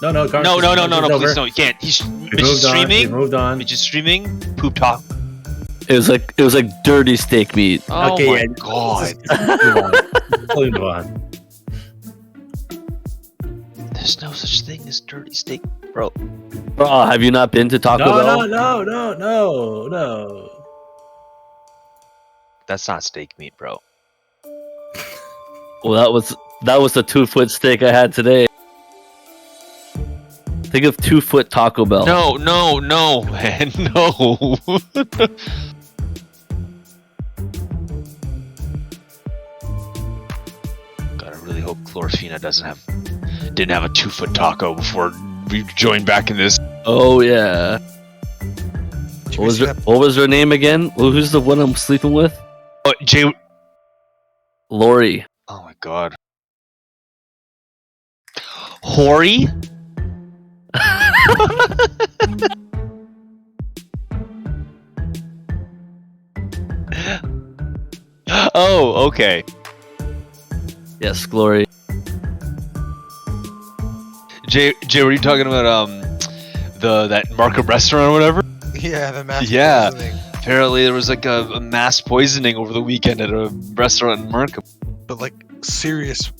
No, Carlos. No, please no, you can't. He's just streaming. Moved on. He's just streaming. Poop talk. It was like dirty steak meat. Oh Okay, my yeah. god. Move on. There's no such thing as dirty steak, bro. Bro, have you not been to Taco Bell? No. That's not steak meat, bro. Well, that was the 2-foot steak I had today. Think of 2-foot Taco Bell. No, man, no. God, I really hope Chlorofina didn't have a 2-foot taco before we joined back in this. Oh yeah. What was her name again? Who's the one I'm sleeping with? Oh, Lori. Oh my god. Hori? Oh, okay. Yes, Glory. Jay, were you talking about that Markham restaurant or whatever? Yeah, the mass poisoning. Apparently there was like a mass poisoning over the weekend at a restaurant in Markham. But like serious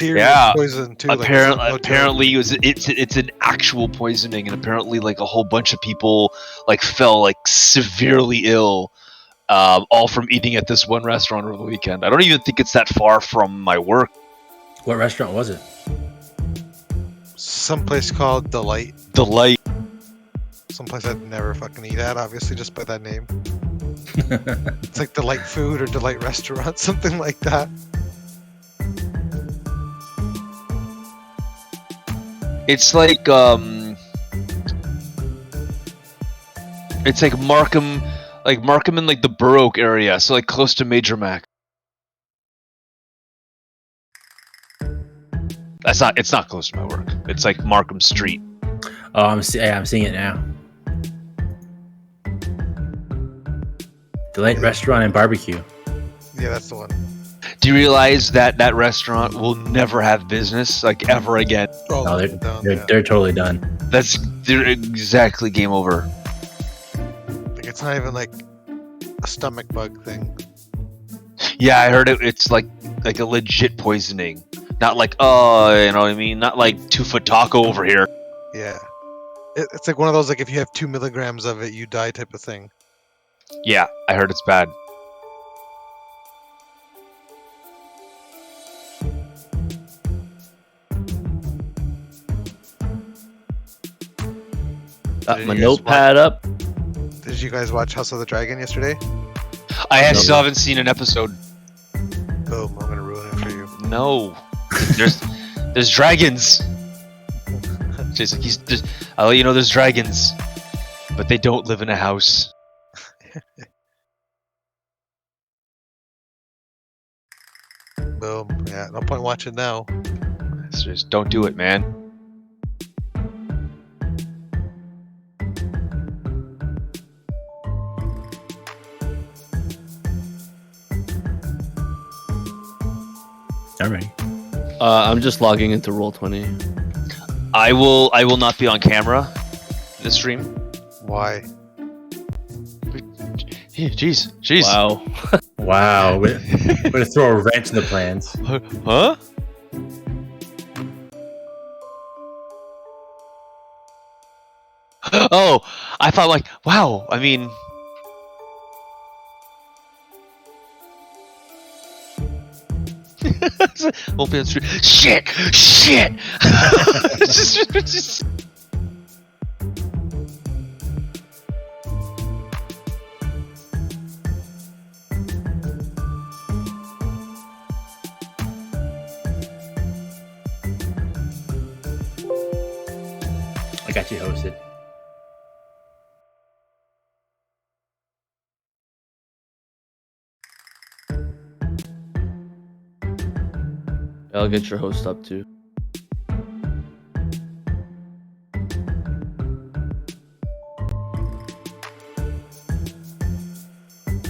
Yeah. poison too. Apparently it's an actual poisoning, and apparently like a whole bunch of people like fell like severely ill, all from eating at this one restaurant over the weekend. I don't even think it's that far from my work. What restaurant was it? Someplace called Delight. Delight. Someplace I'd never fucking eat at, obviously, just by that name. It's like Delight Food or Delight Restaurant, something like that. It's like Markham in like the Borough Oak area, so like close to Major Mac. It's not close to my work. It's like Markham Street. Oh, I'm seeing it now. Delight Restaurant and Barbecue. Yeah, that's the one. Do you realize that restaurant will never have business like ever again? Oh, No, they're totally done. They're exactly game over. Like, it's not even like a stomach bug thing. Yeah, I heard it's like a legit poisoning. Not like, you know what I mean? Not like 2-foot taco over here. Yeah. It's like one of those, like, if you have 2 milligrams of it, you die type of thing. Yeah, I heard it's bad. Got my notepad up. Did you guys watch House of the Dragon yesterday? I still haven't seen an episode. Boom, I'm gonna ruin it for you. No. There's dragons. Jason, I'll let you know there's dragons. But they don't live in a house. Boom. Yeah, no point watching now. Just don't do it, man. I'm ready. I'm just logging into Roll20. I will not be on camera this stream. Why? Jeez. Wow. Wow, we're gonna throw a wrench in the plans. Huh? Oh, I thought like, wow. I mean, won't be on stream. Shit. Just- I got you hosted. I'll get your host up too.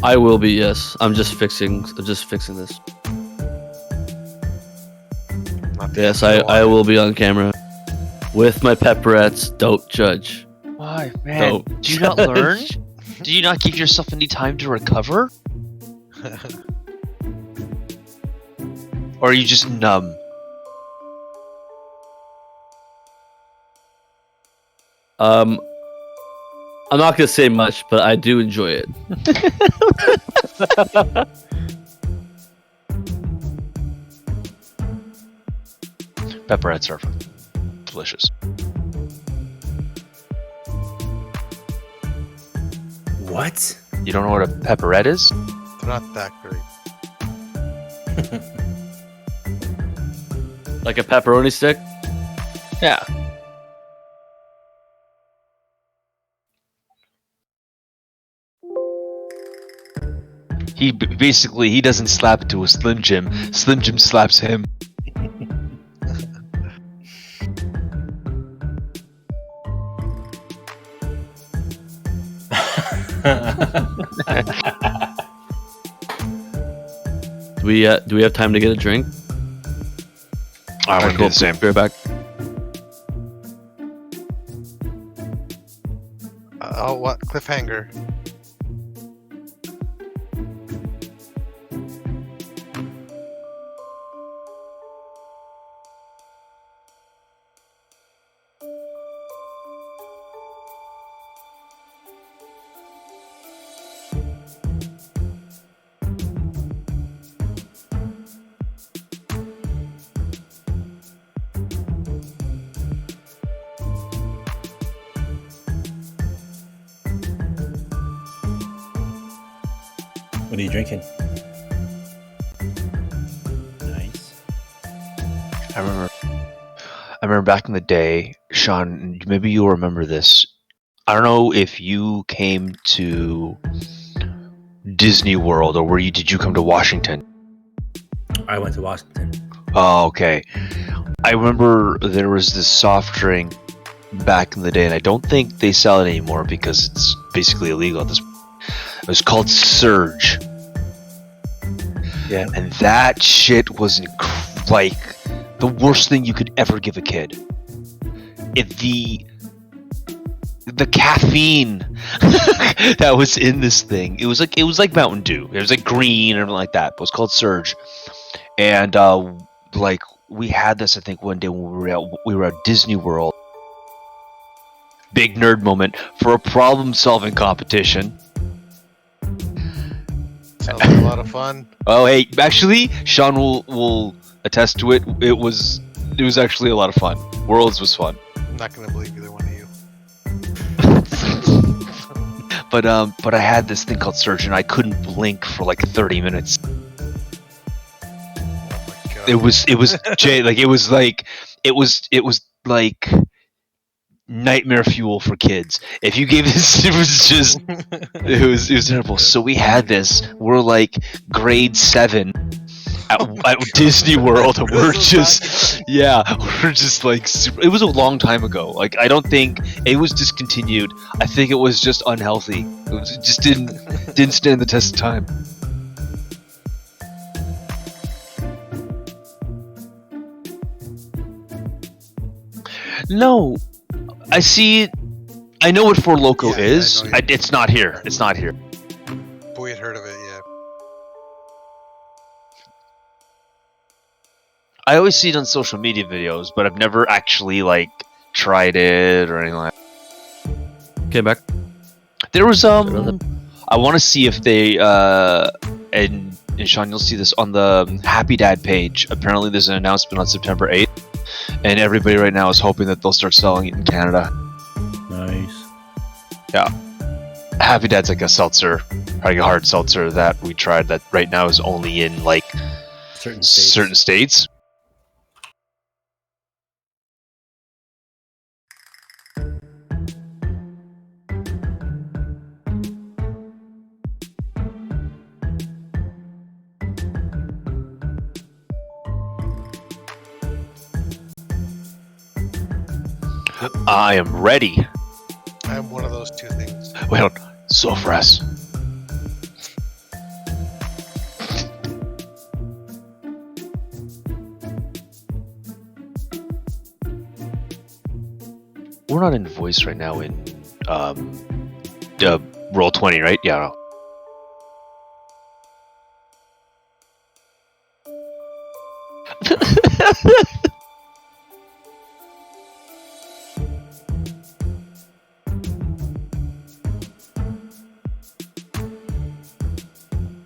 I will be, yes. I'm just fixing this. Not Yes, I will be on camera. With my pepperettes, don't judge. Why, man? Don't Do you not learn? judge. Do you not give yourself any time to recover? Or are you just numb? I'm not gonna say much, but I do enjoy it. Pepperettes are delicious. What? You don't know what a pepperette is? They're not that great. Like a pepperoni stick. Yeah. Basically he doesn't slap it to a Slim Jim. Slim Jim slaps him. Do we have time to get a drink? I would do the same. Be right back. Oh, what cliffhanger? What are you drinking? Nice. I remember back in the day, Sean, maybe you'll remember this. I don't know if you came to Disney World or did you come to Washington? I went to Washington. Oh, okay. I remember there was this soft drink back in the day, and I don't think they sell it anymore because it's basically illegal at this point. It was called Surge. Yeah. And that shit was like the worst thing you could ever give a kid. The caffeine that was in this thing, it was like Mountain Dew. It was like green or something like that. But it was called Surge. And like we had this, I think, one day when we were at Disney World. Big nerd moment for a problem-solving competition. Sounds like a lot of fun. Oh, hey, actually, Sean will attest to it. It was actually a lot of fun. Worlds was fun. I'm not gonna believe either one of you. But I had this thing called Surge, and I couldn't blink for like 30 minutes. Oh my god. It was Jay, like it was like nightmare fuel for kids. If you gave this, it was terrible. So we had this. We're like grade 7 at Disney World, and we're just like super. It was a long time ago. Like I don't think it was discontinued. I think it was just unhealthy. It just didn't stand the test of time. No, I see. I know what Four Loko Yeah, is. I know you- It's not here. It's not here. Boy had heard of it, yeah. I always see it on social media videos, but I've never actually like tried it or anything like that. Okay, back. There was Another- I want to see if they and Sean, you'll see this on the Happy Dad page. Apparently, there's an announcement on September 8th, and everybody right now is hoping that they'll start selling it in Canada. Nice. Happy Dad's like a seltzer, like a hard seltzer that we tried that right now is only in like Certain states. certain states. I am ready. I am one of those two things. Wait, hold on. So fresh. we're not in voice right now in roll 20, right? Yeah.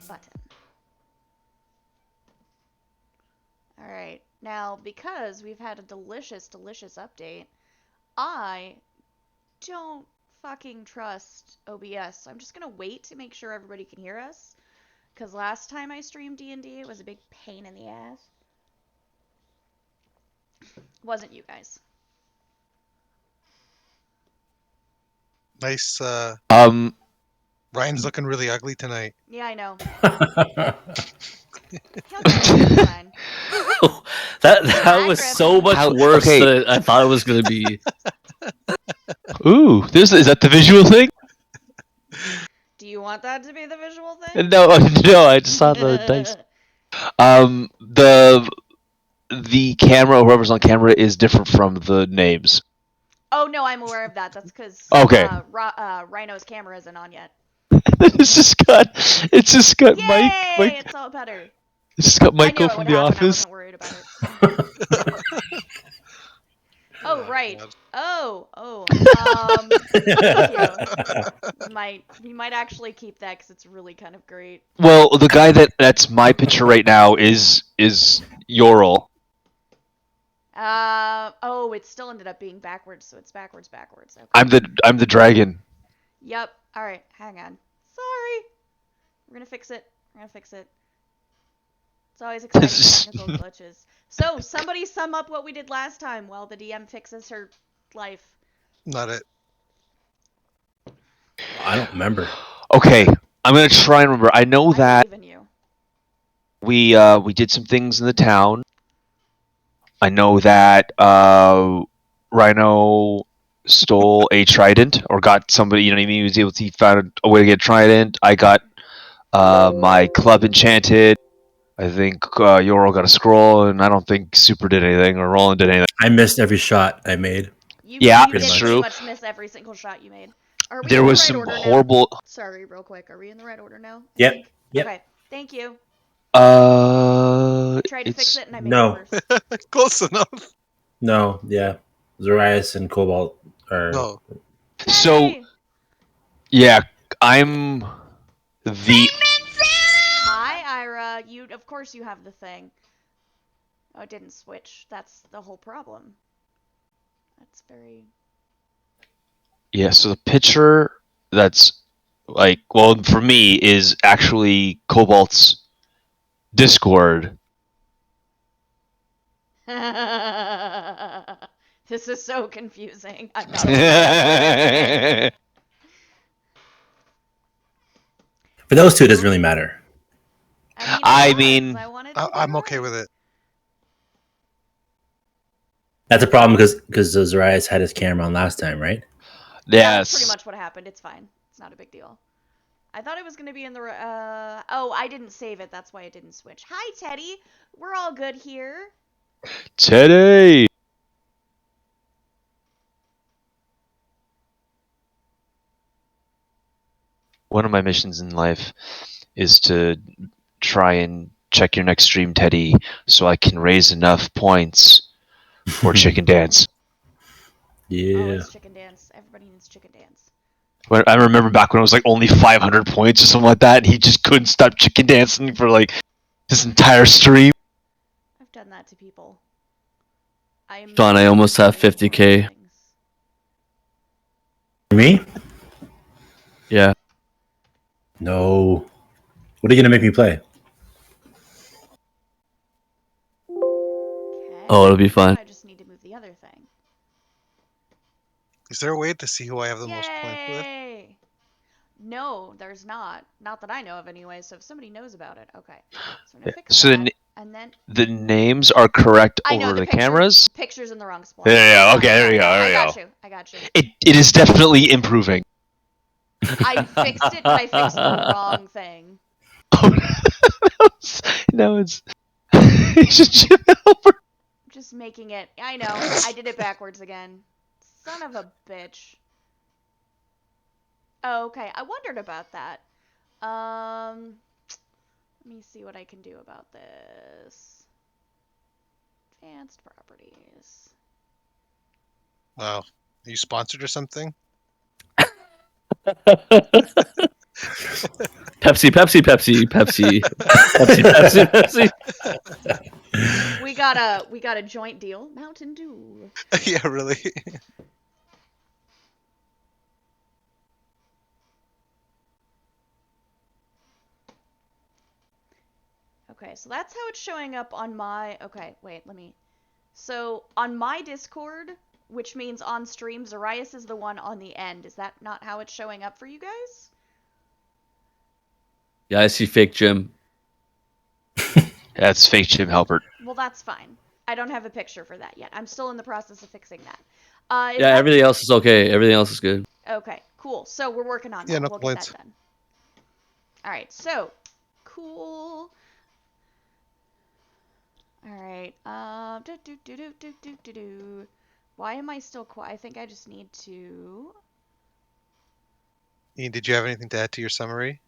Button. Alright, now because we've had a delicious update, I don't fucking trust OBS. I'm just gonna wait to make sure everybody can hear us. Because last time I streamed D&D, it was a big pain in the ass. Wasn't you guys. Nice. Ryan's looking really ugly tonight. Yeah, I know. He'll get fine. that was so much worse okay. than I thought it was gonna be. Ooh, is that the visual thing? Do you want that to be the visual thing? No, I just saw the dice. The camera, or whoever's on camera, is different from the names. Oh no, I'm aware of that. That's because Okay. Rhino's camera isn't on yet. It's just got Yay! Mike. It's all better. It's just got I knew Michael it from would The happen. I Office. wasn't worried about it. Oh right. Oh. Thank you. We might actually keep that because it's really kind of great. Well, the guy that's my picture right now is Yorl. Oh, it still ended up being backwards, so it's backwards. Okay. I'm the dragon. Yep. All right. Hang on. Sorry. We're gonna fix it. It's always exciting technical glitches. So, somebody sum up what we did last time while the DM fixes her life. Not it. I don't remember. Okay, I'm gonna try and remember. I know that believe in you. we did some things in the town. I know that Rhino stole a trident, or got somebody. You know what I mean? He found a way to get a trident. I got my club enchanted. I think Yorl got a scroll, and I don't think Super did anything, or Roland did anything. I missed every shot I made. You Yeah, did it's pretty true. much miss every single shot you made. Are we There in the was right some order now? horrible. Sorry, real quick. Are we in the right order now? Yep. Yep. Okay. Thank you. I Tried to fix it and I made No. it worse. Close enough. No, yeah. Zarias and Cobalt are. No. So Hey! yeah, I'm the. Hi, Ira. Of course you have the thing. Oh, it didn't switch. That's the whole problem. That's very... Yeah, so the picture that's like, well, for me, is actually Cobalt's Discord. This is so confusing. I'm not aware. For those two, it doesn't really matter. I mean, I wanted to be I'm okay right. with it. That's a problem because Zarias had his camera on last time, right? Yeah, that's pretty yes. much what happened. It's fine. It's not a big deal. I thought it was going to be in the... Oh, I didn't save it. That's why it didn't switch. Hi, Teddy. We're all good here. Teddy! One of my missions in life is to try and check your next stream, Teddy, so I can raise enough points for Chicken Dance. Oh, Yeah. it's Chicken Dance. Everybody needs Chicken Dance. I remember back when it was like only 500 points or something like that, and he just couldn't stop chicken dancing for like his entire stream. I've done that to people. Sean, I almost have 50K. Me? Yeah. No. What are you gonna make me play? Okay. Oh, it'll be fine. I just need to move the other thing. Is there a way to see who I have the most points with? Yay! No, there's not. Not that I know of anyway, so if somebody knows about it, okay. So I'm gonna fix So that, and then... the names are correct I know over the picture- cameras. Picture's in the wrong spot. Yeah, okay, there you go, there you go. I got you. It is definitely improving. I fixed it, but I fixed the wrong thing. No, it's just Jim Halpert. Just making it... I know, I did it backwards again. Son of a bitch. Oh, okay. I wondered about that. Let me see what I can do about this. Advanced properties. Wow. Are you sponsored or something? Pepsi, Pepsi, Pepsi, Pepsi, Pepsi, Pepsi, Pepsi. We got a joint deal. Mountain Dew. Yeah, really. Okay, so that's how it's showing up on my... Okay, wait, let me... So, on my Discord, which means on stream, Zarias is the one on the end. Is that not how it's showing up for you guys? Yeah, I see fake Jim. That's fake Jim Halpert. Well, that's fine. I don't have a picture for that yet. I'm still in the process of fixing that. Is Yeah, that... everything else is okay. Everything else is good. Okay, cool. So, we're working on that. Yeah, no we'll complaints. get that done. Alright, so... Cool... Alright, Why am I still quiet? I think I just need to... Ian, did you have anything to add to your summary?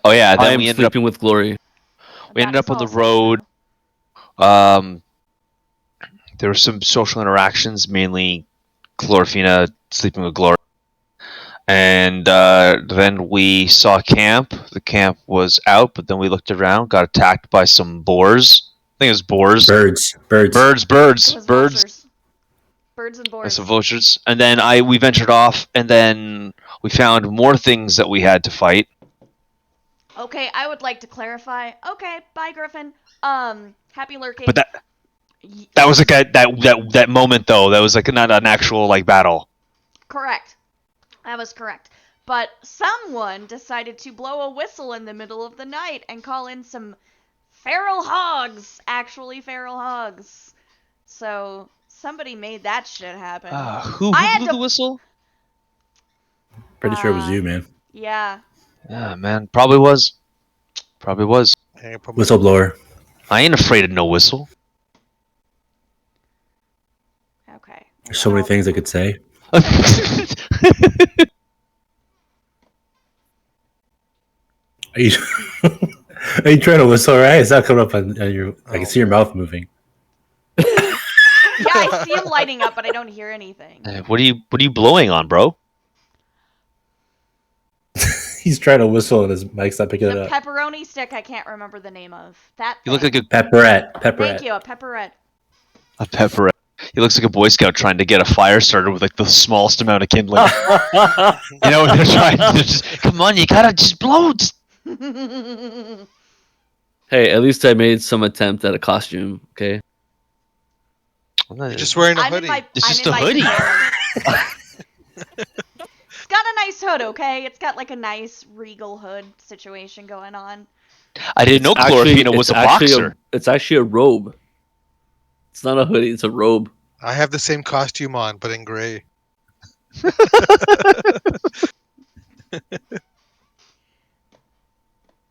Oh yeah, I then am we ended up sleeping with Glory. We That ended up is on the also road. true. There were some social interactions, mainly Glorfina sleeping with Glory. And then we saw a camp. The camp was out, but then we looked around, got attacked by some boars. I think it was boars. Birds. Birds. It was Birds. vultures. Birds and And boars. some vultures. And then we ventured off, and then we found more things that we had to fight. Okay, I would like to clarify. Okay, bye, Griffin. Happy lurking. But that was like that moment though. That was like not an actual like battle. Correct. That was correct. But someone decided to blow a whistle in the middle of the night and call in some feral hogs. Actually, feral hogs. So somebody made that shit happen. Who I had blew to- the whistle? Pretty sure it was you, man. Yeah. Yeah, man. Probably was. Probably was. Hang up on my- Whistleblower. I ain't afraid of no whistle. Okay. There's so many things I could say. Are you, are you trying to whistle, right? It's not coming up on your... I can see your mouth moving. Yeah, I see him lighting up, but I don't hear anything. What are you blowing on, bro? He's trying to whistle and his mic's not picking it The up. pepperoni stick I can't remember the name of. That You look thing. like Pepperette. Thank Pepperette. you, a pepperette. a pepper. He looks like a Boy Scout trying to get a fire started with like the smallest amount of kindling. You know, they're trying to just come on, you gotta just blow. Just... Hey, at least I made some attempt at a costume. Okay. You're just wearing a I'm in hoodie. my, It's I'm just in a my hoodie. pajamas. It's got a nice hood, okay? It's got like a nice regal hood situation going on. I didn't know Glorfina was a boxer. It's actually a robe. It's not a hoodie. It's a robe. I have the same costume on, but in gray.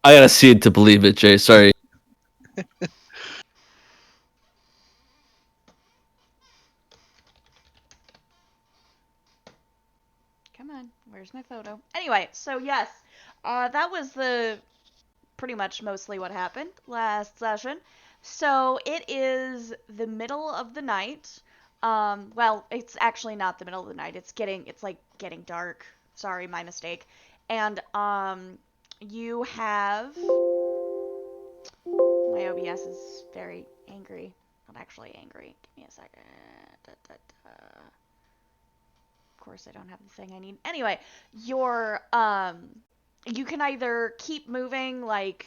I gotta see it to believe it, Jay. Sorry. Come on, where's my photo? Anyway, so yes, that was pretty much mostly what happened last session. So it is the middle of the night. Well, it's actually not the middle of the night. It's like getting dark. Sorry, my mistake. And you have my OBS is very angry. Not actually angry. Give me a second. Of course, I don't have the thing I need. Anyway, you can either keep moving, like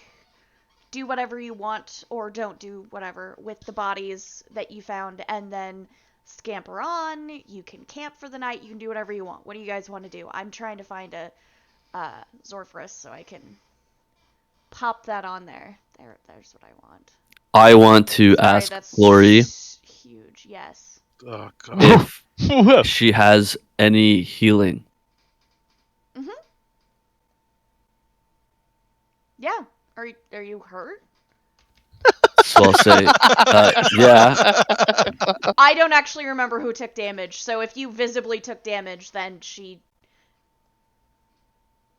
do whatever you want, or don't do whatever with the bodies that you found, and then scamper on. You can camp for the night. You can do whatever you want. What do you guys want to do? I'm trying to find a Zorfrus so I can pop that on there. There's what I want. I want to Sorry, ask that's Glory huge. Yes. Oh god. if she has any healing. Yeah. Are you hurt? well say, yeah. I don't actually remember who took damage, so if you visibly took damage, then she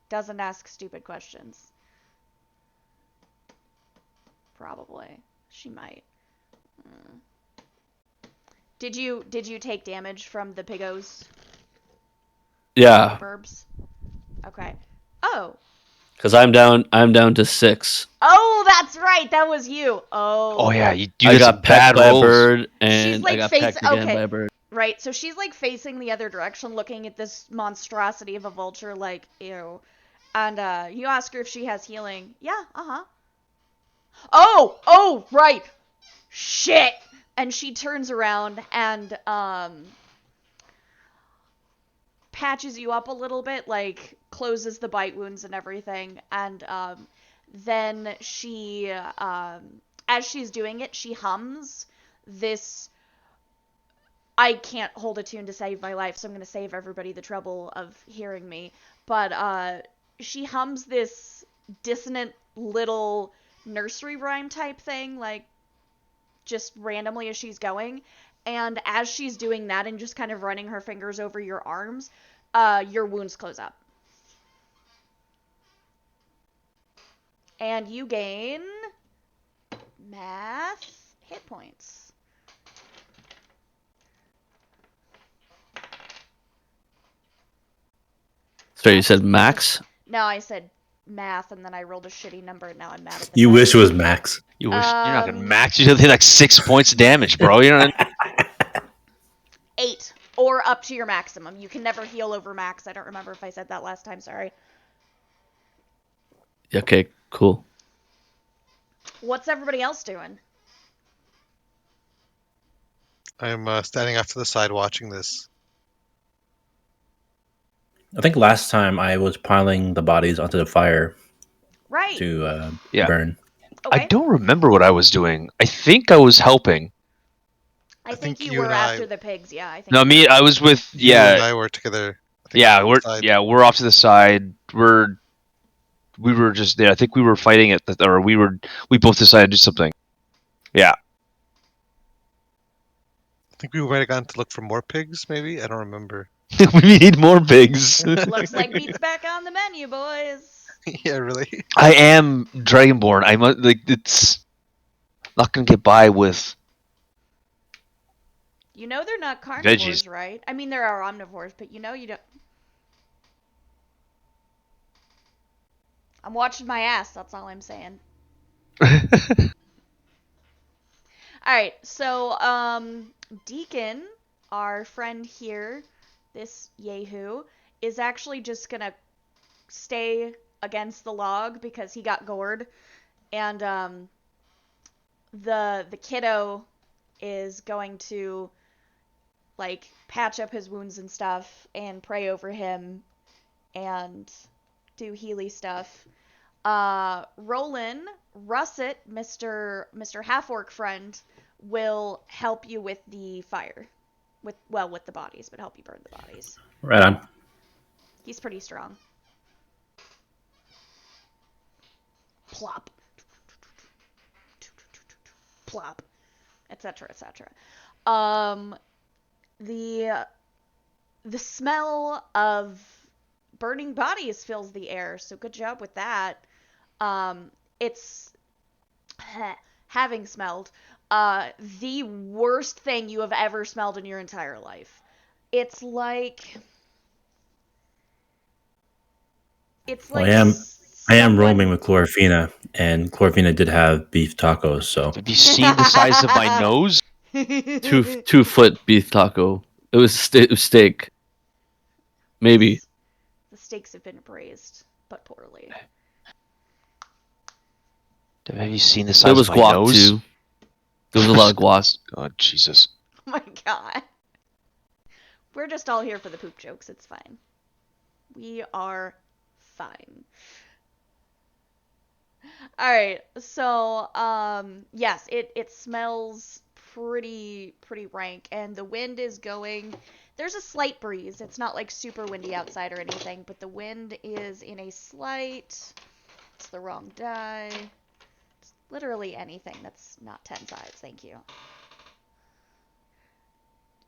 doesn't ask stupid questions. Probably. She might. Did you take damage from the pigos? Yeah, Burbs? Okay. Oh. because I'm down to 6. Oh, that's right. That was you. Oh. Oh yeah, you I did some got bad pecked by a rolls. bird, She's and like I got face- pecked again okay. by a bird. Right. So she's like facing the other direction, looking at this monstrosity of a vulture, like, ew. And you ask her if she has healing. Yeah. Oh, right. Shit. And she turns around and patches you up a little bit, like closes the bite wounds and everything, and then she as she's doing it, she hums this. I can't hold a tune to save my life, so I'm going to save everybody the trouble of hearing me, but she hums this dissonant little nursery rhyme type thing, like just randomly as she's going. And as she's doing that and just kind of running her fingers over your arms, your wounds close up. And you gain math hit points. So you said max? No, I said math and then I rolled a shitty number and now I'm mad at the You math. wish it was max. You wish you're not gonna Um, max. You did like 6 points of damage, bro. You know. 8 or up to your maximum. You can never heal over max. I don't remember if I said that last time, sorry. Okay, cool. What's everybody else doing? I'm standing off to the side watching this. I think last time I was piling the bodies onto the fire Right. to Yeah. burn. Okay. I don't remember what I was doing. I think I was helping. I think you you were and I- after the pigs, yeah. I think No, me. I was with. You and Yeah, I were together. I think, yeah. on the We're side. we're off to the side. We were just there. I think we were fighting at the, or we both decided to do something. Yeah. I think we might have gone to look for more pigs. Maybe I don't remember. We need more pigs. Looks like meat's back on the menu, boys. Yeah, really. I am Dragonborn. I must like it's not gonna get by with. You know they're not carnivores, Veggies. right? I mean, there are omnivores, but you know you don't. I'm watching my ass, that's all I'm saying. Alright, so, Deacon, our friend here, this Yehu, is actually just gonna stay against the log because he got gored. And, the kiddo is going to, like, patch up his wounds and stuff and pray over him and do Healy stuff. Roland, Russet, Mr. Half-Orc friend, will help you with the fire. With the bodies, but help you burn the bodies. Right on. He's pretty strong. Plop. Plop. Etc., etc. The smell of burning bodies fills the air, so good job with that. It's having smelled the worst thing you have ever smelled in your entire life. It's like Well, I am someone- roaming with Chlorofina, and Chlorofina did have beef tacos, so Have you seen the size of my nose? 2-foot beef taco. It was steak. Maybe. The steaks have been braised, but poorly. Have you seen the There size was of my guac nose? too. There was a lot of guac. Oh Jesus! Oh my god. We're just all here for the poop jokes, it's fine. We are fine. Alright, so, yes, it smells pretty rank, and the wind is going... There's a slight breeze. It's not, like, super windy outside or anything, but the wind is in a slight... It's the wrong die. Literally anything that's not 10 sides, thank you.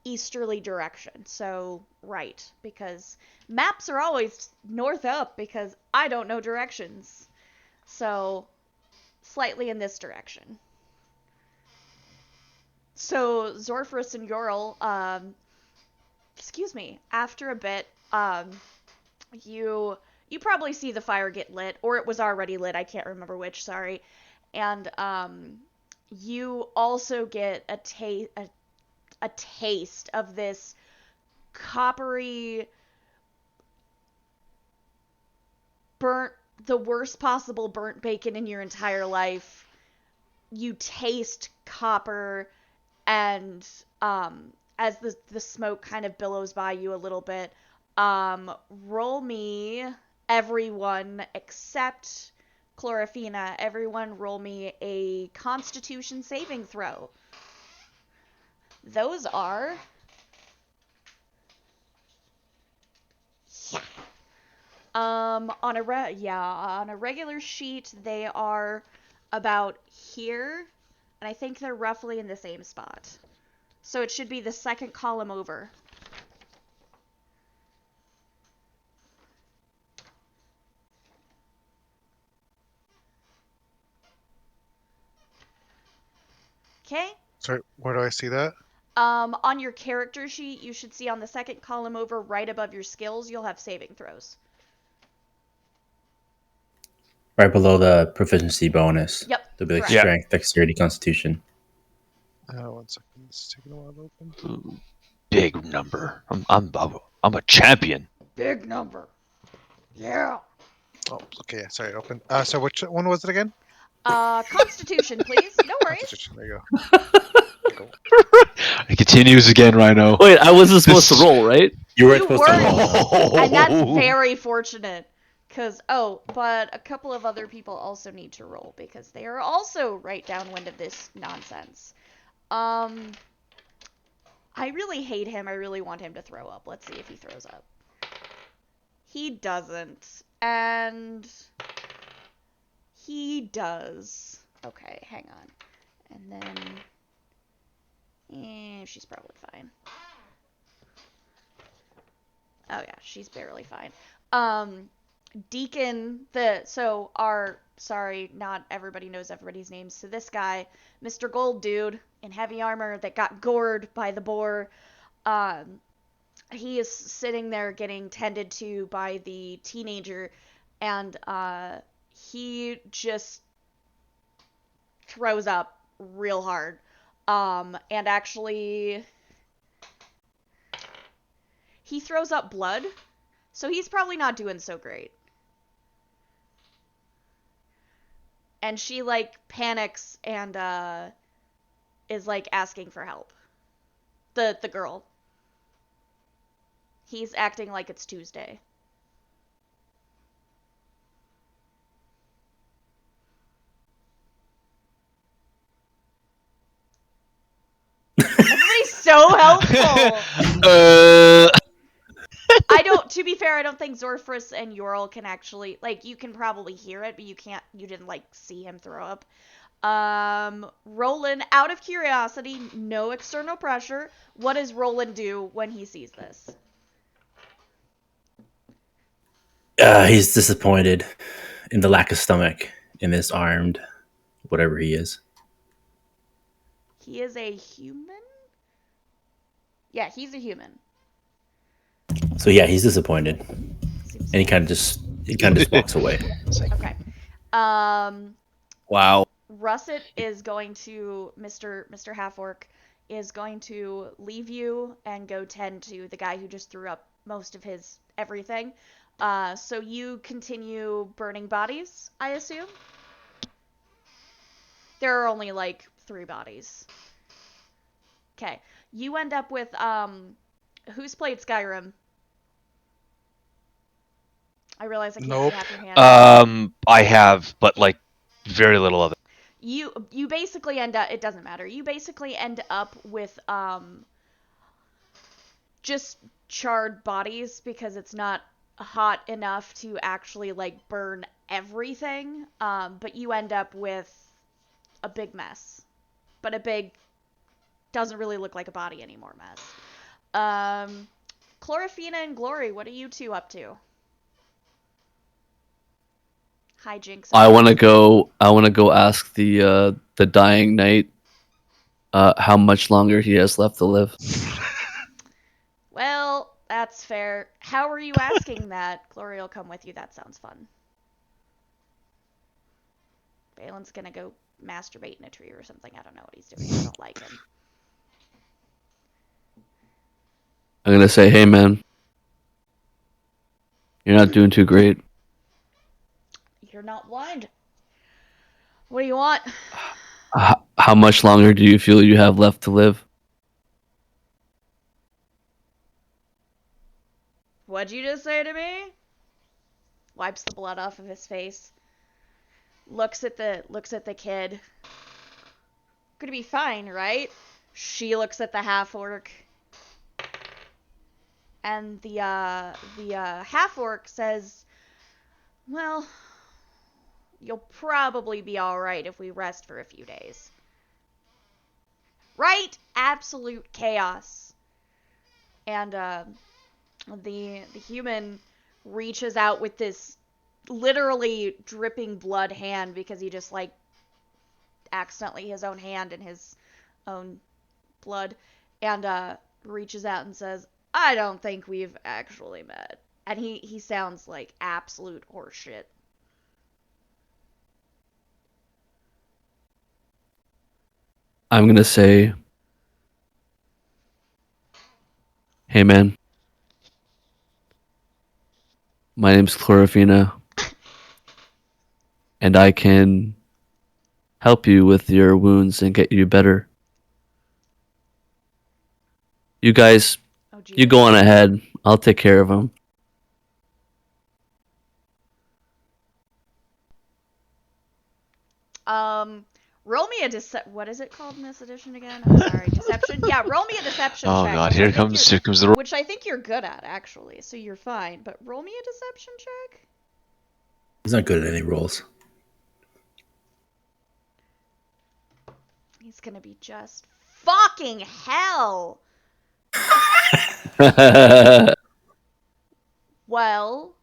Easterly direction, so right, because maps are always north up because I don't know directions. So, slightly in this direction. So, Zorfrus and Yorl, excuse me, after a bit, you probably see the fire get lit, or it was already lit, I can't remember which, sorry. And, you also get a taste of this coppery, burnt, the worst possible burnt bacon in your entire life. You taste copper, and as the smoke kind of billows by you a little bit, roll me, everyone except Chloraphina, everyone roll me a Constitution saving throw. Those are... on a regular sheet, they are about here, and I think they're roughly in the same spot. So it should be the second column over. Okay? Sorry, where do I see that? On your character sheet, you should see on the second column over, right above your skills, you'll have saving throws. Right below the proficiency bonus. Yep. There'll be like correct. strength, dexterity, constitution. 1 second. It's taking a while to open. Ooh, big number. I'm a champion. Big number. Yeah. Oh, okay. Sorry, open. So which one was it again? Constitution, please. No worries. Constitution, there you go. It continues again, Rhino. Wait, I wasn't supposed to roll, right? You were You supposed to roll. weren't. And that's very fortunate. Because, but a couple of other people also need to roll because they are also right downwind of this nonsense. I really hate him. I really want him to throw up. Let's see if he throws up. He doesn't. And he does. Okay, hang on. And then... she's probably fine. Oh yeah, she's barely fine. Deacon, sorry, not everybody knows everybody's names. So this guy, Mr. Gold Dude in heavy armor that got gored by the boar, he is sitting there getting tended to by the teenager, and he just throws up real hard. And actually, he throws up blood, so he's probably not doing so great. And she, panics and, is, asking for help. The girl. He's acting like it's Tuesday. Everybody's so helpful! To be fair, I don't think Zorfrus and Yorl can actually, you can probably hear it, but you didn't, see him throw up. Roland, out of curiosity, no external pressure, what does Roland do when he sees this? He's disappointed in the lack of stomach in this armed, whatever he is. He is a human? Yeah, he's a human. So yeah, he's disappointed, and he kind of just walks away. Okay. Wow. Russet is going to Mr. Half-Orc is going to leave you and go tend to the guy who just threw up most of his everything. So you continue burning bodies, I assume? There are only 3 bodies. Okay. You end up with who's played Skyrim? I realize I can't Nope. see half your hand. I have, but very little of it. You basically end up, it doesn't matter. You basically end up with just charred bodies because it's not hot enough to actually burn everything. But you end up with a big mess. But a big, doesn't really look like a body anymore mess. Chloraphina and Glory, what are you two up to? Hijinks. I want to go ask the dying knight how much longer he has left to live. Well, that's fair. How are you asking that? Glory will come with you. That sounds fun. Balin's gonna go masturbate in a tree or something. I don't know what he's doing. I don't like him. I'm gonna say, hey man, you're not doing too great. You're not blind. What do you want? How much longer do you feel you have left to live? What'd you just say to me? Wipes the blood off of his face. Looks at the kid. Gonna be fine, right? She looks at the half orc. And the half orc says, well, you'll probably be alright if we rest for a few days. Right? Absolute chaos. And the human reaches out with this literally dripping blood hand because he just like accidentally his own hand in his own blood, and reaches out and says, I don't think we've actually met. And he sounds like absolute horseshit. I'm gonna say, hey man, my name's Chloraphina, and I can help you with your wounds and get you better. You guys, Oh, you go on ahead. I'll take care of them. Roll me a what is it called in this edition again? I'm sorry, deception. Yeah, roll me a deception Oh check. god, which I here think comes the which I think you're good at actually, so you're fine. But roll me a deception check. He's not good at any rolls. He's gonna be just fucking hell. Well,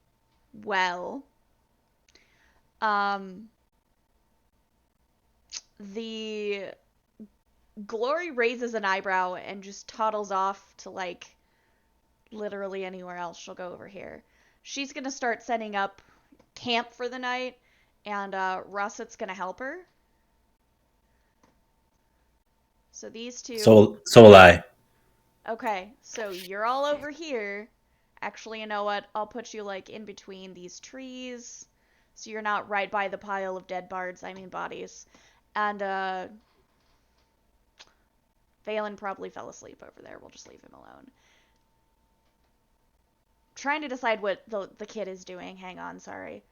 the Glory raises an eyebrow and just toddles off to like literally anywhere else. She'll go over here. She's gonna start setting up camp for the night, and Russet's gonna help her. So these two. So will I. Okay, so you're all over here. Actually, you know what? I'll put you like in between these trees, so you're not right by the pile of dead bards. I mean bodies. And Valen probably fell asleep over there. We'll just leave him alone. Trying to decide what the kid is doing. Hang on, sorry.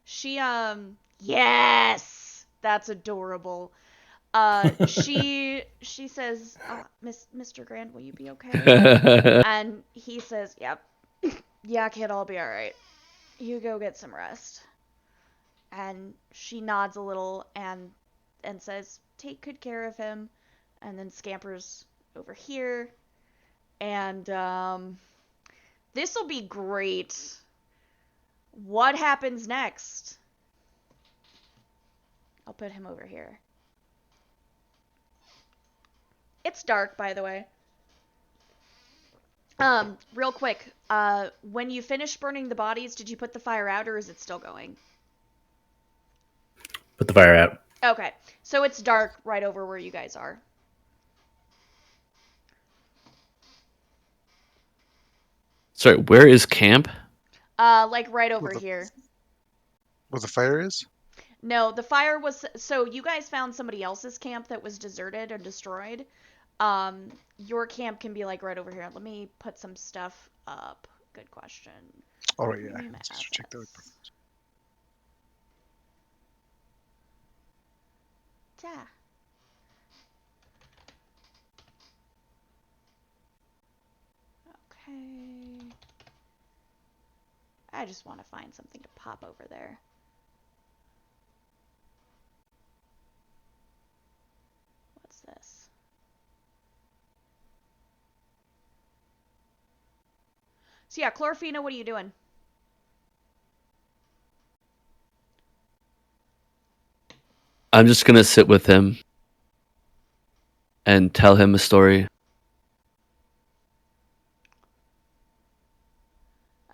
She yes, that's adorable. She says, Mr. Grand, will you be okay? And he says, yep. Yeah, kid, I'll be alright. You go get some rest. And she nods a little and says, take good care of him. And then scampers over here. And this'll be great. What happens next? I'll put him over here. It's dark, by the way. Real quick, when you finish burning the bodies, did you put the fire out or is it still going? Put the fire out. Okay, so it's dark right over where you guys are. Sorry, where is camp? Like right over here. Where the fire is? No, the fire was, so you guys found somebody else's camp that was deserted or destroyed. Your camp can be like right over here. Let me put some stuff up. Good question. Oh, right, yeah. Give me my Let's check that out. assets. Yeah. Okay. I just want to find something to pop over there. So yeah, Chlorofina, what are you doing? I'm just gonna sit with him and tell him a story.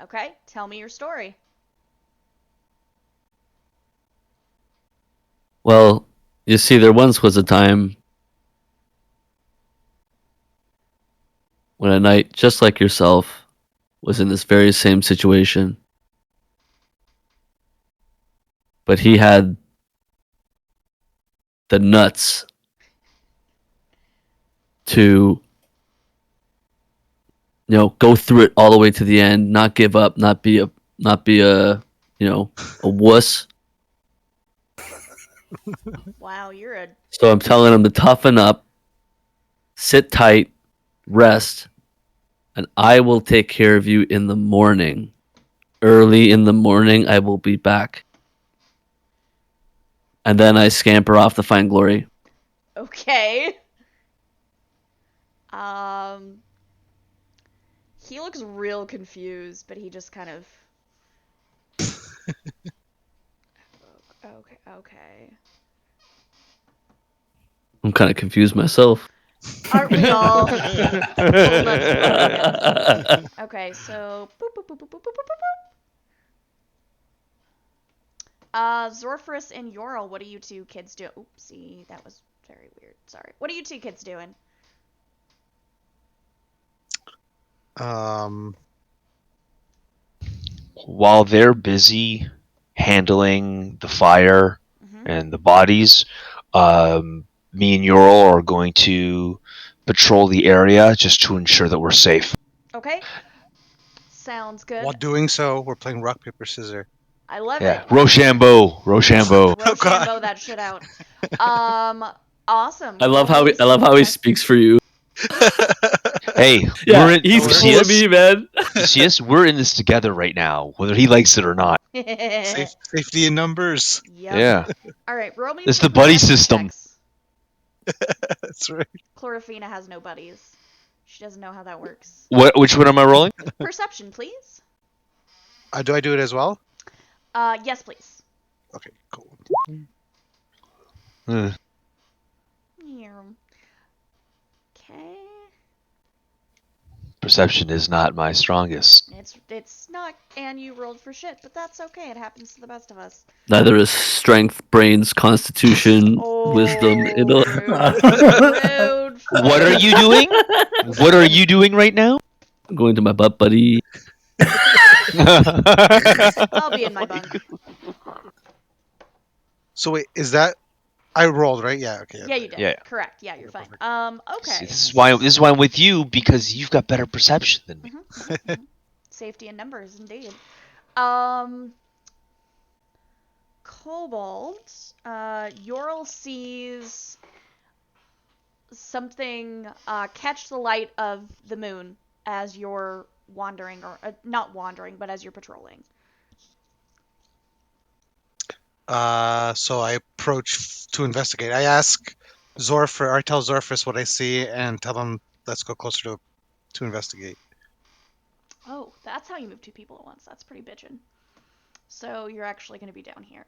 Okay, tell me your story. Well, you see, there once was a time when a knight just like yourself was in this very same situation. But he had the nuts to go through it all the way to the end, not give up, not be a a wuss. Wow, you're a So I'm telling him to toughen up, sit tight, rest, and I will take care of you in the morning. Early in the morning, I will be back. And then I scamper off to find Glory. okay. He looks real confused, but he just kind of. Okay. I'm kind of confused myself. Aren't we all? Hold on just one second. Okay, so boop boop boop boop boop boop boop boop. Zorfris and Yoral, what are you two kids doing? Oopsie, that was very weird. Sorry. What are you two kids doing? While they're busy handling the fire and the bodies, me and Ural are going to patrol the area just to ensure that we're safe. Okay. Sounds good. While doing so, we're playing rock, paper, scissors. I love Yeah, it. Rochambeau. Rochambeau that shit out. Awesome. I love how he speaks for you. Hey, Yeah, we're in, he's you cool see with us? me, man. You see us? We're in this together right now, whether he likes it or not. Safety in numbers. Yep. Yeah, All right, roll me. it's some the buddy perception system. checks. That's right. Chlorofina has no buddies. She doesn't know how that works. Which one am I rolling? Perception, please. Do I do it as well? Yes, please. Okay, cool. Hmm. Okay. Perception is not my strongest. It's not, and you rolled for shit, but that's okay. It happens to the best of us. Neither is strength, brains, constitution, wisdom. Rude. Rude. What are you doing? What are you doing right now? I'm going to my butt buddy. I'll be in my bunk. So wait, is that I rolled, right? Yeah, okay. Yeah, you did. Yeah. Correct. Yeah, you're fine. Perfect. Okay. This is why I'm with you, because you've got better perception than me. Safety in numbers, indeed. Cobalt, Yoral sees something catch the light of the moon as you're wandering, or not wandering, but as you're patrolling. So I approach to investigate. I ask I tell Zorfris what I see and tell him let's go closer to investigate. Oh, that's how you move two people at once. That's pretty bitchin'. So you're actually going to be down here.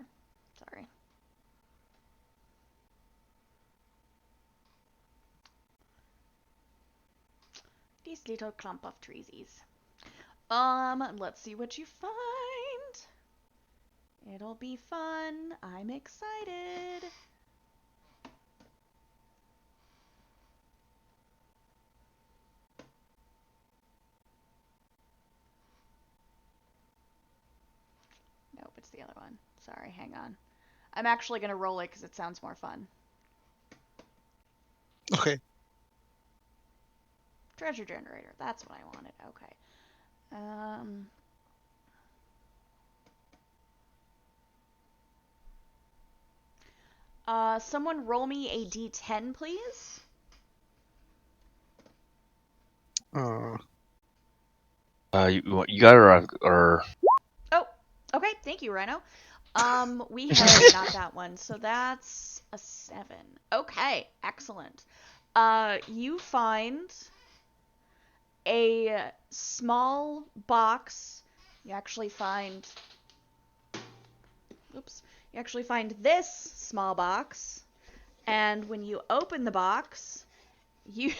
Sorry. These little clump of treesies. Let's see what you find. It'll be fun. I'm excited. Nope, it's the other one. Sorry, hang on. I'm actually going to roll it because it sounds more fun. Okay. Treasure generator. That's what I wanted. Okay. Someone roll me a d10, please. You got it, or Oh, okay. Thank you, Rhino. We have not that one, so that's a 7. Okay, excellent. You find a small box. You actually find. Oops. You actually find this small box, and when you open the box, you.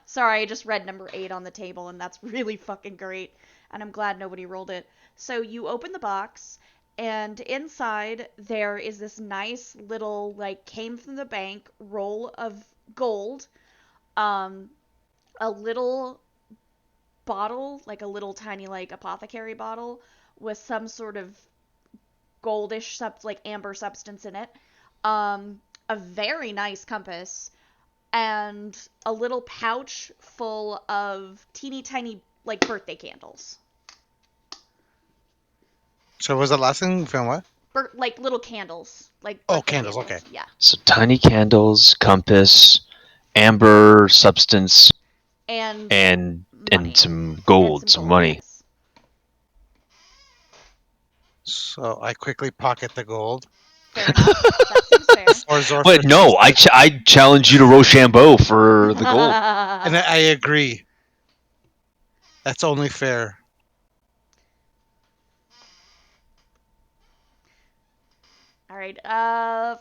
Sorry, I just read number 8 on the table, and that's really fucking great. And I'm glad nobody rolled it. So you open the box, and inside there is this nice little, like, came from the bank roll of gold. A little bottle, like a little tiny, like, apothecary bottle with some sort of goldish, like, amber substance in it. A very nice compass, and a little pouch full of teeny tiny, like, birthday candles. So was the last thing you found what? Like little candles. Like Oh, birthday candles, okay. Yeah. So tiny candles, compass, amber substance, And and money. some gold, And some money. yes. So I quickly pocket the gold. Fair enough. That seems fair. Or Zorfus But no, just- I challenge you to Rochambeau for the gold. And I agree. That's only fair. All right.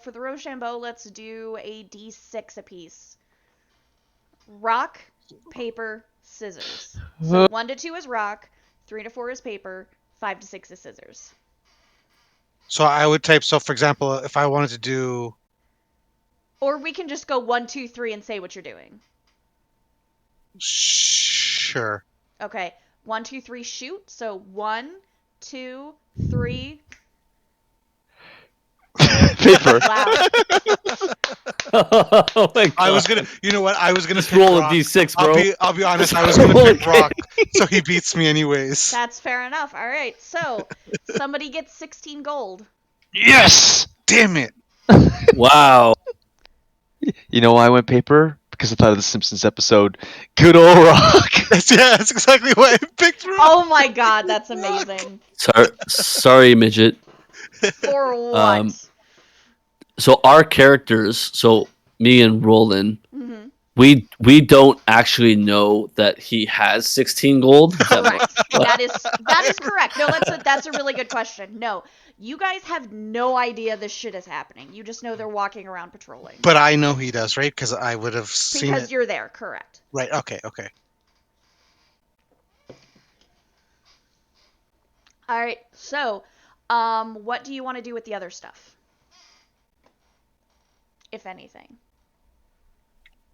For the Rochambeau, let's do a d6 apiece. Rock, paper, scissors. So 1 to 2 is rock, 3 to 4 is paper, 5 to 6 is scissors. So I would type. So for example, if I wanted to do, Or we can just go 1, 2, 3 and say what you're doing. sure. Okay. 1, 2, 3, shoot. So 1, 2, 3. Paper. Wow. Oh my god. I was gonna. You know what? I was gonna Just pick roll a rock. d6, bro. I'll be honest. I was gonna pick rock, so he beats me anyways. That's fair enough. All right. So somebody gets 16 gold. Yes! Damn it! Wow. You know why I went paper? Because I thought of the Simpsons episode, Good Old Rock. That's exactly why I picked rock. Oh my god, that's amazing. Sorry, midget. For what? So our characters, so me and Roland, Mhm. we don't actually know that he has 16 gold. Correct. That is correct. No, that's a really good question. No, you guys have no idea this shit is happening. You just know they're walking around patrolling. But I know he does, right? Because I would have seen Because it. you're there, correct. Right. Okay. Okay. All right. So, what do you want to do with the other stuff? If anything.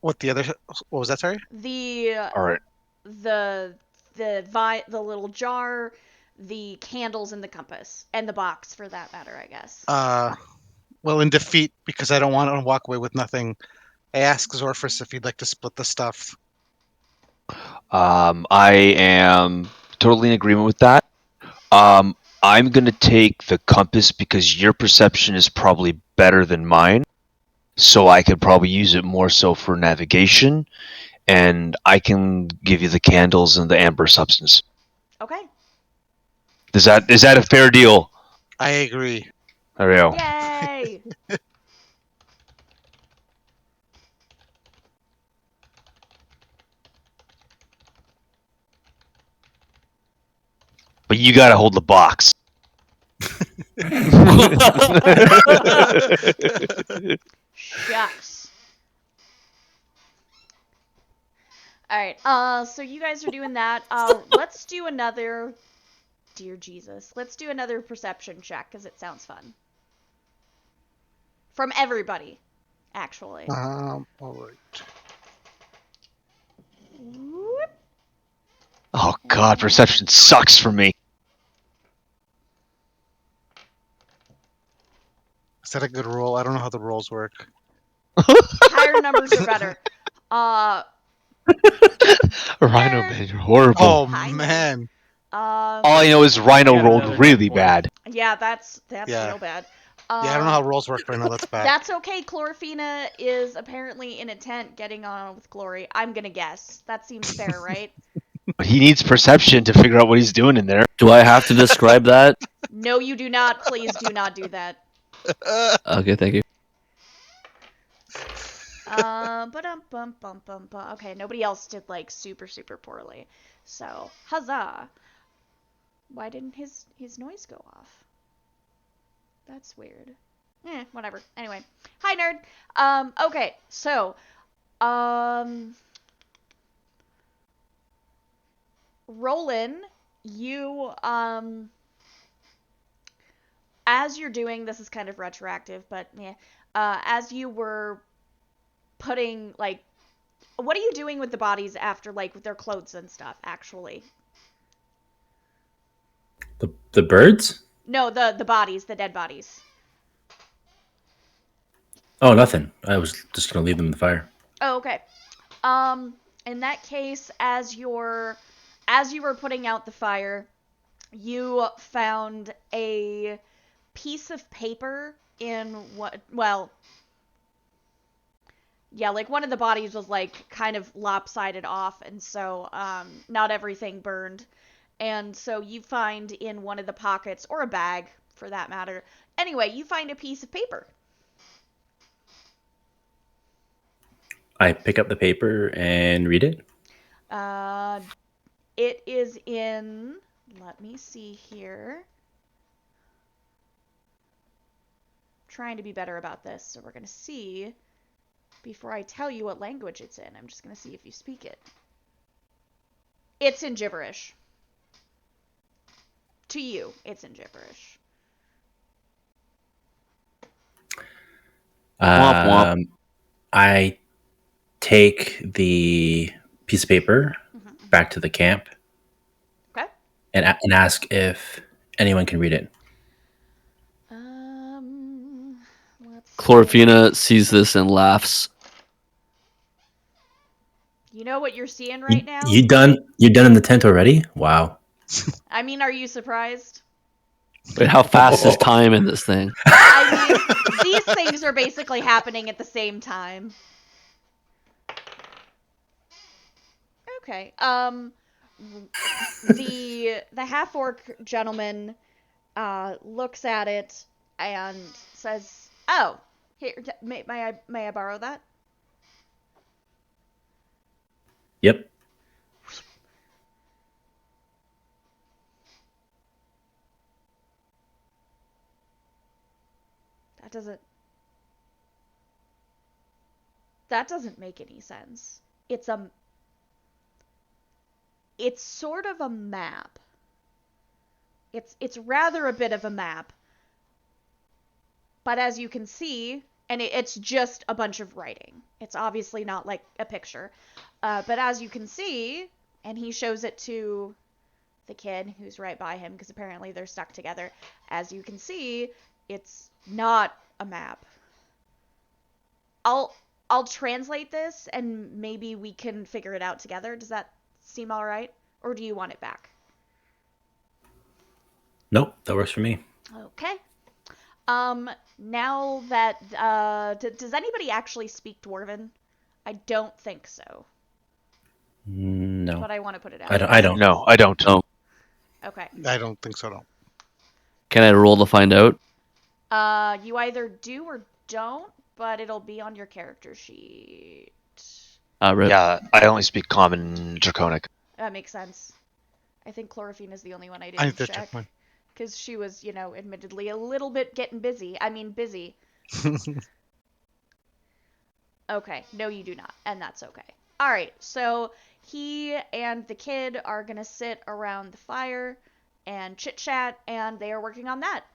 What the other? What was that? Sorry. The All right. the little jar, the candles, and the compass, and the box for that matter, I guess. Well, in defeat, because I don't want to walk away with nothing. I ask Zorfus if he'd like to split the stuff. I am totally in agreement with that. I'm gonna take the compass because your perception is probably better than mine, so I could probably use it more so for navigation, and I can give you the candles and the amber substance. Okay. Is that a fair deal? I agree. There we go. Yay! But you gotta hold the box. Shucks. Alright, so you guys are doing that. Let's do another... Dear Jesus. Let's do another perception check, because it sounds fun. From everybody, actually. All right. Whoop. Oh god, perception sucks for me. Is that a good roll? I don't know how the rolls work. Higher numbers are better. Rhino man, you're horrible. Oh Hi. man. All I know is Rhino Yeah, rolled another really point. bad. Yeah, that's Yeah. real bad. Yeah, I don't know how rolls work, but I know that's bad. That's okay. Chlorophena is apparently in a tent getting on with Glory. I'm gonna guess. That seems fair, right? But he needs perception to figure out what he's doing in there. Do I have to describe that? No, you do not. Please do not do that. Okay, thank you. Okay, nobody else did like super poorly. So, huzzah. Why didn't his noise go off? That's weird. Whatever. Anyway. Hi, nerd. Okay, so, Roland, you, as you're doing, this is kind of retroactive, but yeah, as you were putting, like, what are you doing with the bodies after, like, with their clothes and stuff, actually? The birds? No, the bodies, the dead bodies. Oh, nothing. I was just gonna leave them in the fire. Oh, okay. In that case, as you were putting out the fire, you found a piece of paper in what, well, yeah, like one of the bodies was like kind of lopsided off, and so not everything burned. And so you find in one of the pockets, or a bag for that matter. Anyway, you find a piece of paper. I pick up the paper and read it. It is in, let me see here. Trying to be better about this, so we're going to see before I tell you what language it's in. I'm just going to see if you speak it. It's in gibberish. To you, it's in gibberish. Womp womp. I take the piece of paper back to the camp. Okay. And ask if anyone can read it. Let's Chlorofina sees this and laughs. You know what you're seeing right now? You done in the tent already? Wow. I mean, are you surprised? Wait, how fast is time in this thing? I mean, these things are basically happening at the same time. Okay. The half-orc gentleman looks at it and says, "Oh, here, may I borrow that?" Yep. That doesn't make any sense. It's sort of a map. It's rather a bit of a map. But as you can see, and it's just a bunch of writing. It's obviously not like a picture. But as you can see, and he shows it to the kid who's right by him, because apparently they're stuck together. As you can see, it's not a map. I'll translate this, and maybe we can figure it out together. Does that seem all right? Or do you want it back? Nope, that works for me. Okay. Now that, does anybody actually speak Dwarven? I don't think so. No. But I want to put it out. I don't. No, I don't. No. Okay. I don't think so, no. Can I roll to find out? You either do or don't, but it'll be on your character sheet. Rip. Yeah, I only speak Common Draconic. That makes sense. I think Chlorophine is the only one I I didn't did check. check mine. Because she was, admittedly a little bit getting busy. I mean, busy. Okay, no you do not, and that's okay. Alright, so he and the kid are gonna sit around the fire and chit-chat, and they are working on that.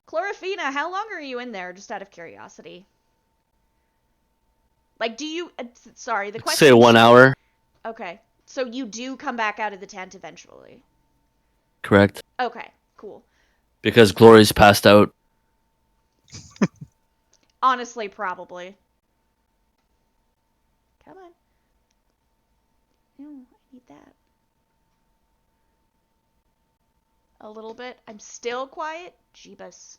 Chlorophina, how long are you in there, just out of curiosity? Like, do you... sorry, the question... Say 1 hour. Okay, so you do come back out of the tent eventually? Correct. Okay, cool. Because Glory's passed out. Honestly, probably. Come on. No, I need that. A little bit. I'm still quiet. Jeebus.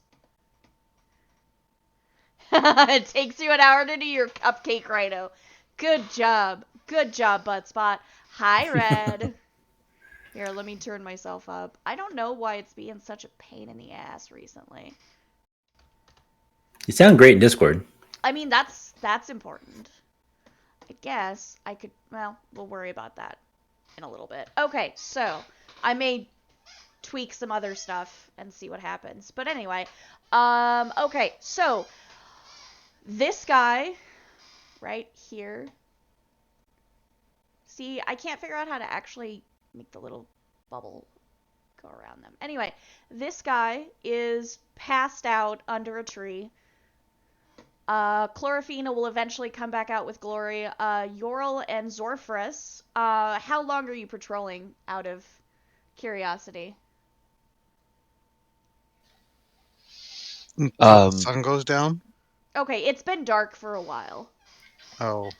It takes you an hour to do your cupcake, Rhino. Good job. Good job, Buttspot. Hi, Red. Here, let me turn myself up. I don't know why it's being such a pain in the ass recently. You sound great in Discord. I mean, that's important. I guess I could. Well, we'll worry about that in a little bit. Okay, so I may tweak some other stuff and see what happens. But anyway, okay, so this guy right here. See, I can't figure out how to actually make the little bubble go around them. Anyway, this guy is passed out under a tree. Chloraphena will eventually come back out with glory. Yorl and Zorfrus, how long are you patrolling out of curiosity? Until the sun goes down. Okay, it's been dark for a while. Oh,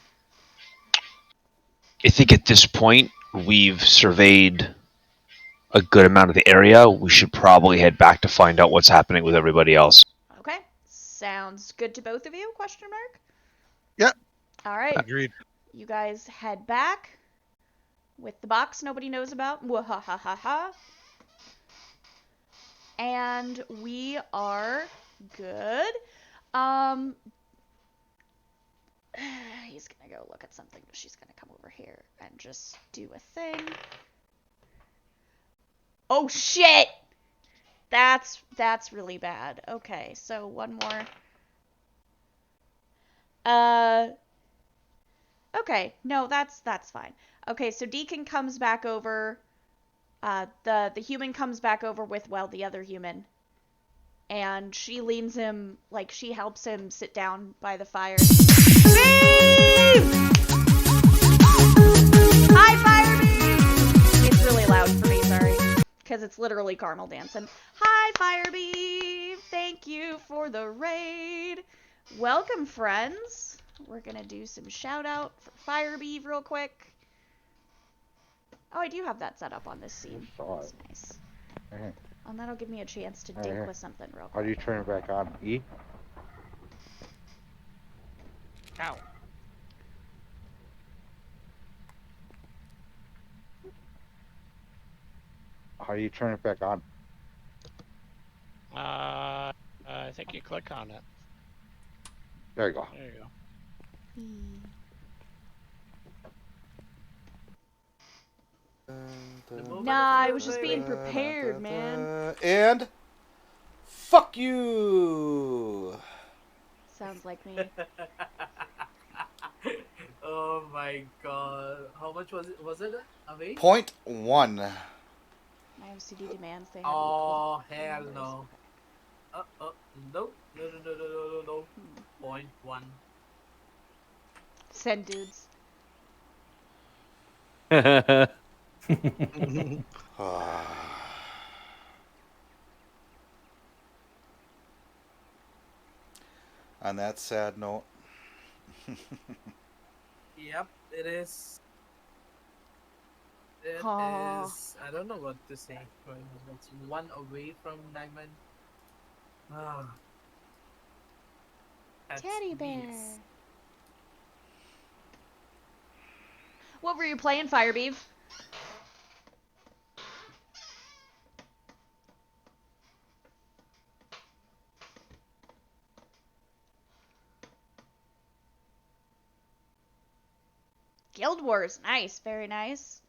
I think at this point we've surveyed a good amount of the area. We should probably head back to find out what's happening with everybody else. Okay, sounds good to both of you? Question mark. Yep. All right. agreed. You guys head back with the box nobody knows about. Mwahahaha. And we are good. He's gonna go look at something. She's gonna come over here and just do a thing. Oh shit! That's really bad. Okay, so one more. Okay, no, that's fine. Okay, so Deacon comes back over. The human comes back over with, well, the other human. And she leans him, like, she helps him sit down by the fire. Beam! Hi, Fire Beam! It's really loud for me, sorry. Because it's literally Carmel dancing. Hi, Fire Beam! Thank you for the raid. Welcome, friends. We're gonna do some shout out for Fire Beam real quick. Oh, I do have that set up on this scene. That's nice. And that'll give me a chance to dink with something real quick. How do you turn it back on? E? Ow. How do you turn it back on? I think you click on it. There you go. There you go. Nah, I was just being prepared, man. And fuck you. Sounds like me. Oh my god. How much was it? Was it away? 0.1. My OCD demands they have Oh, equal hell numbers. no. No. No. 0.1. Send dudes. On that sad note. Yep, it is. It Aw. is. I don't know what to say. It's one away from Diamond. Ah. That's Teddy bear. this. What were you playing, Firebeef? Guild Wars. Nice. Very nice.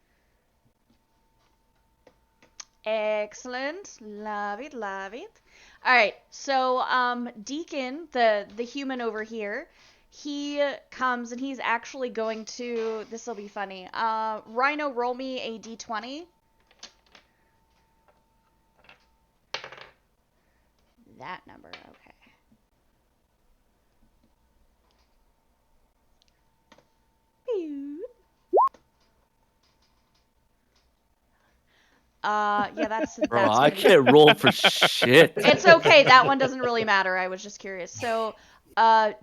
Excellent. Love it. Love it. All right. So, Deacon, the human over here, he comes and he's actually going to, this will be funny. Rhino, roll me a d20. That number. Okay. Yeah, that's Bro, that's I gonna be- can't roll for shit. It's okay. That one doesn't really matter. I was just curious. So, the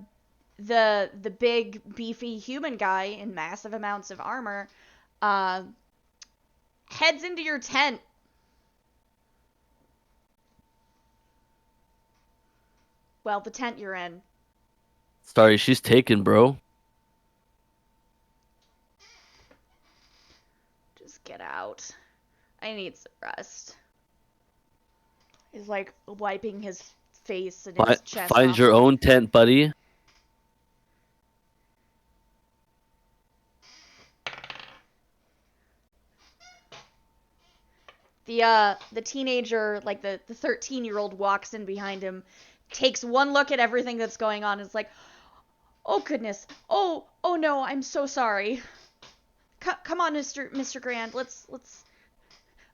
big beefy human guy in massive amounts of armor, heads into your tent. Well, the tent you're in. Sorry, she's taken, bro. Just get out. I need some rest. He's like wiping his face and his chest. Find off. your own tent, buddy. The teenager, like the 13-year-old, walks in behind him, takes one look at everything that's going on, and is like, "Oh goodness, oh no, I'm so sorry. Come on, Mr. Grand, let's.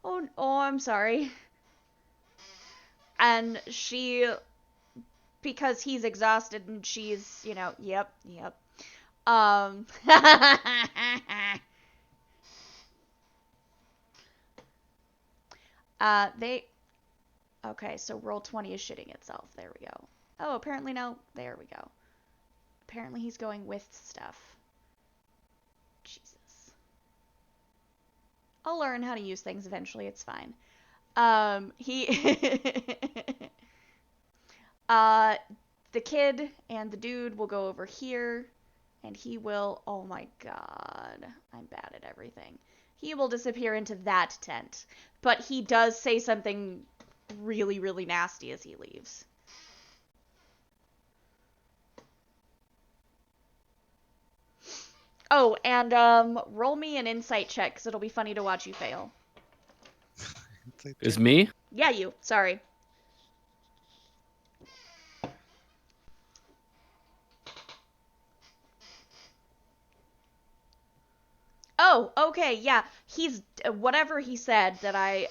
Oh, I'm sorry." And she, because he's exhausted and she's, yep. Okay, so Roll20 is shitting itself. There we go. Oh, apparently no. There we go. Apparently he's going with stuff. Jesus. I'll learn how to use things eventually. It's fine. The kid and the dude will go over here, and he will, oh my god, I'm bad at everything. He will disappear into that tent, but he does say something really, really nasty as he leaves. Oh, and roll me an insight check, because it'll be funny to watch you fail. Is me? Yeah, you. Sorry. Oh, okay, yeah. He's whatever he said that I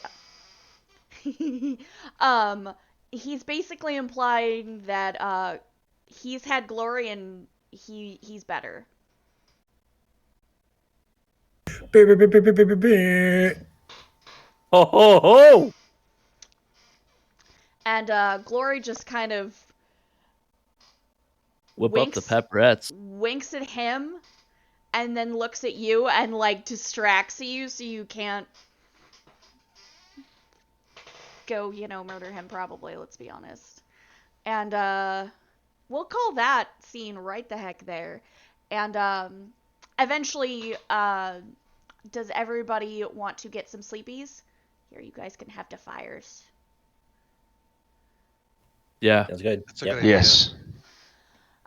he's basically implying that he's had glory and he's better. Ho ho ho! And Glory just kind of Whip up the pepperettes. winks at him and then looks at you and like distracts you so you can't go, murder him probably, let's be honest. And we'll call that scene right the heck there. And eventually does everybody want to get some sleepies? Here, you guys can have fires. Yeah. Sounds good. That's a Yep. good idea. Yes.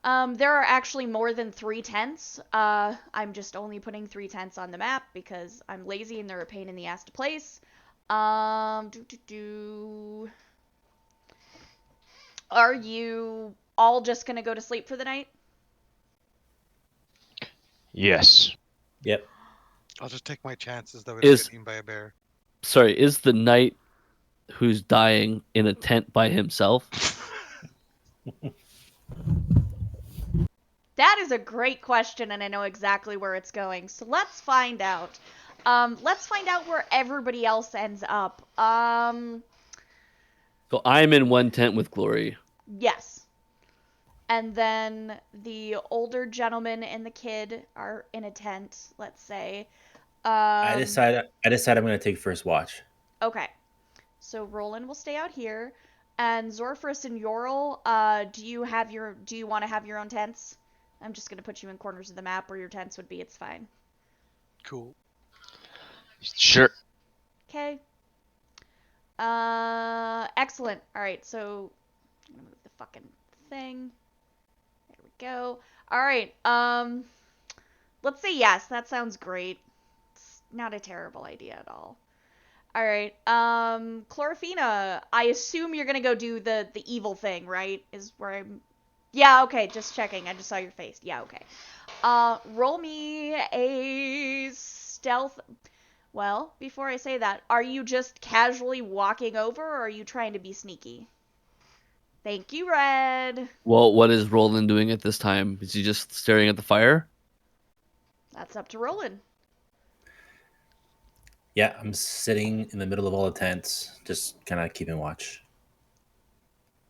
There are actually more than 3 tents. I'm just only putting 3 tents on the map because I'm lazy and they're a pain in the ass to place. Are you all just gonna go to sleep for the night? Yes. Yep. I'll just take my chances that we don't get eaten by a bear. Sorry, is the knight who's dying in a tent by himself? That is a great question, and I know exactly where it's going. So let's find out. Let's find out where everybody else ends up. So I'm in one tent with Glory. Yes. And then the older gentleman and the kid are in a tent, let's say. I decide I'm gonna take first watch. Okay. So Roland will stay out here. And Zorfris and Yorl, do you want to have your own tents? I'm just gonna put you in corners of the map where your tents would be, it's fine. Cool. Sure. Okay. Excellent. Alright, so I'm gonna move the fucking thing. There we go. Alright, let's say yes, that sounds great. It's not a terrible idea at all. Alright, Chlorophena, I assume you're gonna go do the evil thing, right? Is where I'm... Yeah, okay, just checking. I just saw your face. Yeah, okay. Roll me a stealth... Well, before I say that, are you just casually walking over, or are you trying to be sneaky? Thank you, Red. Well, what is Roland doing at this time? Is he just staring at the fire? That's up to Roland. Yeah, I'm sitting in the middle of all the tents, just kind of keeping watch.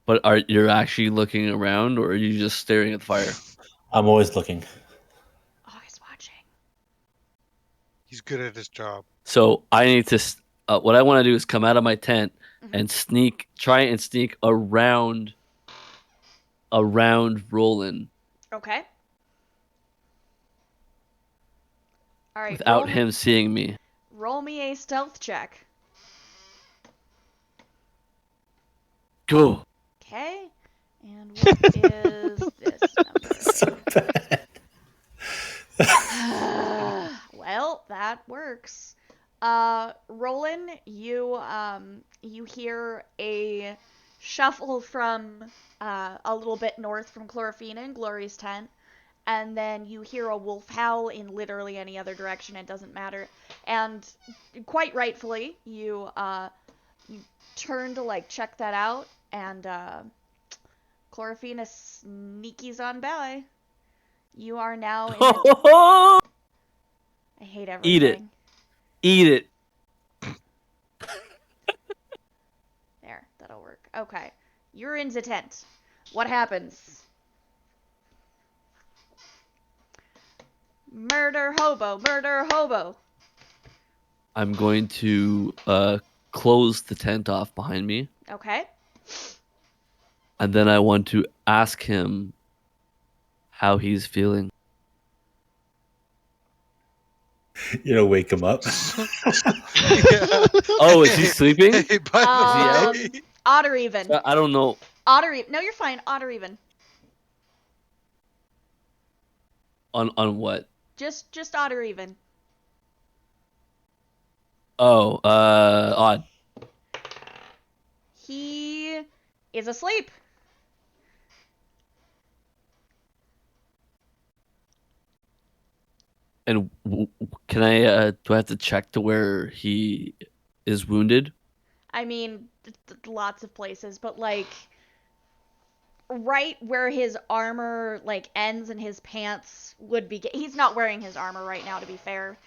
But are you actually looking around, or are you just staring at the fire? I'm always looking. Always watching. He's good at his job. So I need to. What I want to do is come out of my tent and try and sneak around Roland. Okay. All right. Without him seeing me. Roll me a stealth check. Go. Okay. And what is this number? So bad. Well, that works. Roland, you shuffle from a little bit north from Chlorophena and Glory's tent, and then you hear a wolf howl in literally any other direction. It doesn't matter. And quite rightfully, you turn to like check that out, and Chlorophena sneakies on by. You are now in. I hate everything. Eat it. Eat it. There, that'll work. Okay, you're in the tent. What happens? Murder hobo, murder hobo. I'm going to close the tent off behind me, Okay. and then I want to ask him how he's feeling. Wake him up. Oh, is he sleeping? Hey, by the out? way, Odd or even. I don't know. Odd or even. No, you're fine. Odd or even. On what? Just odd or even. Oh, odd. He is asleep. And can I? Do I have to check to where he is wounded? I mean, lots of places, but like right where his armor like ends and his pants would be. He's not wearing his armor right now, to be fair,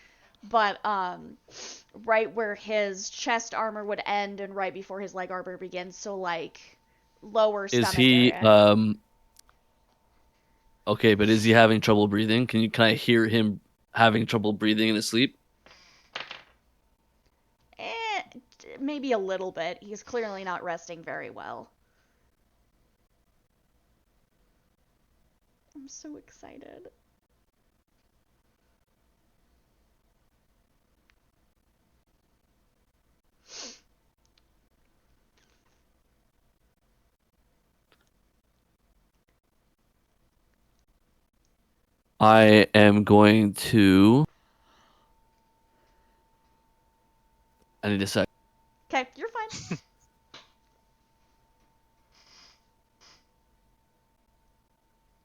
but right where his chest armor would end and right before his leg armor begins. So like lower stomach Is he area. Okay, but is he having trouble breathing? Can I hear him having trouble breathing in his sleep? Maybe a little bit. He's clearly not resting very well. I'm so excited. I am going to. I need a sec. Okay, you're fine.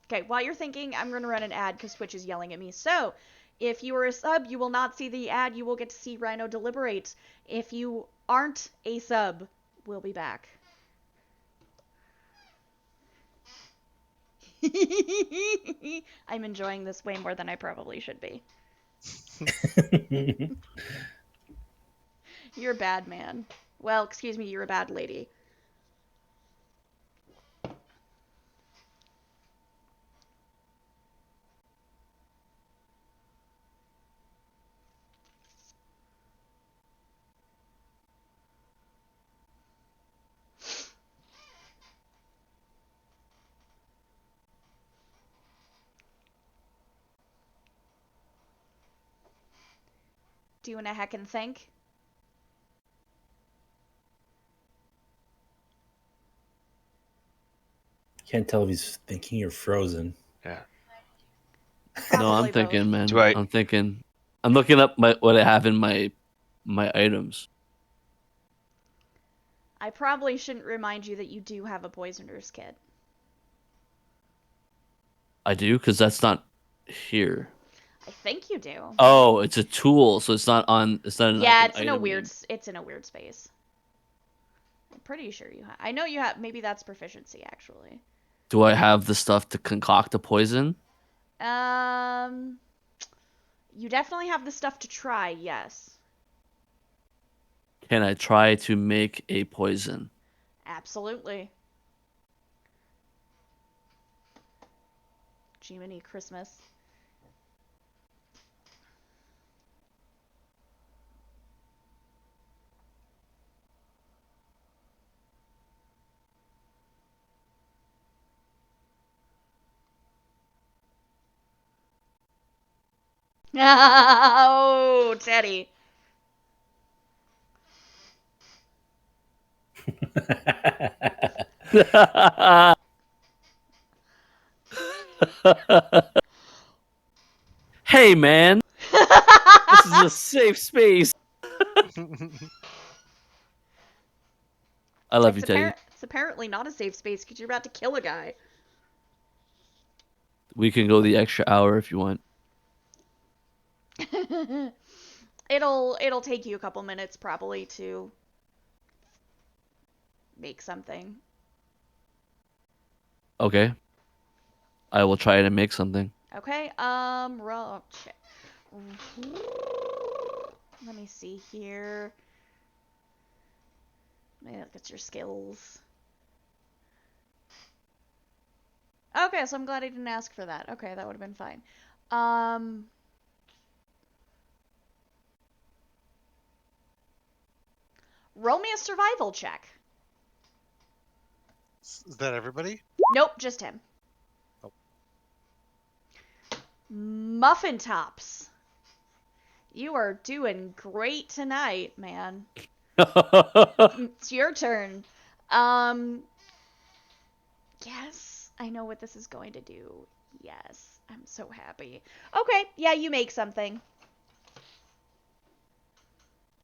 Okay, while you're thinking, I'm going to run an ad because Twitch is yelling at me. So, if you are a sub, you will not see the ad. You will get to see Rhino deliberate. If you aren't a sub, we'll be back. I'm enjoying this way more than I probably should be. You're a bad man. Well, excuse me, you're a bad lady. Do you want to heckin' think? Can't tell if he's thinking or frozen. No, Probably I'm both. thinking, man. Do I- I'm thinking. I'm looking up what I have in my items. I probably shouldn't remind you that you do have a poisoner's kit. I do, because that's not here. I think you do. Oh, it's a tool, so it's not on. It's not. Yeah, like it's an in a item weird. name. It's in a weird space. I'm pretty sure you have. I know you have. Maybe that's proficiency, actually. Do I have the stuff to concoct a poison? You definitely have the stuff to try. Yes, Can I try to make a poison? absolutely. Jiminy Christmas. Oh, Teddy. Hey, man. This is a safe space. I love you, Teddy. It's apparently not a safe space because you're about to kill a guy. We can go the extra hour if you want. It'll take you a couple minutes probably to make something. Okay. I will try to make something. Okay, check. Let me see here. Let me look at your skills. Okay, so I'm glad I didn't ask for that. Okay, that would have been fine. Roll me a survival check. Is that everybody? Nope, just him. Oh. Muffin Tops. You are doing great tonight, man. It's your turn. Yes, I know what this is going to do. Yes, I'm so happy. Okay, yeah, you make something.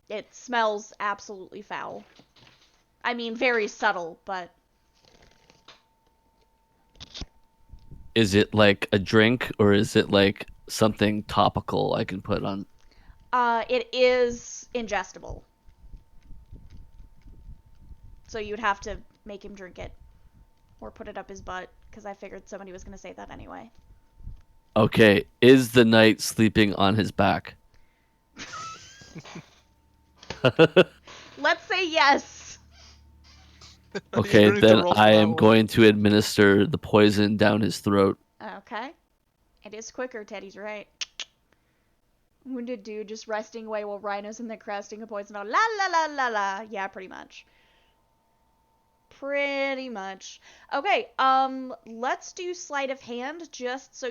It smells absolutely foul. I mean, very subtle, but... Is it like a drink or is it like something topical I can put on? It is ingestible. So you'd have to make him drink it. Or put it up his butt, because I figured somebody was going to say that anyway. Okay, is the knight sleeping on his back? Let's say yes. Okay, don't need to then roll for I that am one. going to administer the poison down his throat. Okay. It is quicker, Teddy's right. Wounded dude just resting away while Rhino's in there casting a poison on. La la la la la. Yeah, pretty much. Pretty much. Okay, let's do sleight of hand just so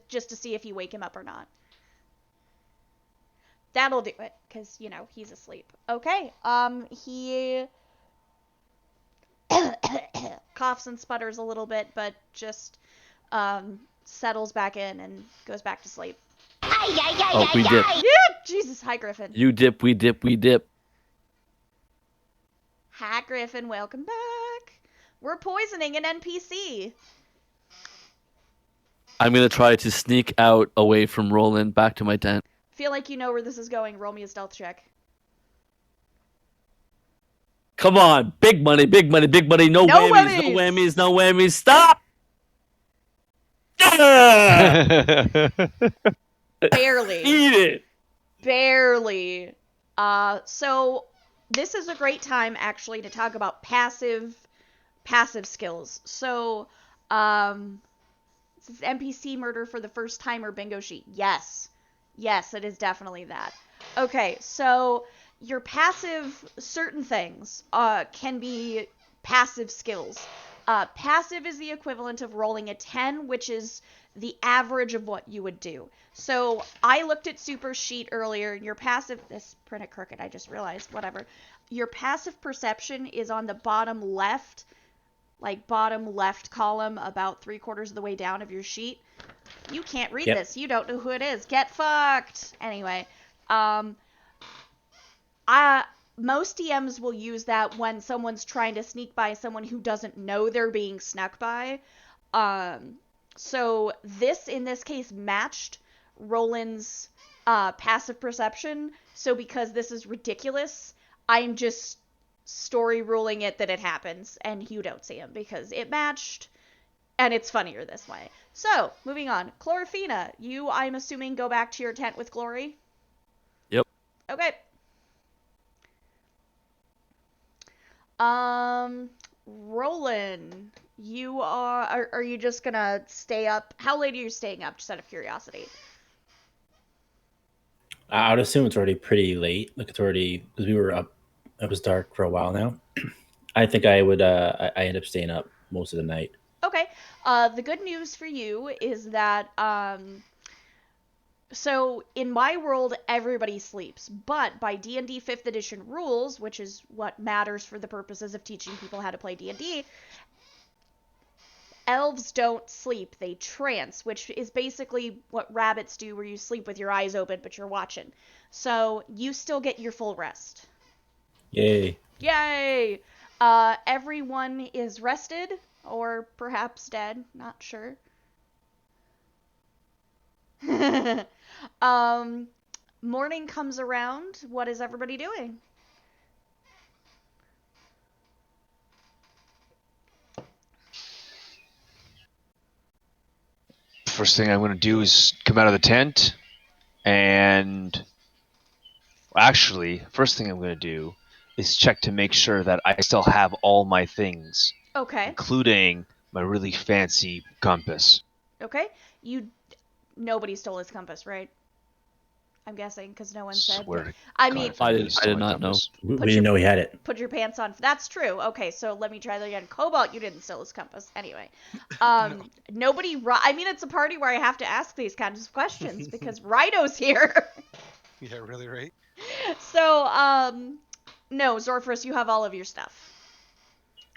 just to see if you wake him up or not. That'll do it, because, you know, he's asleep. Okay, he coughs and sputters a little bit, but just, settles back in and goes back to sleep. Oh, we dip. Yeah, Jesus, hi, Griffin. You dip, we dip, we dip. Hi, Griffin, welcome back. We're poisoning an NPC. I'm going to try to sneak out away from Roland back to my tent. Feel like you know where this is going. Roll me a stealth check. Come on, big money, big money, big money. No, No whammies, no whammies. whammies, no whammies. Stop! Yeah! Barely. Eat it! Barely. So this is a great time actually to talk about passive skills. So, this is NPC murder for the first timer bingo sheet. Yes. Yes, it is definitely that. Okay, so your passive, certain things, can be passive skills. Passive is the equivalent of rolling a 10, which is the average of what you would do. So I looked at Super Sheet earlier, and your passive, this printed crooked, I just realized, whatever. Your passive perception is on the bottom left, like bottom left column, about 3/4 of the way down of your sheet. You can't read Yep. this. You don't know who it is. Get fucked. Anyway, most DMs will use that when someone's trying to sneak by someone who doesn't know they're being snuck by. So this, in this case, matched Roland's passive perception. So because this is ridiculous, I'm just story ruling it that it happens, and you don't see him because it matched, and it's funnier this way. So, moving on. Chlorophena, you, I'm assuming, go back to your tent with Glory? Yep. Okay. Roland, you are you just gonna stay up? How late are you staying up, just out of curiosity? I would assume it's already pretty late. Like it's already, because we were up, it was dark for a while now. I think I would, I end up staying up most of the night. Okay. The good news for you is that, so in my world, everybody sleeps, but by D&D 5th edition rules, which is what matters for the purposes of teaching people how to play D&D, elves don't sleep, they trance, which is basically what rabbits do, where you sleep with your eyes open, but you're watching. So you still get your full rest. Yay. Yay! Everyone is rested, or perhaps dead, not sure. Morning comes around. What is everybody doing? First thing I'm going to do is come out of the tent, and actually, first thing I'm going to do is check to make sure that I still have all my things, Okay. including my really fancy compass. Okay. Nobody stole his compass, right? I'm guessing, because no one said. Swear to I God, mean, if I anybody did stole my not know. compass. We Put didn't your- know he had it. put your pants on. That's true. Okay, so let me try that again. Cobalt, you didn't steal his compass. Anyway, nobody. I mean, it's a party where I have to ask these kinds of questions because Rhino's here. Yeah, really, right? So, no, Zorfris, you have all of your stuff.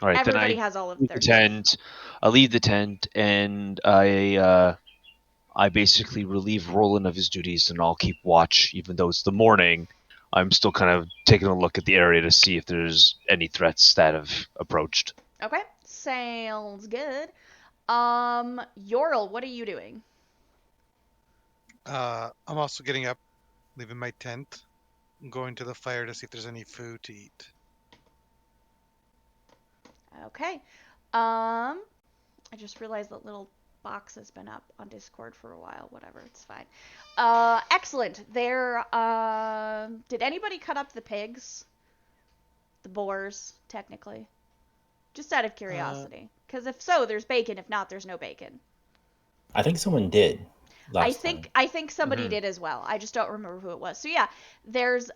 All right, Everybody then has all of leave their the stuff. tent. I leave the tent, and I basically relieve Roland of his duties, and I'll keep watch, even though it's the morning. I'm still kind of taking a look at the area to see if there's any threats that have approached. Okay, sounds good. Yorl, what are you doing? I'm also getting up, leaving my tent, and going to the fire to see if there's any food to eat. Okay. I just realized that little box has been up on Discord for a while. Whatever, it's fine. Excellent. Did anybody cut up the pigs? The boars, technically. Just out of curiosity. Because if so, there's bacon. If not, there's no bacon. I think someone did. I Last time. think somebody did as well. I just don't remember who it was. So yeah, there's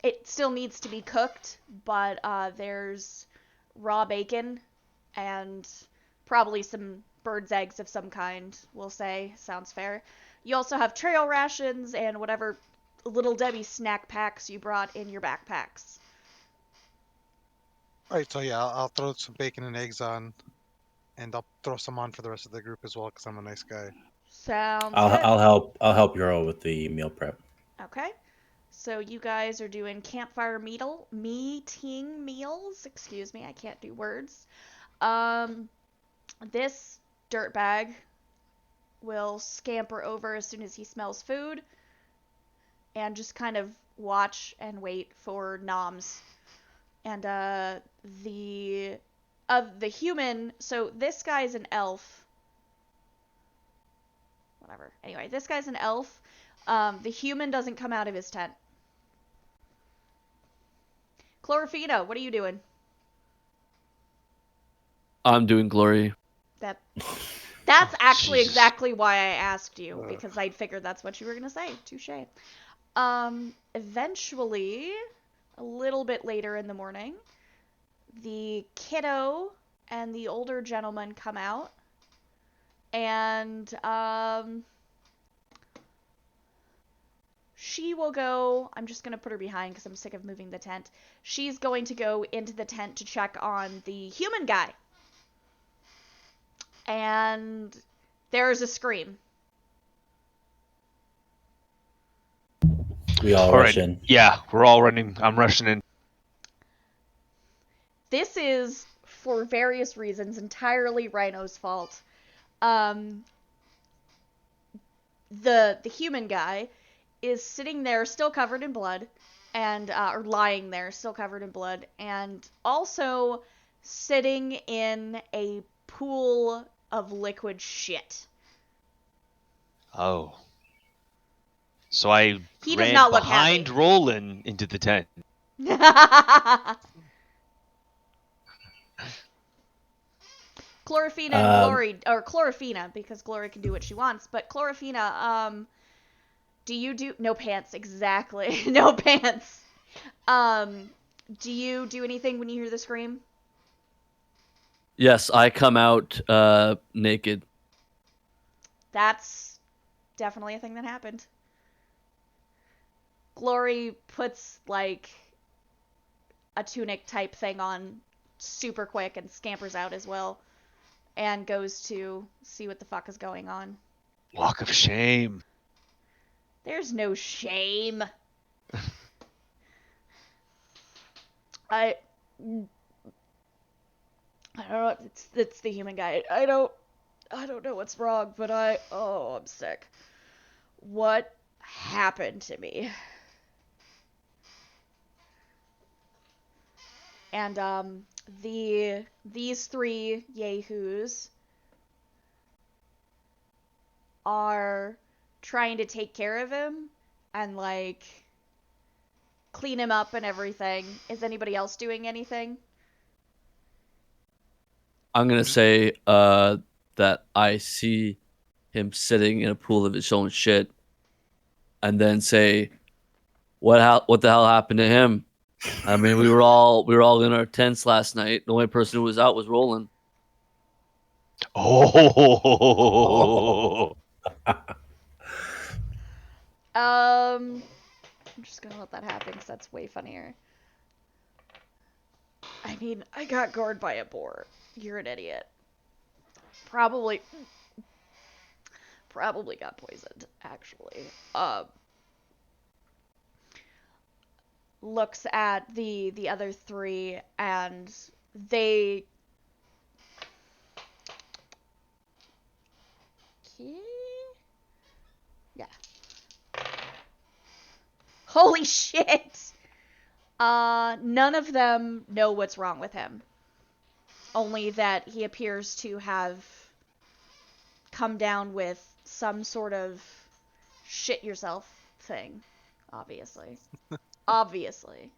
it still needs to be cooked, but there's raw bacon and probably some bird's eggs of some kind, we'll say. Sounds fair. You also have trail rations and whatever Little Debbie snack packs you brought in your backpacks. All right, so yeah, I'll throw some bacon and eggs on, and I'll throw some on for the rest of the group as well, because I'm a nice guy. Sounds I'll good. I'll help Euro with the meal prep. Okay. So you guys are doing campfire meeting meals. Excuse me, I can't do words. This dirtbag will scamper over as soon as he smells food and just kind of watch and wait for noms. And the human, so this guy's an elf. Whatever. Anyway, this guy's an elf. The human doesn't come out of his tent. Chlorophena, what are you doing? I'm doing glory. That's actually Jesus. exactly why I asked you, because I figured that's what you were gonna say. Touche. Eventually, a little bit later in the morning, the kiddo and the older gentleman come out, and she will go. I'm just gonna put her behind because I'm sick of moving the tent. She's going to go into the tent to check on the human guy. And there's a scream. We all All rush right. in. Yeah, we're all running. I'm rushing in. This is, for various reasons, entirely Rhino's fault. The human guy is sitting there still covered in blood, and or lying there still covered in blood, and also sitting in a pool of liquid shit. Oh. So I He does ran not look behind happy. Roland into the tent. Chlorophena and Glory, or Chlorophena, because Glory can do what she wants, but Chlorophena, do you do, no pants, exactly, no pants. Do you do anything when you hear the scream? Yes, I come out naked. That's definitely a thing that happened. Glory puts, like, a tunic type thing on super quick and scampers out as well. And goes to see what the fuck is going on. Walk of shame. There's no shame. I don't know. It's the human guy. I don't know what's wrong, but I'm sick. What happened to me? And these three yahoos are trying to take care of him and like clean him up and everything. Is anybody else doing anything? I'm gonna say that I see him sitting in a pool of his own shit, and then say, what the hell happened to him? I mean, we were all in our tents last night. The only person who was out was Roland. Oh. I'm just gonna let that happen because that's way funnier. I mean, I got gored by a boar. You're an idiot. Probably got poisoned, actually. Looks at the other three, and they... Yeah. Holy shit! None of them know what's wrong with him. Only that he appears to have come down with some sort of shit yourself thing. Obviously. Obviously.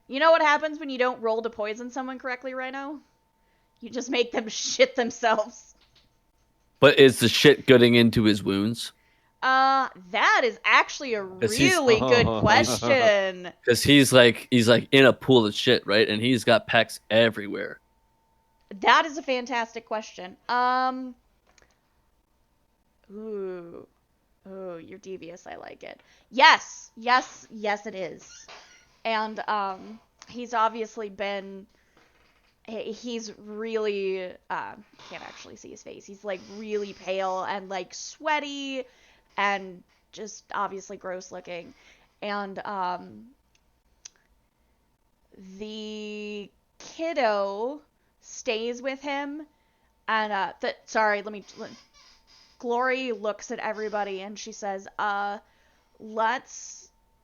You know what happens when you don't roll to poison someone correctly, Rhino? You just make them shit themselves. But is the shit getting into his wounds? That is actually a really good question. Because he's like in a pool of shit, right? And he's got pecks everywhere. That is a fantastic question. Ooh, you're devious. I like it. Yes, it is. And he's obviously been. He's really can't actually see his face. He's like really pale and like sweaty and just obviously gross looking. And the kiddo stays with him, and Glory looks at everybody and she says,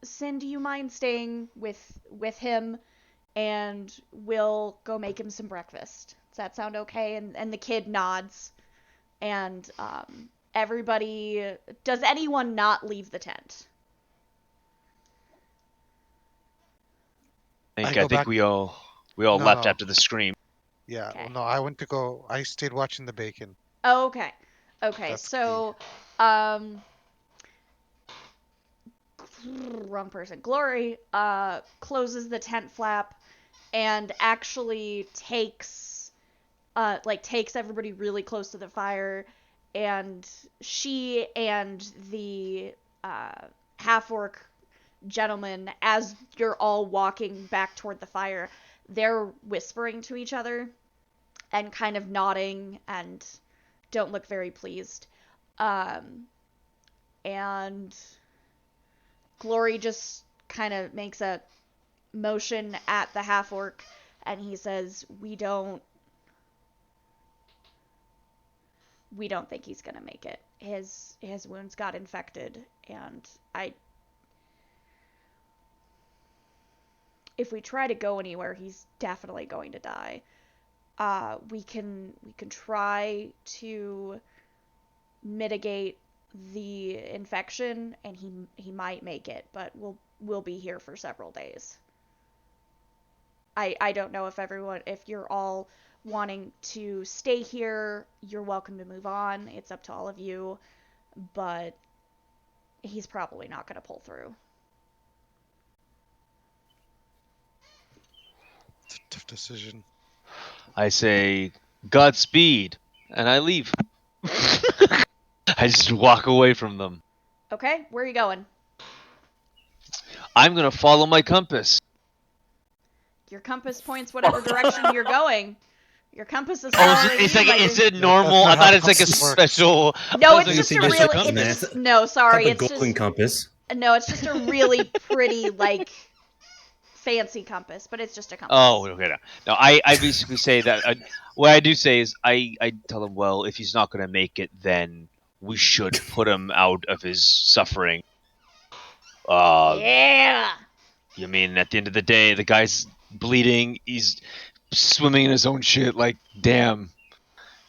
Sin, do you mind staying with him? And we'll go make him some breakfast. Does that sound okay? And the kid nods. And everybody... Does anyone not leave the tent? I think we all left after the scream. Yeah, Okay. no, I stayed watching the bacon. Oh, okay. That's So, wrong person. Glory closes the tent flap and actually takes everybody really close to the fire, and she and the half-orc gentleman, as you're all walking back toward the fire, they're whispering to each other and kind of nodding and don't look very pleased. And Glory just kind of makes a motion at the half-orc, and he says, we don't think he's gonna make it. His wounds got infected, and if we try to go anywhere, he's definitely going to die. We can try to mitigate the infection, and he might make it, but we'll be here for several days. I don't know if you're all wanting to stay here, you're welcome to move on. It's up to all of you, but he's probably not going to pull through. It's a tough decision. I say, Godspeed, and I leave. I just walk away from them. Okay, where are you going? I'm gonna follow my compass. Your compass points whatever direction you're going. Your compass is Is it normal? I thought it's like a special. No, it's it's just a just really. compass, man. It's just, no, sorry, It's it's a golden just compass. no. It's just a really pretty like fancy compass, but it's just a compass. Oh, okay. No, I basically say that what I do say is I tell him, well, if he's not going to make it, then we should put him out of his suffering. Yeah. You mean at the end of the day, the guy's bleeding, he's swimming in his own shit. Like, damn.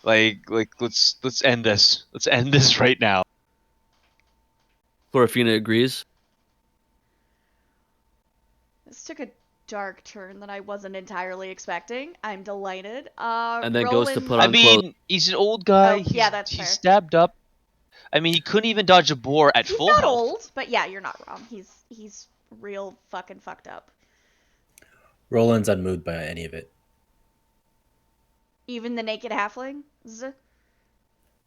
Like let's end this. Let's end this right now. Glorfina agrees. This took a dark turn that I wasn't entirely expecting. I'm delighted. And then goes to Roland- put I on clothes. mean, he's an old guy. Oh, yeah, He's- that's he's fair. stabbed up. I mean, he couldn't even dodge a boar at He's full not health. old, but yeah, you're not wrong. He's real fucking fucked up. Roland's unmoved by any of it. Even the naked halfling.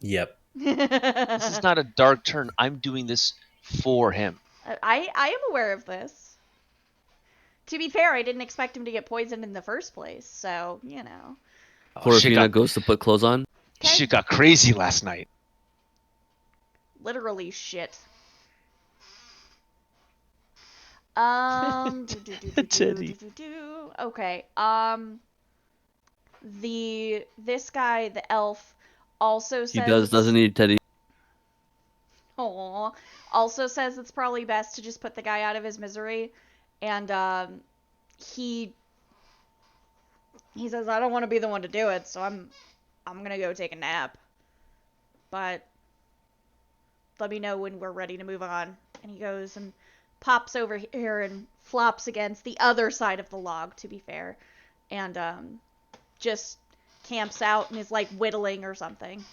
Yep. This is not a dark turn. I'm doing this for him. I am aware of this. To be fair, I didn't expect him to get poisoned in the first place, so you know. Oh, shit, Glorfina goes to put clothes on. Okay. shit got crazy last night. Literally shit. Teddy. Okay. This guy, the elf, also says He doesn't need Teddy. Aw. Also says it's probably best to just put the guy out of his misery, and he says I don't want to be the one to do it, so I'm gonna go take a nap. But let me know when we're ready to move on. And he goes and pops over here and flops against the other side of the log, to be fair, and just camps out and is like whittling or something.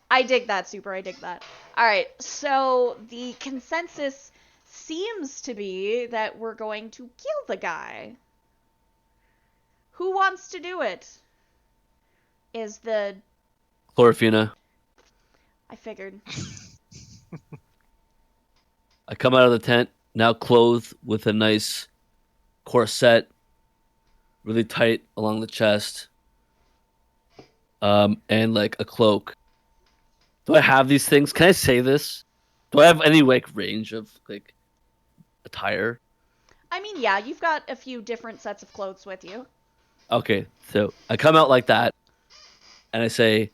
I dig that, Super. I dig that. Alright, so the consensus seems to be that we're going to kill the guy. Who wants to do it? Is the... Glorfina. I figured. I come out of the tent, now clothed with a nice corset, really tight along the chest, and like a cloak. Do I have these things? Can I say this? Do I have any like range of like attire? I mean, yeah, you've got a few different sets of clothes with you. Okay, so I come out like that, and I say,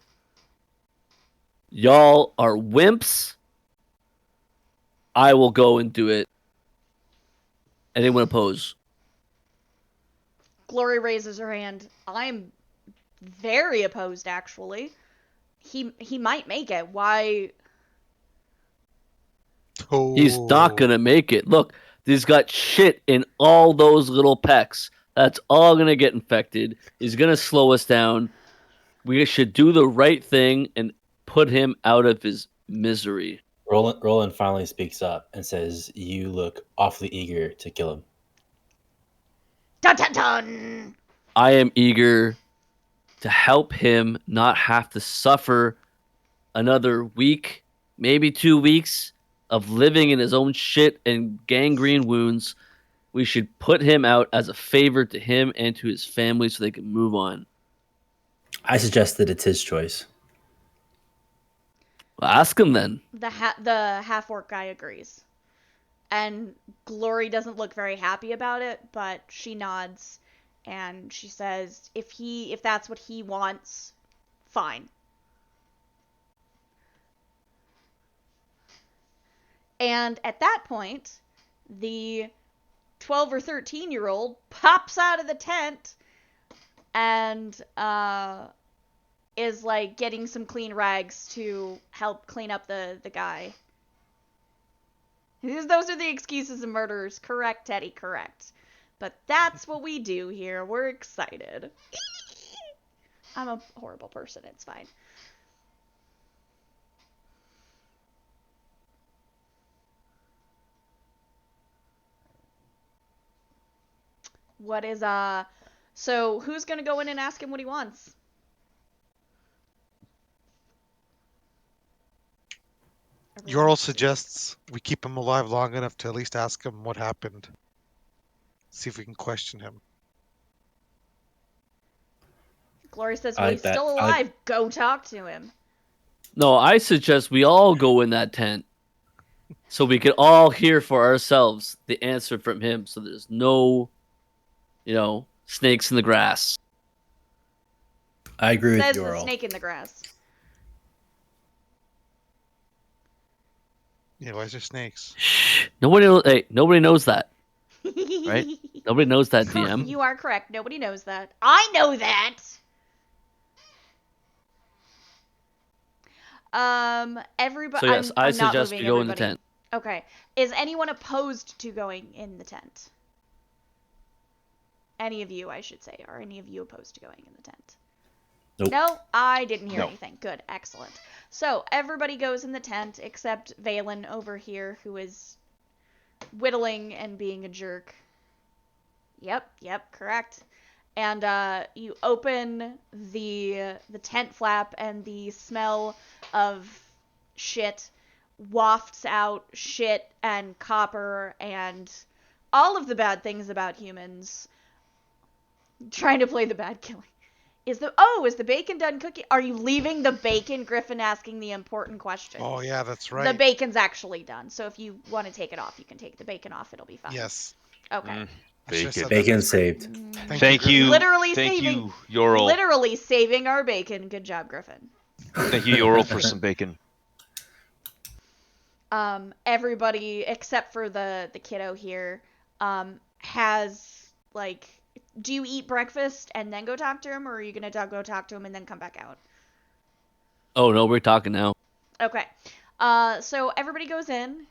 "Y'all are wimps. I will go and do it." Anyone oppose? Glory raises her hand. I'm very opposed, actually. He might make it. Why? He's not gonna make it. Look, he's got shit in all those little pecks. That's all gonna get infected. He's gonna slow us down. We should do the right thing and put him out of his misery. Roland finally speaks up and says, "You look awfully eager to kill him." Dun dun dun! I am eager to help him not have to suffer another week, maybe 2 weeks of living in his own shit and gangrene wounds. We should put him out as a favor to him and to his family so they can move on. I suggest that it's his choice. Well, ask him then. The half-orc guy agrees. And Glory doesn't look very happy about it, but she nods and she says if that's what he wants, fine. And at that point, the 12 or 13-year-old pops out of the tent and is like getting some clean rags to help clean up the guy. Those are the excuses of murderers. Correct, Teddy, correct. But that's what we do here. We're excited. I'm a horrible person. It's fine. What is, so who's gonna go in and ask him what he wants? Yorl suggests we keep him alive long enough to at least ask him what happened. See if we can question him. Glory says, I well, like he's that. still I like- alive. Go talk to him. No, I suggest we all go in that tent so we can all hear for ourselves the answer from him. So there's no, snakes in the grass. I agree with Says you, the Earl. snake in the grass. Yeah, why is there snakes? Shh. Nobody knows that. Right? Nobody knows that, DM. You are correct. Nobody knows that. I know that. Everybody. So yes, I I'm not suggest we moving go in the everybody. tent. Okay. Is anyone opposed to going in the tent? Any of you, I should say. Are any of you opposed to going in the tent? Nope. No, I didn't hear No. anything. Good, excellent. So everybody goes in the tent except Valen over here, who is whittling and being a jerk. Yep, correct. And you open the tent flap, and the smell of shit wafts out shit and copper and all of the bad things about humans. Trying to play the bad killing. Is the bacon done cooking? Are you leaving the bacon? Griffin asking the important question. Oh yeah, that's right. The bacon's actually done. So if you want to take it off, you can take the bacon off. It'll be fine. Yes. Okay. Mm, I should've bacon. said that Bacon first. saved. Thank you. Literally Thank saving. you, Yorl. Literally saving our bacon. Good job, Griffin. Thank you, Yorl, for some bacon. Everybody except for the kiddo here has like. Do you eat breakfast and then go talk to him, or are you gonna go talk to him and then come back out? Oh no, we're talking now. Okay. So everybody goes in.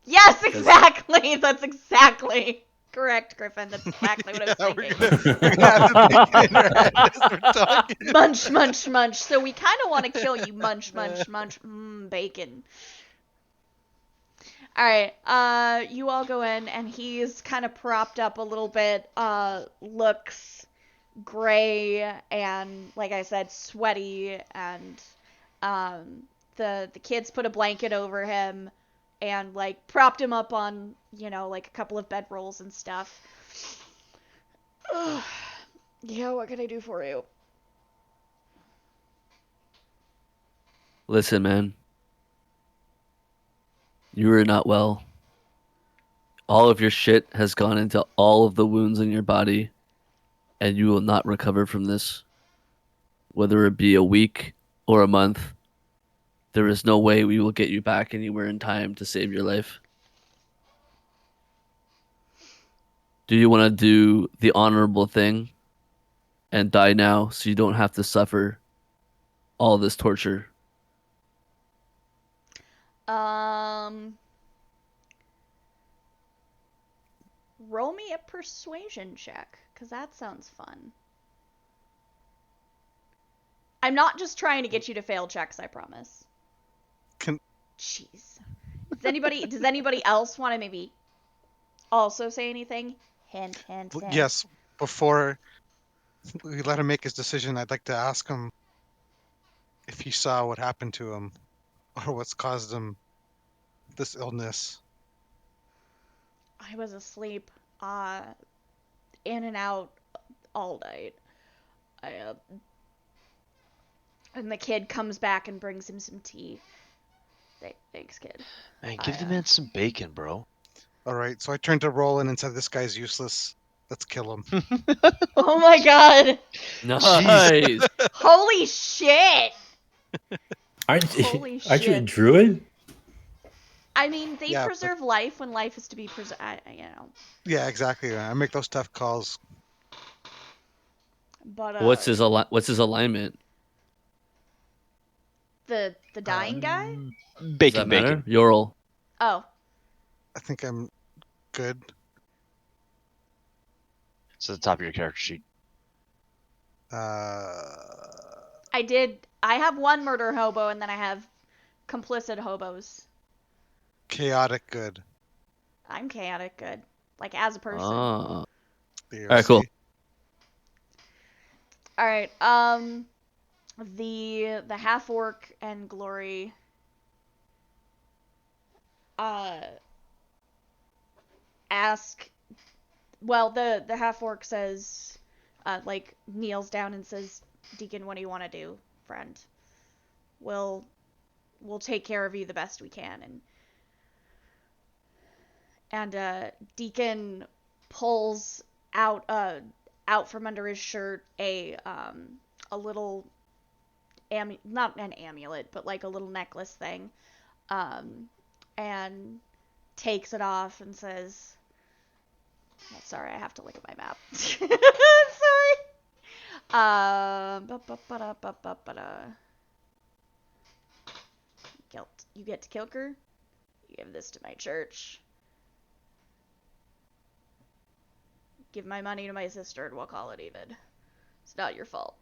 Yes, exactly. That's exactly correct, Griffin. That's exactly what I was thinking. We're gonna have the bacon in our head as we're talking. Munch, munch, munch. So we kind of want to kill you. Munch, munch, munch. Bacon. Alright, you all go in, and he's kind of propped up a little bit, looks gray and, like I said, sweaty, and, the kids put a blanket over him and, like, propped him up on, like, a couple of bedrolls and stuff. Yeah, what can I do for you? Listen, man. You are not well. All of your shit has gone into all of the wounds in your body, and you will not recover from this. Whether it be a week or a month, there is no way we will get you back anywhere in time to save your life. Do you want to do the honorable thing and die now so you don't have to suffer all this torture? Roll me a persuasion check, because that sounds fun. I'm not just trying to get you to fail checks, I promise. Jeez. Does anybody else want to maybe also say anything? Hint, hint, hint. Yes, before we let him make his decision, I'd like to ask him if he saw what happened to him or what's caused him this illness. I was asleep, in and out all night. And the kid comes back and brings him some tea. Thanks, kid. Man, give the man some bacon, bro. All right, so I turned to Roland and said, "This guy's useless. Let's kill him." Oh my god! Nice. Holy shit! Aren't Holy you a shit. druid? I mean, they Yeah, but- preserve life when life is to be preserved. Yeah, exactly. I make those tough calls. But What's his alignment? the dying guy? Does Bacon, that matter? bacon. Yorl. Oh, I think I'm good. It's at the top of your character sheet. I have one murder hobo, and then I have complicit hobos. Chaotic good. I'm chaotic good, like as a person. Ah. There, All right, cool. see? All right. The half orc and Glory. Ask. Well, the half orc says, like kneels down and says, "Deacon, what do you want to do, friend? We'll take care of you the best we can." And And Deacon pulls out from under his shirt a little not an amulet, but like a little necklace thing, and takes it off and says, oh, sorry, I have to look at my map. Sorry. You get to Kilker. You give this to my church. Give my money to my sister and we'll call it even. It's not your fault.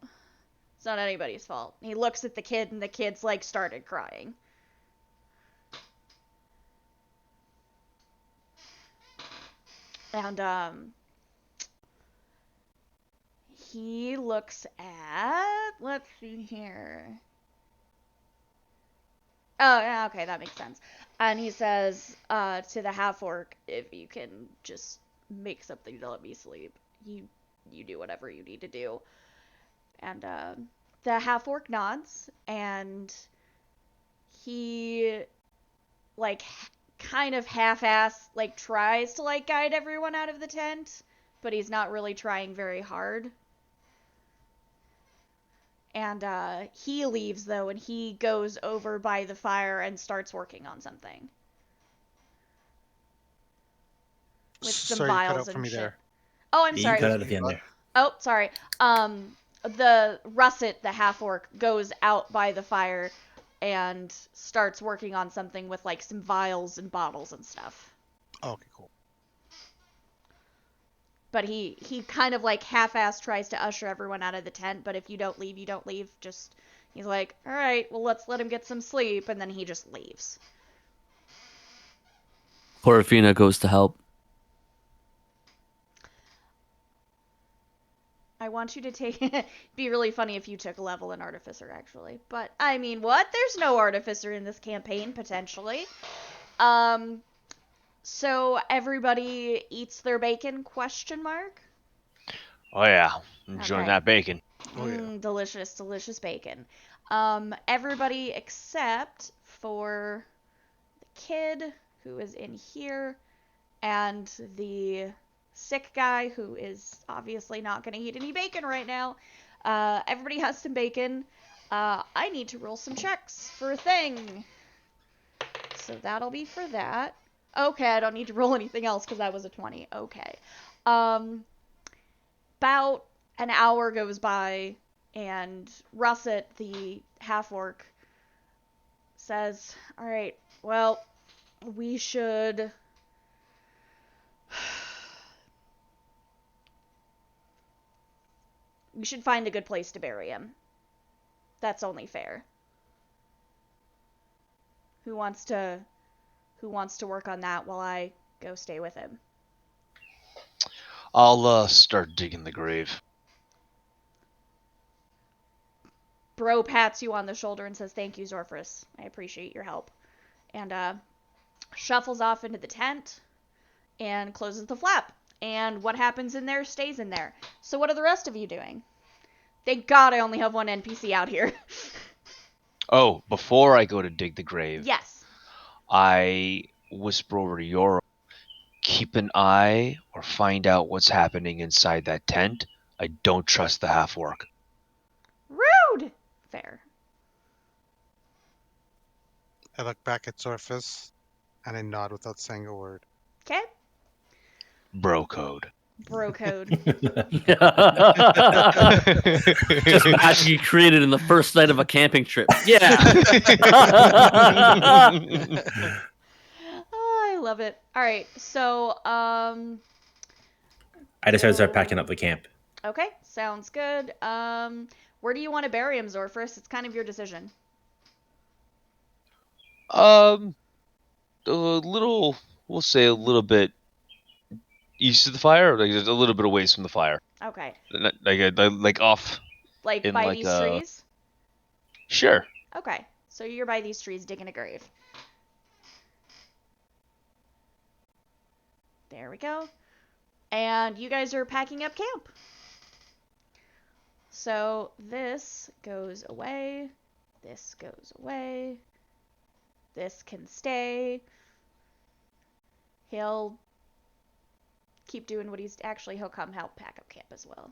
It's not anybody's fault. He looks at the kid and the kid's like started crying. And he looks at, let's see here. Oh, yeah, okay, that makes sense. And he says to the half-orc, if you can just make something to let me sleep, you do whatever you need to do. And the half-orc nods, and he, like, kind of half-ass, like, tries to, like, guide everyone out of the tent, but he's not really trying very hard. And he leaves, though, and he goes over by the fire and starts working on something. With some Sorry, you cut vials out for and me shit. there. Oh, I'm You sorry. cut out at the end there. Oh, sorry. The Russet, the half-orc, goes out by the fire and starts working on something with, like, some vials and bottles and stuff. Oh, okay, cool. But he kind of, like, half-ass tries to usher everyone out of the tent, but if you don't leave, you don't leave. Just, he's like, alright, well, let's let him get some sleep, and then he just leaves. Porfina goes to help. I want you to take... It'd be really funny if you took a level in Artificer, actually. But, I mean, what? There's no Artificer in this campaign, potentially. So, everybody eats their bacon, question mark? Oh yeah, enjoying Okay. that bacon. Oh, yeah. Delicious, delicious bacon. Everybody except for the kid who is in here and the sick guy who is obviously not going to eat any bacon right now. Everybody has some bacon. I need to roll some checks for a thing. So that'll be for that. Okay, I don't need to roll anything else because that was a 20. Okay. About an hour goes by, and Russet, the half-orc, says, alright, well, we should... we should find a good place to bury him. That's only fair. Who wants to work on that while I go stay with him? I'll start digging the grave. Bro pats you on the shoulder and says, thank you, Zorfris. I appreciate your help. And shuffles off into the tent and closes the flap. And what happens in there stays in there. So what are the rest of you doing? Thank God I only have one NPC out here. Oh, before I go to dig the grave, Yes. I whisper over to Yoro, keep an eye or find out what's happening inside that tent. I don't trust the half-orc. Rude! Fair. I look back at Zorfis, and I nod without saying a word. Okay. Bro code. Bro code. Just magically created in the first night of a camping trip. Yeah. Oh, I love it. Alright, so, I decided to start packing up the camp. okay, sounds good. Where do you want to bury him, Zorfris? It's kind of your decision. A little, we'll say a little bit east of the fire, or like just a little bit away from the fire. Okay. Like off. Like In by like these a- trees? Sure. Okay, so you're by these trees digging a grave. There we go. And you guys are packing up camp. So this goes away. This goes away. This can stay. He'll keep doing what he's actually. He'll come help pack up camp as well.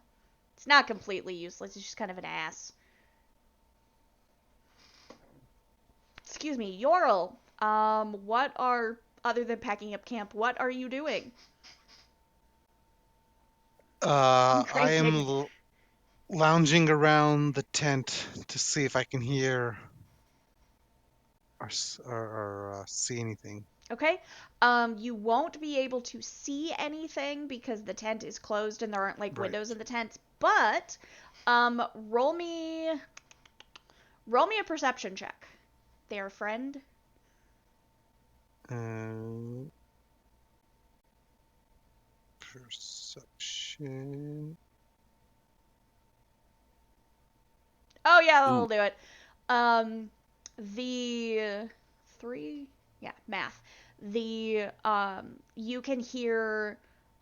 It's not completely useless. He's just kind of an ass. Excuse me, Yorl. What are, other than packing up camp, what are you doing? I Crazy am nigga. lounging around the tent to see if I can hear or see anything. Okay. You won't be able to see anything because the tent is closed and there aren't like Right. windows in the tent. But, roll me a perception check. There, friend. Perception. Oh yeah, that'll do it. The math. You can hear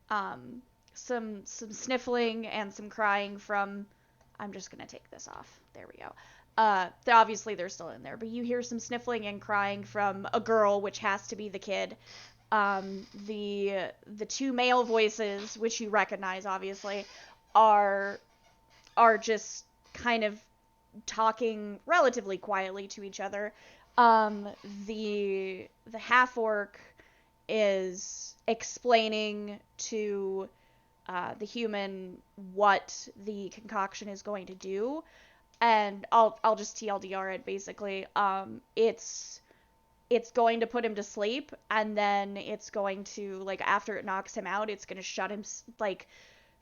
some sniffling and some crying from. I'm just gonna take this off. There we go. Obviously they're still in there, but you hear some sniffling and crying from a girl, which has to be the kid. The two male voices, which you recognize, obviously, are just kind of talking relatively quietly to each other. The half orc is explaining to the human what the concoction is going to do, and I'll just TLDR it basically. It's going to put him to sleep, and then it's going to, like, after it knocks him out, it's going to shut him, like,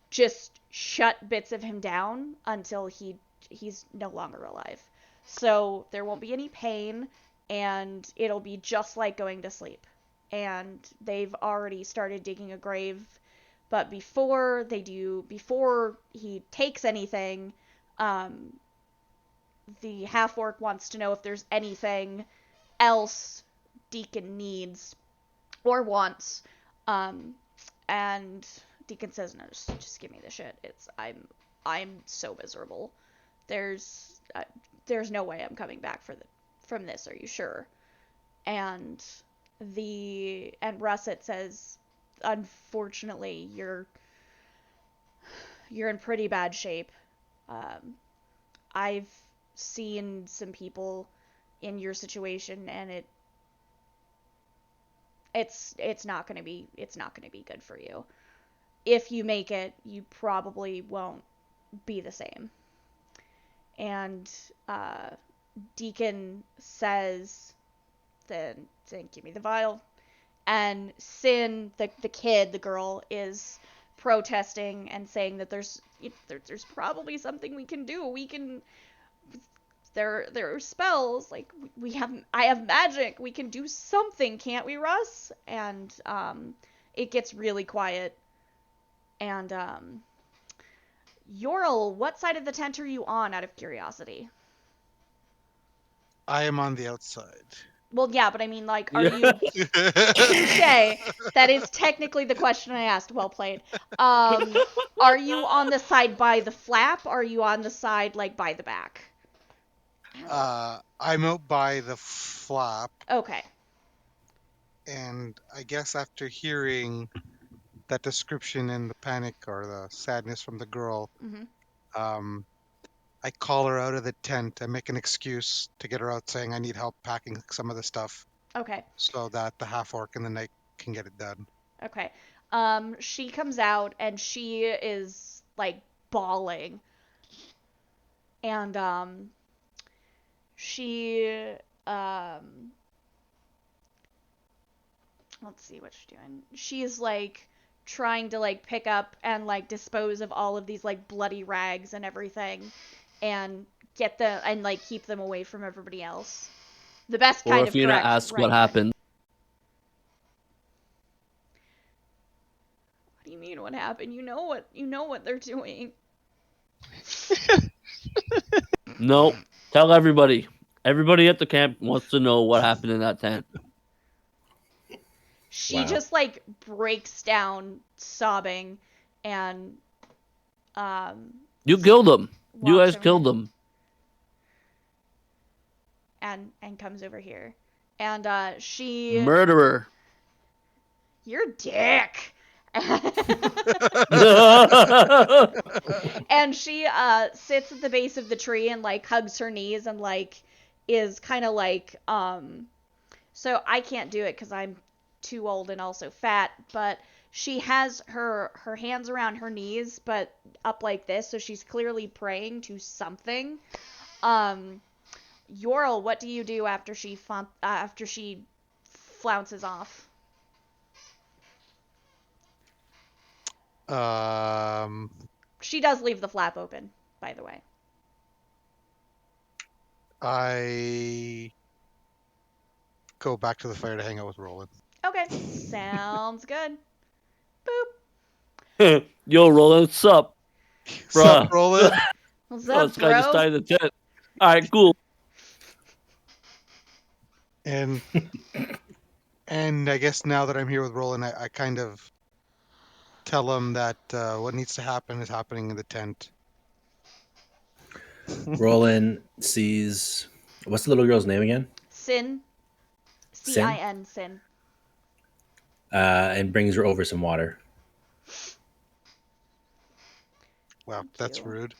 just shut bits of him down until he's no longer alive. So there won't be any pain, and it'll be just like going to sleep. And they've already started digging a grave, but before he takes anything, the half-orc wants to know if there's anything else Deacon needs or wants. And Deacon says, no, just give me the shit. I'm so miserable. There's no way I'm coming back from this. Are you sure? And Russet says, unfortunately, you're in pretty bad shape. I've seen some people in your situation, and it's not gonna be good for you. If you make it, you probably won't be the same. And Deacon says, then give me the vial. And Sin, the kid, the girl, is protesting and saying that there's probably something we can do. There are spells, like I have magic. We can do something, can't we, Russ? And it gets really quiet. And Yorl, what side of the tent are you on, out of curiosity? I am on the outside. Well, yeah, but I mean, like, are you... Okay, that is technically the question I asked. Well played. Are you on the side by the flap, or are you on the side, like, by the back? I'm out by the flap, Okay. and I guess after hearing that description and the panic or the sadness from the girl, I call her out of the tent and make an excuse to get her out, saying I need help packing some of the stuff. Okay. So that the half orc and the knight can get it done. Okay. She comes out and she is like bawling. And she let's see what she's doing. She's like trying to like pick up and like dispose of all of these like bloody rags and everything, and get them and like keep them away from everybody else. The best kind Or of if Yuna correct asks right what way. happened. What do you mean what happened? You know what they're doing. No, tell everybody. Everybody at the camp wants to know what happened in that tent. She Wow. just like breaks down sobbing and You killed them. You walks guys over killed them. and comes over here. And she Murderer. You're a dick. And she sits at the base of the tree and like hugs her knees and like is kind of like so I can't do it cuz I'm too old and also fat, but she has her hands around her knees but up like this, so she's clearly praying to something. Yorl, what do you do after she flounces off? She does leave the flap open, by the way. I go back to the fire to hang out with Roland. Okay, sounds good. Boop. Yo, Roland, what's up? Sup, Bruh. Roland? What's Oh, up, this guy just bro? died in the tent. Alright, cool. And I guess now that I'm here with Roland, I kind of tell him that what needs to happen is happening in the tent. Roland sees, what's the little girl's name again? Sin. C-I-N, Sin. And brings her over some water. Wow, Thank that's you. rude.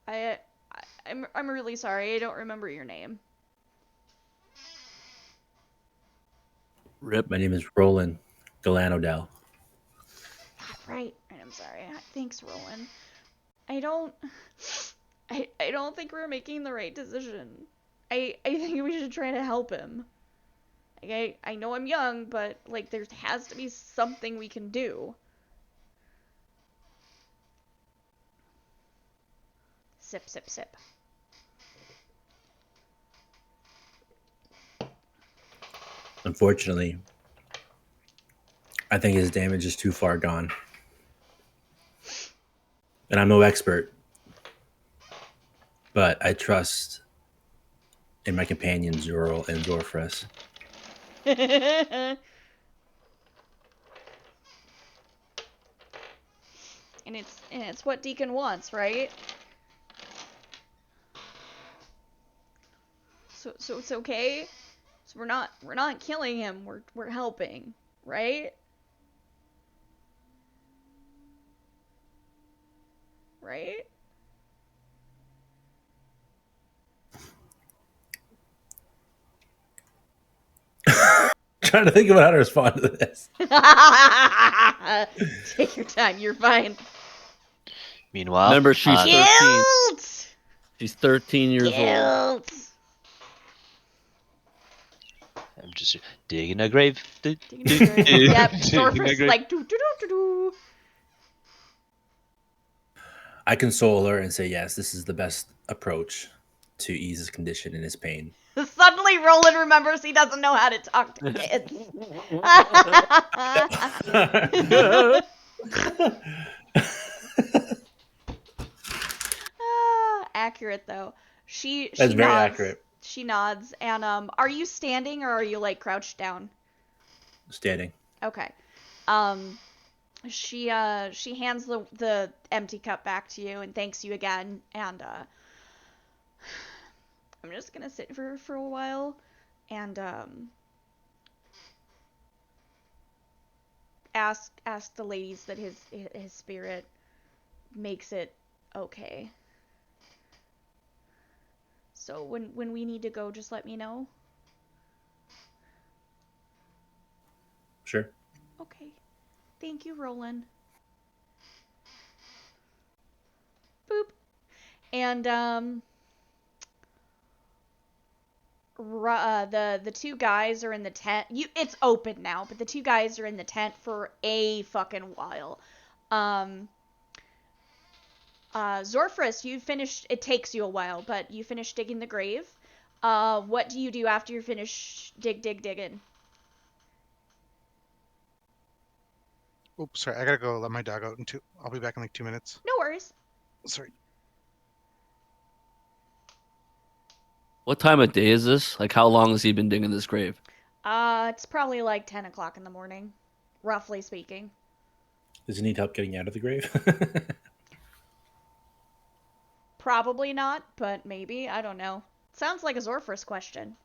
I'm really sorry. I don't remember your name. Rip. My name is Roland Galanodel. Right. I'm sorry. Thanks, Roland. I don't think we're making the right decision. I think we should try to help him. Like, I know I'm young, but like there has to be something we can do. Sip, sip, sip. Unfortunately, I think his damage is too far gone. And I'm no expert, but I trust in my companions, Zorl and Zorfress. And it's what Deacon wants, right? So it's okay. So we're not killing him. We're helping, right? Right? Trying to think about how to respond to this. Take your time. You're fine. Meanwhile, Remember, she's 13. Guilt. She's 13 years old. Guilt. I'm just digging a grave. Digging a grave. Yep. Digging a Zorfress is grave. like doo doo doo doo doo. I console her and say, yes, this is the best approach to ease his condition and his pain. Suddenly, Roland remembers he doesn't know how to talk to kids. Accurate though. She That's very nods. accurate. She nods. And are you standing or are you like crouched down? Standing. Okay. She hands the empty cup back to you and thanks you again. And I'm just gonna sit for a while and ask the ladies that his spirit makes it okay. So when we need to go, just let me know. Sure. Okay. Thank you, Roland. Boop. And the two guys are in the tent. It's open now, but the two guys are in the tent for a fucking while. Zorfress, you finished. It takes you a while, but you finished digging the grave. What do you do after you finish digging? Oops, sorry. I gotta go let my dog out I'll be back in like 2 minutes. No worries. Sorry. What time of day is this? Like, how long has he been digging this grave? It's probably like 10 o'clock in the morning, roughly speaking. Does he need help getting out of the grave? Probably not, but maybe. I don't know. Sounds like a Zorfress question.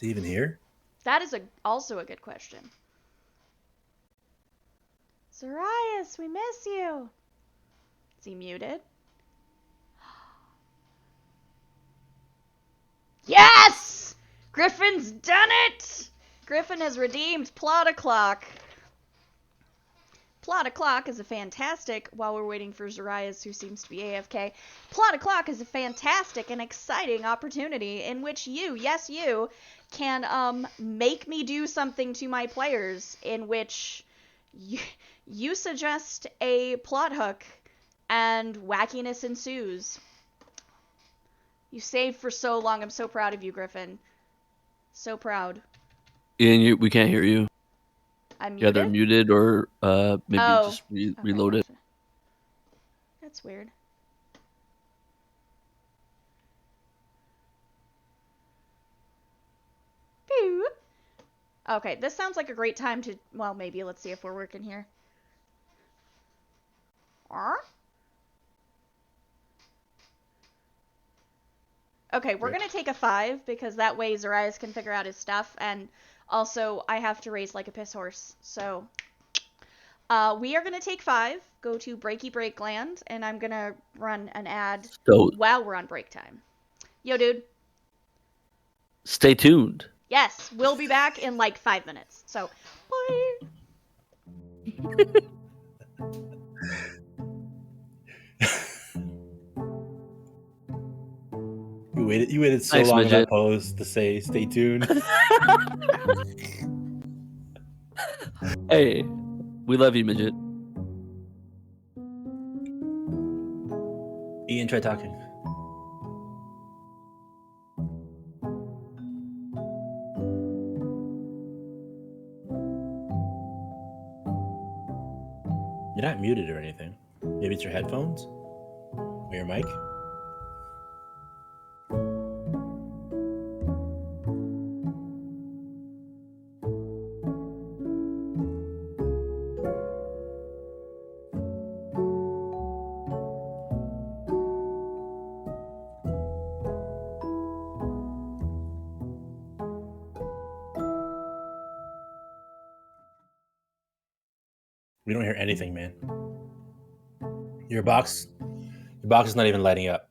he even here? That is also a good question. Zarias, we miss you. Is he muted? Yes! Griffin's done it! Griffin has redeemed Plot O'Clock. Plot O'Clock is a fantastic, while we're waiting for Zarias, who seems to be AFK, Plot O'Clock is a fantastic and exciting opportunity in which you, yes you, can make me do something to my players, in which you suggest a plot hook and wackiness ensues. You saved for so long. I'm so proud of you, Griffin. So proud. Ian, we can't hear you. I'm You either muted? muted or maybe Oh. just Okay, reload it. gotcha. That's weird. Pew. Okay, this sounds like a great time to... Well, maybe. Let's see if we're working here. Okay, we're gonna take a 5, because that way Zarias can figure out his stuff, and also I have to race like a piss horse, so... we are gonna take 5, go to Breaky Break Land, and I'm gonna run an ad So while we're on break time. Yo, dude. stay tuned. Yes, we'll be back in like 5 minutes. So, bye. You waited so Thanks, long in midget. that pose to say stay tuned. Hey, we love you, midget. Ian, try talking. You're not muted or anything. Maybe it's your headphones? Or your mic? We don't hear anything, man. Your box is not even lighting up.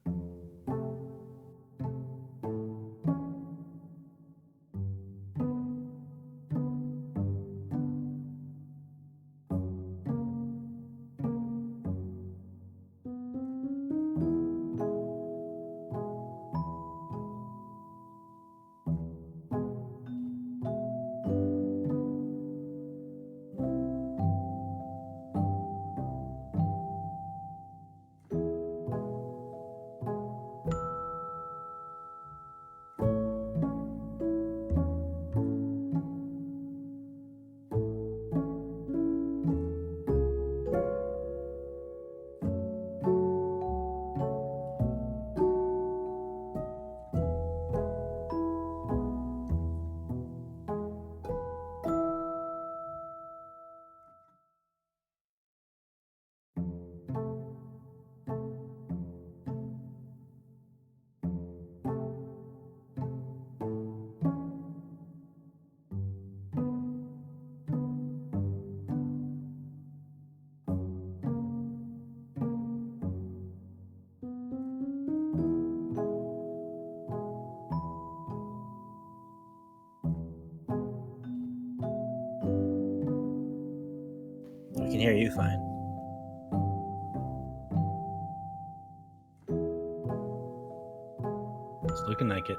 We can hear you fine. It's looking like it.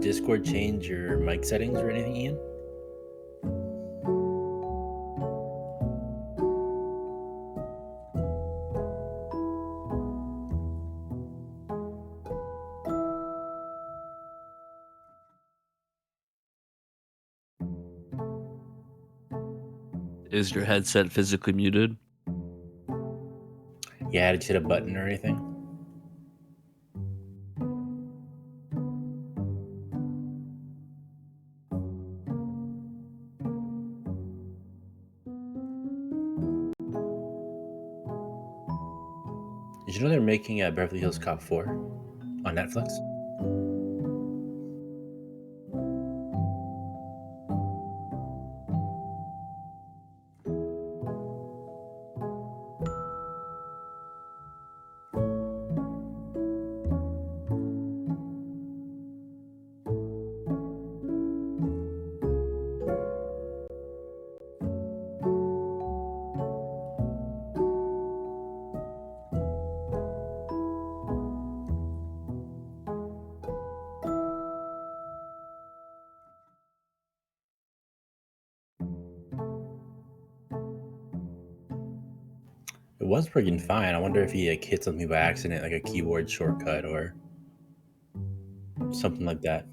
Discord change your mic settings or anything, Ian? Is your headset physically muted? Yeah, did you hit a button or anything? Did you know they're making Beverly Hills Cop 4 on Netflix? It was freaking fine. I wonder if he like hit something by accident, like a keyboard shortcut or something like that.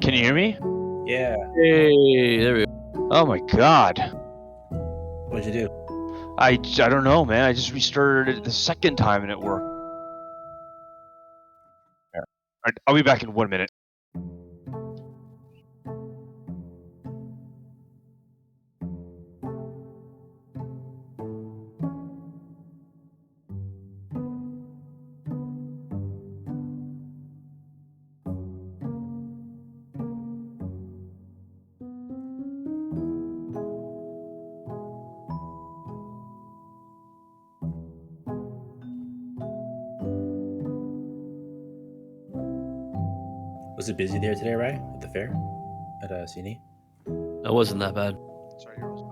Can you hear me? Yeah. Hey, there we go. Oh my god. What'd you do? I don't know, man. I just restarted it the second time and it worked. Yeah. Alright, I'll be back in 1 minute. Was it busy there today, right? At the fair? At CNE? That wasn't that bad. Sorry, your roll's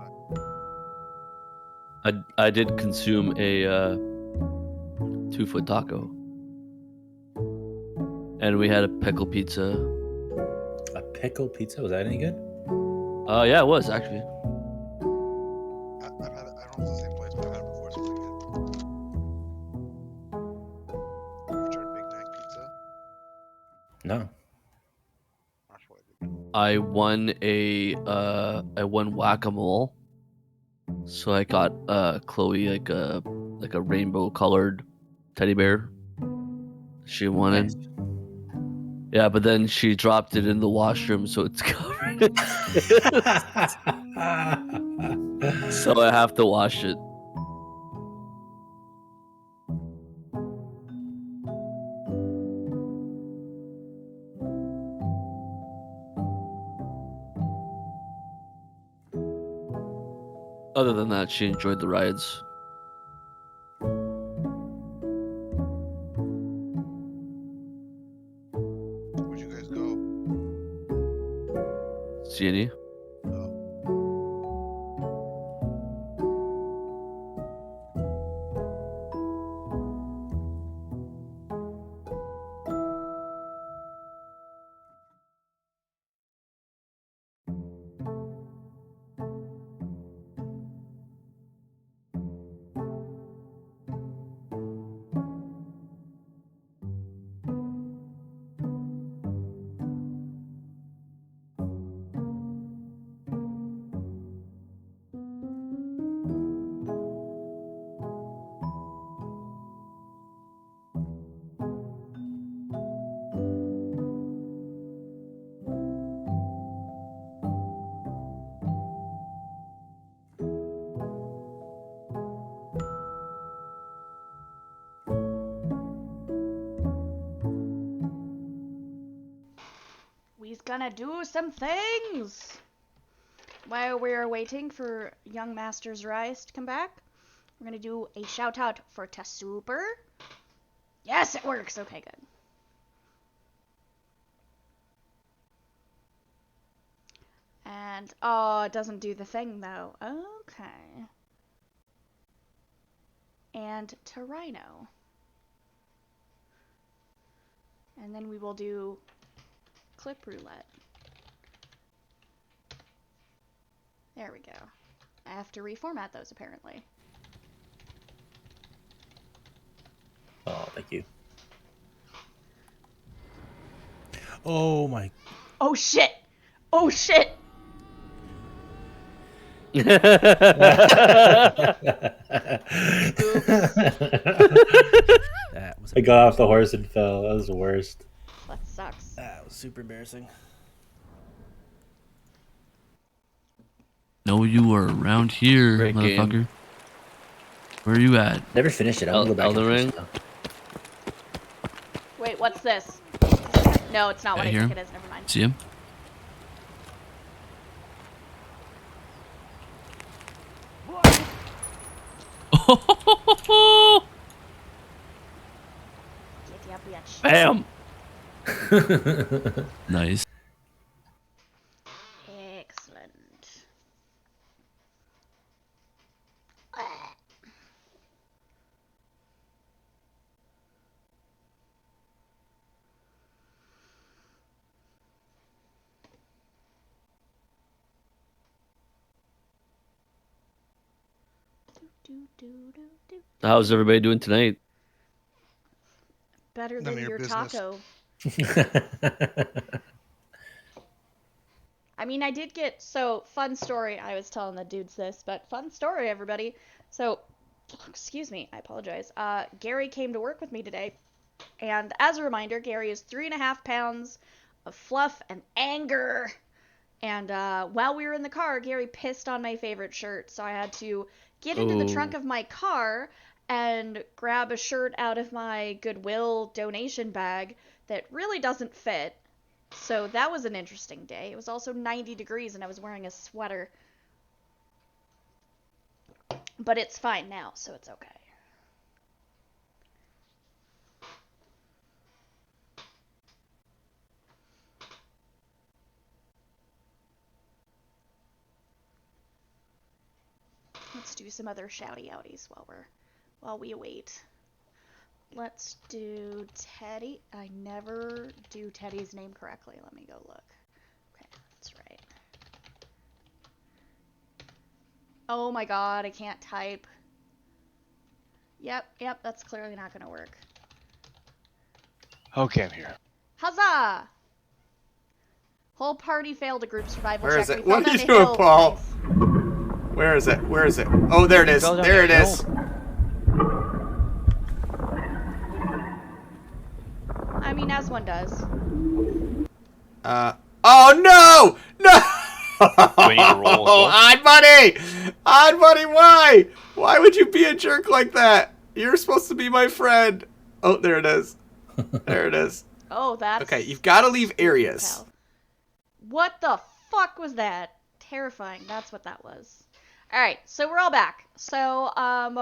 back. I did consume a 2-foot taco, and we had a pickle pizza. A pickle pizza? Was that any good? Yeah, it was actually. I've had it. I don't know if it's the same place, but I've had it before. It's pretty good. You ever tried Big Mac pizza? No. That's what I did. I won whack-a-mole, so I got Chloe like a rainbow colored teddy bear. She wanted. Nice. Yeah, but then she dropped it in the washroom, so it's covered. So I have to wash it. Other than that, she enjoyed the rides. Where'd you guys go? See any? gonna do some things. While we're waiting for young Master's Rise to come back, we're gonna do a shout out for Tasuper. Yes, it works. Okay, good. And, oh, it doesn't do the thing, though. Okay. And to Rhino. And then we will do clip roulette. There we go. I have to reformat those, apparently. Oh, thank you. Oh my. Oh, shit! Oh, shit! That was. I got off the horse and fell. That was the worst. That sucks. That was super embarrassing. No, you are around here, Great game. motherfucker. Where are you at? Never finished it. I'll go back. Elden and finish Ring? it, though. Wait, what's this? No, it's not what I I hear think him. it is. Never mind. See him? Get ya, bitch. Bam! Nice. Excellent. How's everybody doing tonight? Better None than of your your business. taco. I mean, I did get, so, fun story, I was telling the dudes this, but fun story, everybody. So, excuse me, I apologize. Gary came to work with me today, and as a reminder, Gary is 3.5 pounds of fluff and anger. And while we were in the car, Gary pissed on my favorite shirt, so I had to get into the trunk of my car and grab a shirt out of my Goodwill donation bag that really doesn't fit. So that was an interesting day. It was also 90 degrees and I was wearing a sweater. But it's fine now, so it's okay. Let's do some other shouty outies while we await. Let's do Teddy. I never do Teddy's name correctly. Let me go look. Okay, that's right. Oh my god, I can't type. Yep, that's clearly not gonna work. Okay, I'm here. Huzzah! Whole party failed a group survival Where check. is it? We What fell are you down a doing, hill Paul? twice. Where is it? Where is it? Oh, there it is. Fell down There it that is. I mean, as one does. Oh no! No! Do I need to roll as well? Odd Buddy! Odd Buddy, why? Why would you be a jerk like that? You're supposed to be my friend. Oh, there it is. There it is. Oh, that's... Okay, you've got to leave areas. Hell. What the fuck was that? Terrifying. That's what that was. Alright, so we're all back. So,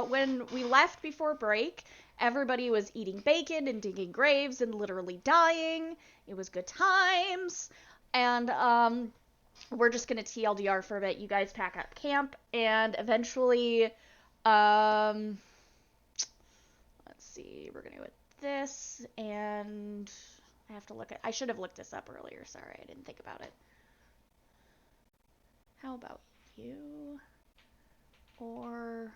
when we left before break, everybody was eating bacon and digging graves and literally dying. It was good times. And, we're just gonna TLDR for a bit. You guys pack up camp, and eventually, let's see, we're gonna go with this, and I have to look at, I should have looked this up earlier, sorry, I didn't think about it. How about you? Or...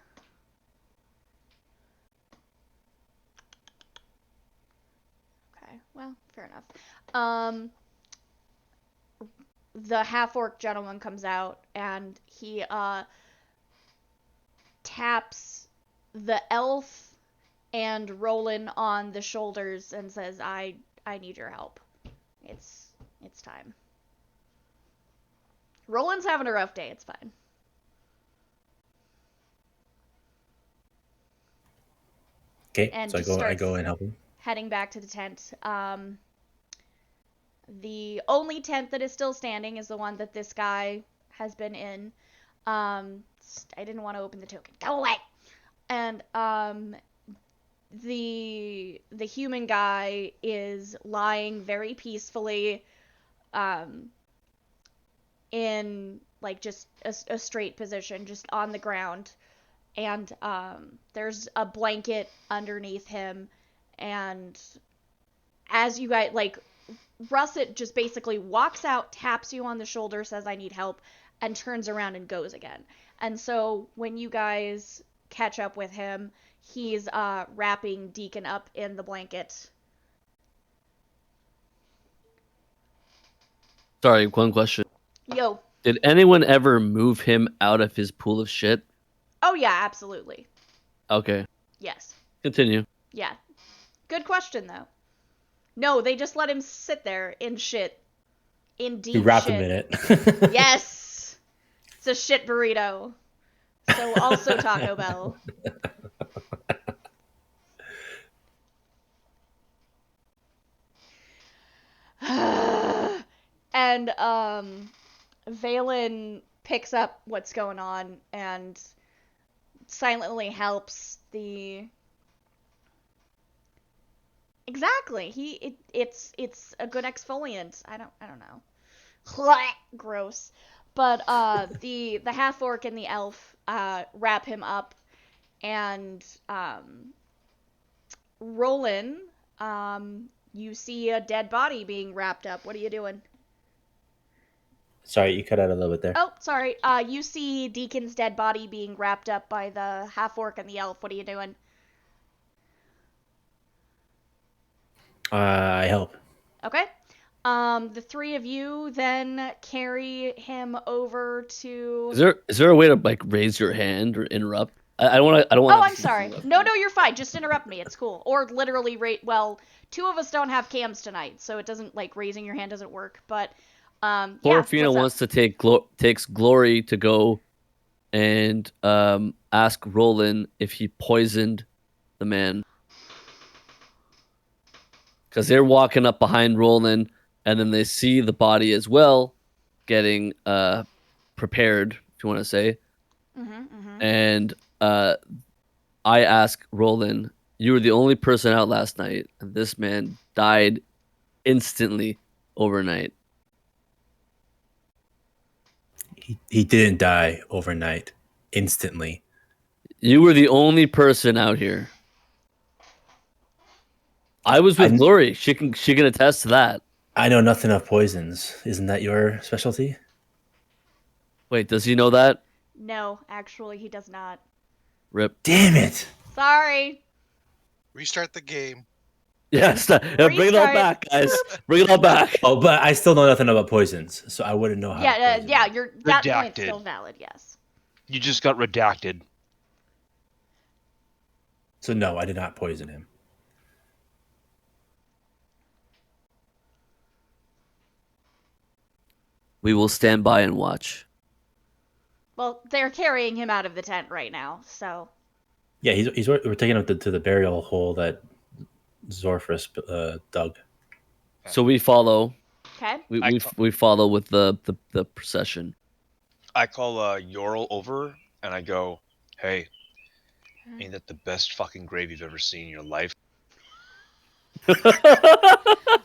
Okay, well, fair enough. The half-orc gentleman comes out, and he, taps the elf and Roland on the shoulders and says, I need your help. It's time. Roland's having a rough day, it's fine. Okay, And so just I starts go and help him. heading back to the tent. The only tent that is still standing is the one that this guy has been in. I didn't want to open the token. Go away. And the human guy is lying very peacefully in like just a straight position, just on the ground. And there's a blanket underneath him, and as you guys, like, Russet just basically walks out, taps you on the shoulder, says I need help, and turns around and goes again. And so when you guys catch up with him, he's wrapping Deacon up in the blanket. Sorry, one question. Yo. Did anyone ever move him out of his pool of shit? Oh yeah, absolutely. Okay. Yes. Continue. Yeah. Good question, though. No, they just let him sit there in shit. In deep You wrap shit. him in it. Yes! It's a shit burrito. So also Taco Bell. And, Valen picks up what's going on and silently helps the... Exactly. It's a good exfoliant. I don't know. Gross. But the half orc and the elf wrap him up, and Roland, you see a dead body being wrapped up. What are you doing? Sorry, you cut out a little bit there. Oh, sorry. You see Deacon's dead body being wrapped up by the half orc and the elf. What are you doing? I help. Okay. The three of you then carry him over to... Is there a way to like raise your hand or interrupt? I don't want to. Oh, I'm sorry. No, you're fine. Just interrupt me. It's cool. Or literally well, two of us don't have cams tonight, so it doesn't, like, raising your hand doesn't work. But Glorfina wants to takes Glory to go and ask Roland if he poisoned the man. Because they're walking up behind Roland, and then they see the body as well, getting prepared, if you want to say. And I ask Roland, you were the only person out last night, and this man died instantly overnight. He didn't die overnight, instantly. You were the only person out here. I was with Glory. She can attest to that. I know nothing of poisons. Isn't that your specialty? Wait, does he know that? No, actually, he does not. Rip. Damn it. Sorry. Restart the game. Yes, bring it all back, guys. Bring it all back. Oh, but I still know nothing about poisons, so I wouldn't know how. Yeah, that point's Redacted. still valid. Yes. You just got redacted. So no, I did not poison him. We will stand by and watch. Well, they're carrying him out of the tent right now, so. Yeah, we're taking him to the burial hole that Zorfris dug. So we follow. Okay. We follow with the procession. I call Yorl over and I go, "Hey, ain't that the best fucking grave you've ever seen in your life?"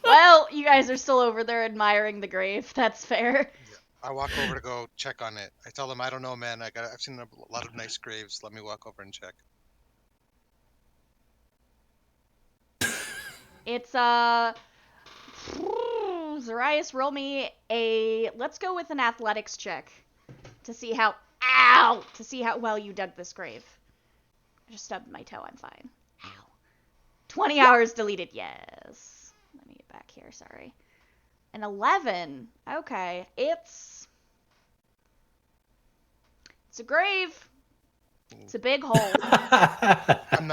Well, you guys are still over there admiring the grave. That's fair. I walk over to go check on it. I tell them, I don't know, man. I've seen a lot of nice graves. Let me walk over and check. It's Zarias, roll me let's go with an athletics check to see how well you dug this grave. I just stubbed my toe. I'm fine. Ow. 20 hours deleted. Yes. Let me get back here. Sorry. An 11. Okay. It's a grave. It's a big hole. I'm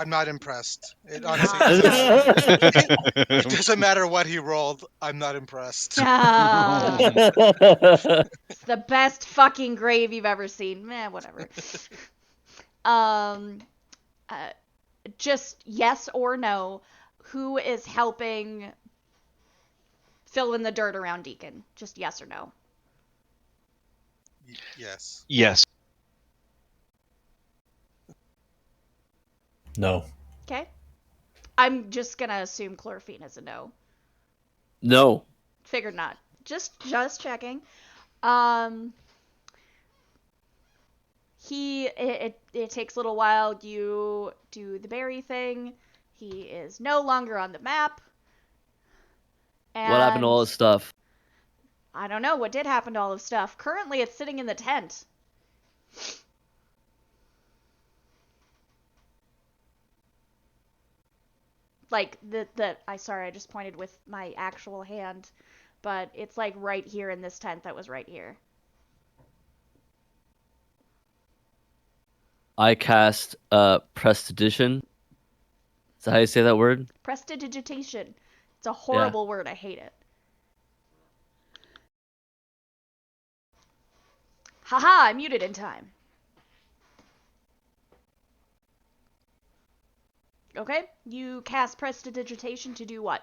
not impressed. It honestly it doesn't matter what he rolled. I'm not impressed. It's the best fucking grave you've ever seen. Meh, whatever. Just yes or no. Who is helping fill in the dirt around Deacon. Just yes or no. Yes. Yes. No. Okay. I'm just gonna assume Chlorophene is a no. No. Figured not. Just checking. It takes a little while. You do the berry thing. He is no longer on the map. And What happened to all his stuff? I don't know what did happen to all of stuff. Currently, it's sitting in the tent. Like I just pointed with my actual hand, but it's like right here in this tent that was right here. I cast Prestidigitation. Is that how you say that word? Prestidigitation. It's a horrible word. I hate it. Haha, I muted in time. Okay, you cast Prestidigitation to do what?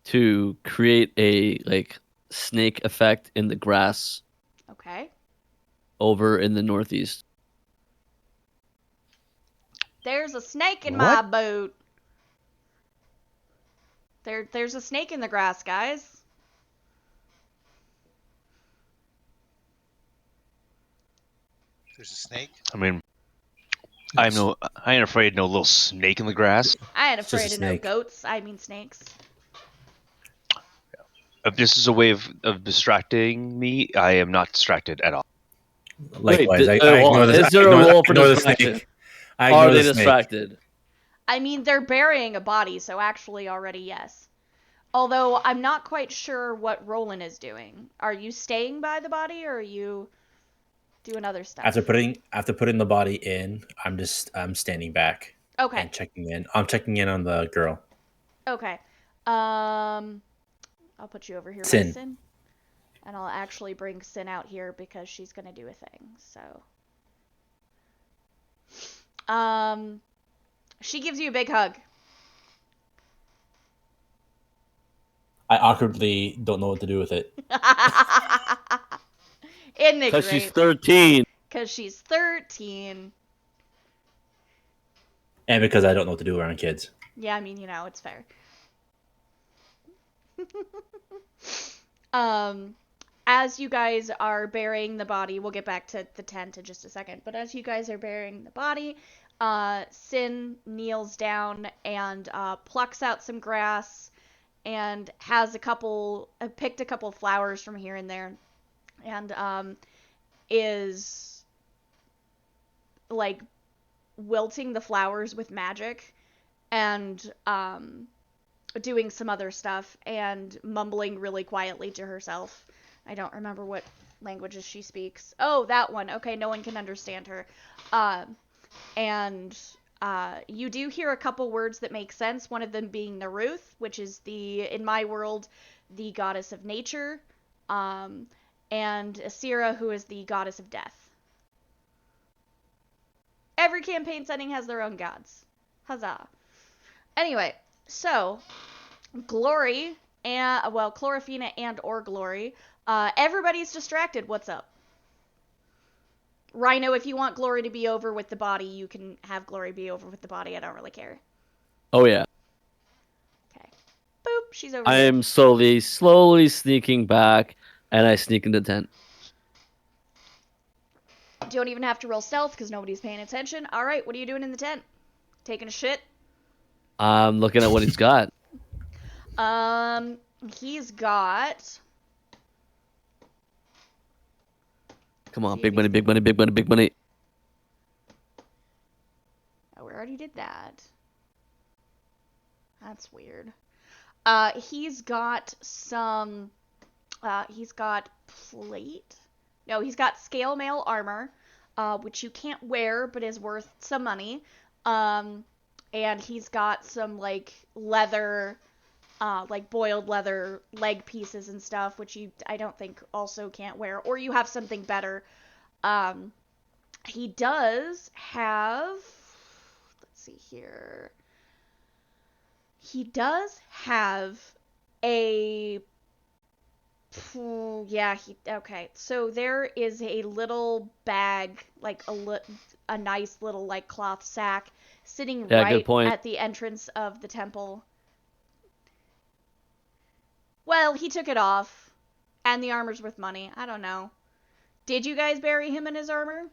To create a like snake effect in the grass Okay. over in the northeast. There's a snake in my boat. There's a snake in the grass, guys. There's a snake. I mean, I ain't afraid of no little snake in the grass. I ain't It's just a afraid of no snake. goats. I mean snakes. If this is a way of distracting me, I am not distracted at all. Likewise, Wait, I ignore this. is there a roll for ignore the distraction? snake. I Are ignore they the snake. distracted? I mean, they're burying a body, so actually already yes. Although I'm not quite sure what Roland is doing. Are you staying by the body or are you doing other stuff? After putting the body in, I'm standing back Okay. and checking in. I'm checking in on the girl. Okay. I'll put you over here by Sin. Sin. And I'll actually bring Sin out here because she's gonna do a thing, so. She gives you a big hug. I awkwardly don't know what to do with it. Isn't it Because she's great? 13. Because she's 13. And because I don't know what to do around kids. Yeah, I mean, it's fair. As you guys are burying the body, we'll get back to the tent in just a second, but as you guys are burying the body, Sin kneels down and plucks out some grass and has picked a couple flowers from here and there, and is like wilting the flowers with magic and doing some other stuff and mumbling really quietly to herself. I don't remember what languages she speaks. Oh, that one. Okay, no one can understand her. And you do hear a couple words that make sense, one of them being Naruth, which is in my world, the goddess of nature, and Asira, who is the goddess of death. Every campaign setting has their own gods. Huzzah. Anyway, so Glory Chlorophena and or Glory, everybody's distracted. What's up? Rhino, if you want Glory to be over with the body, you can have Glory be over with the body. I don't really care. Oh, yeah. Okay. Boop, she's over I there. am slowly sneaking back, and I sneak into the tent. Don't even have to roll stealth because nobody's paying attention. All right, what are you doing in the tent? Taking a shit? I'm looking at what he's got. He's got... Come on, big money, big money, big money, big money. Oh, we already did that. That's weird. He's got some... he's got plate? No, he's got scale mail armor, which you can't wear, but is worth some money. And he's got some, leather... boiled leather leg pieces and stuff, which I don't think also can't wear, or you have something better. He does have, let's see here. He does have a. Yeah, okay. So there is a little bag, like a nice little like cloth sack, sitting Yeah, good right point. at the entrance of the temple. Well, he took it off, and the armor's worth money. I don't know. Did you guys bury him in his armor?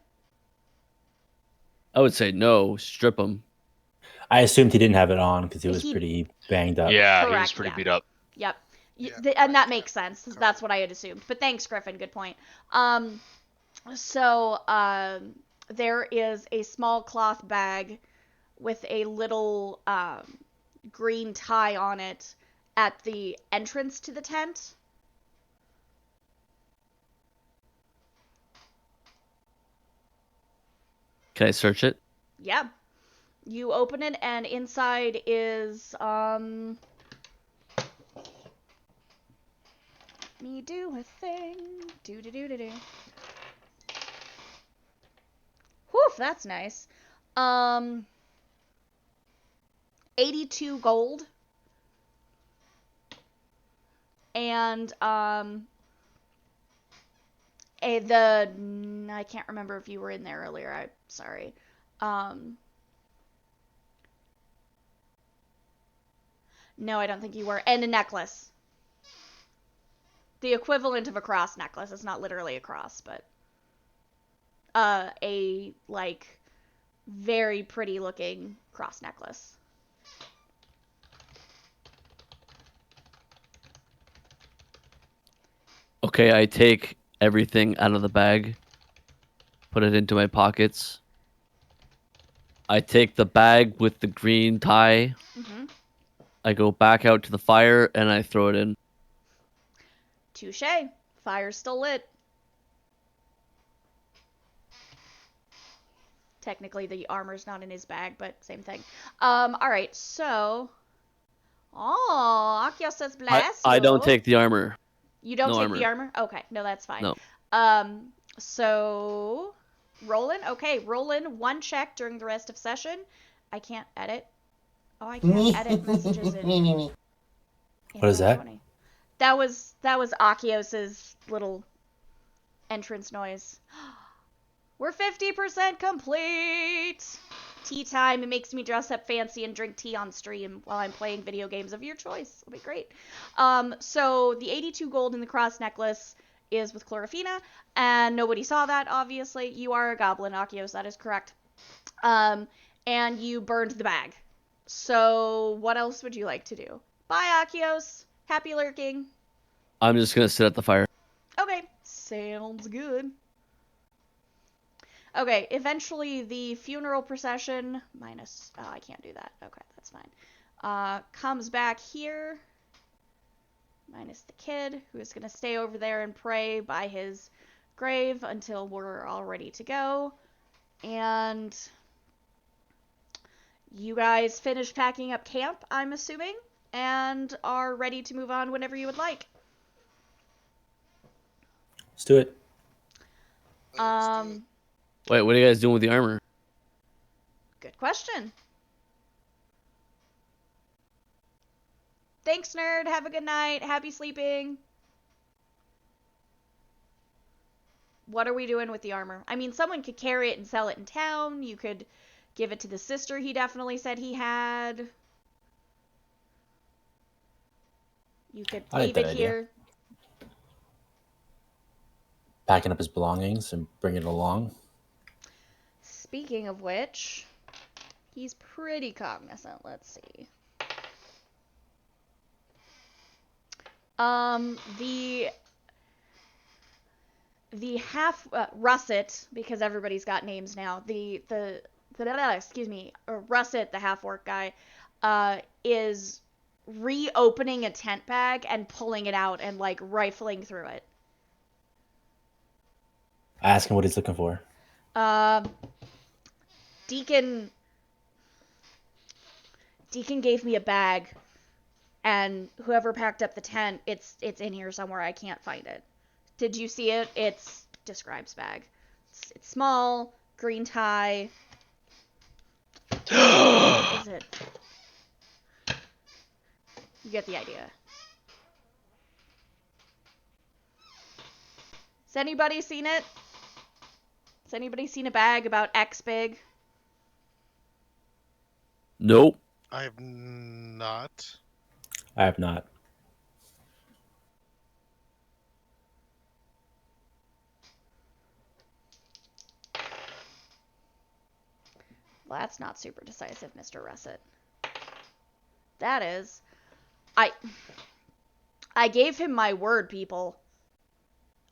I would say no. Strip him. I assumed he didn't have it on because he was He- pretty banged up. Yeah, he was Correct, pretty yeah. beat up. Yep. Yeah, And that right, makes sense. covered. That's what I had assumed. But thanks, Griffin. Good point. There is a small cloth bag with a little green tie on it at the entrance to the tent. Can I search it? Yeah. You open it, and inside is me do a thing. Do. Whew, that's nice. 82 gold. And I can't remember if you were in there earlier. I'm sorry. No, I don't think you were. And a necklace. The equivalent of a cross necklace. It's not literally a cross, but a like very pretty looking cross necklace. Okay, I take everything out of the bag, put it into my pockets. I take the bag with the green tie. Mm-hmm. I go back out to the fire and I throw it in. Touche. Fire's still lit. Technically, the armor's not in his bag, but same thing. Alright, so. Oh, Akio says bless I don't you. take the armor. You don't no take armor. the armor? Okay, no, that's fine. No. So. Roland? Okay, Roland, one check during the rest of session. I can't edit. Oh, I can't edit messages in. What is that? That was Akios's little entrance noise. We're 50% complete! Tea time. It makes me dress up fancy and drink tea on stream while I'm playing video games of your choice. It'll be great. So the 82 gold in the cross necklace is with Chloraphina, and nobody saw that, obviously. You are a goblin, Akios, that is correct. And you burned the bag. So what else would you like to do? Bye, Akios. Happy lurking. I'm just gonna sit at the fire. Okay, sounds good. Okay, eventually the funeral procession minus... Oh, I can't do that. Okay, that's fine. Comes back here. Minus the kid, who is going to stay over there and pray by his grave until we're all ready to go. And you guys finish packing up camp, I'm assuming, and are ready to move on whenever you would like. Let's do it. Wait, what are you guys doing with the armor? Good question. Thanks, nerd. Have a good night. Happy sleeping. What are we doing with the armor? I mean, someone could carry it and sell it in town. You could give it to the sister he definitely said he had. You could I like leave that it idea. here. Packing up his belongings and bringing it along. Speaking of which, he's pretty cognizant. Let's see. The half Russet, because everybody's got names now. Russet, the half orc guy, is reopening a tent bag and pulling it out and like rifling through it. I ask him what he's looking for. Deacon gave me a bag, and whoever packed up the tent, it's in here somewhere. I can't find it. Did you see it? It's describes bag. It's small, green tie. What is it? You get the idea. Has anybody seen it? Has anybody seen a bag about X big? Nope. I have not. I have not. Well, that's not super decisive, Mr. Russet. That is. I gave him my word, people.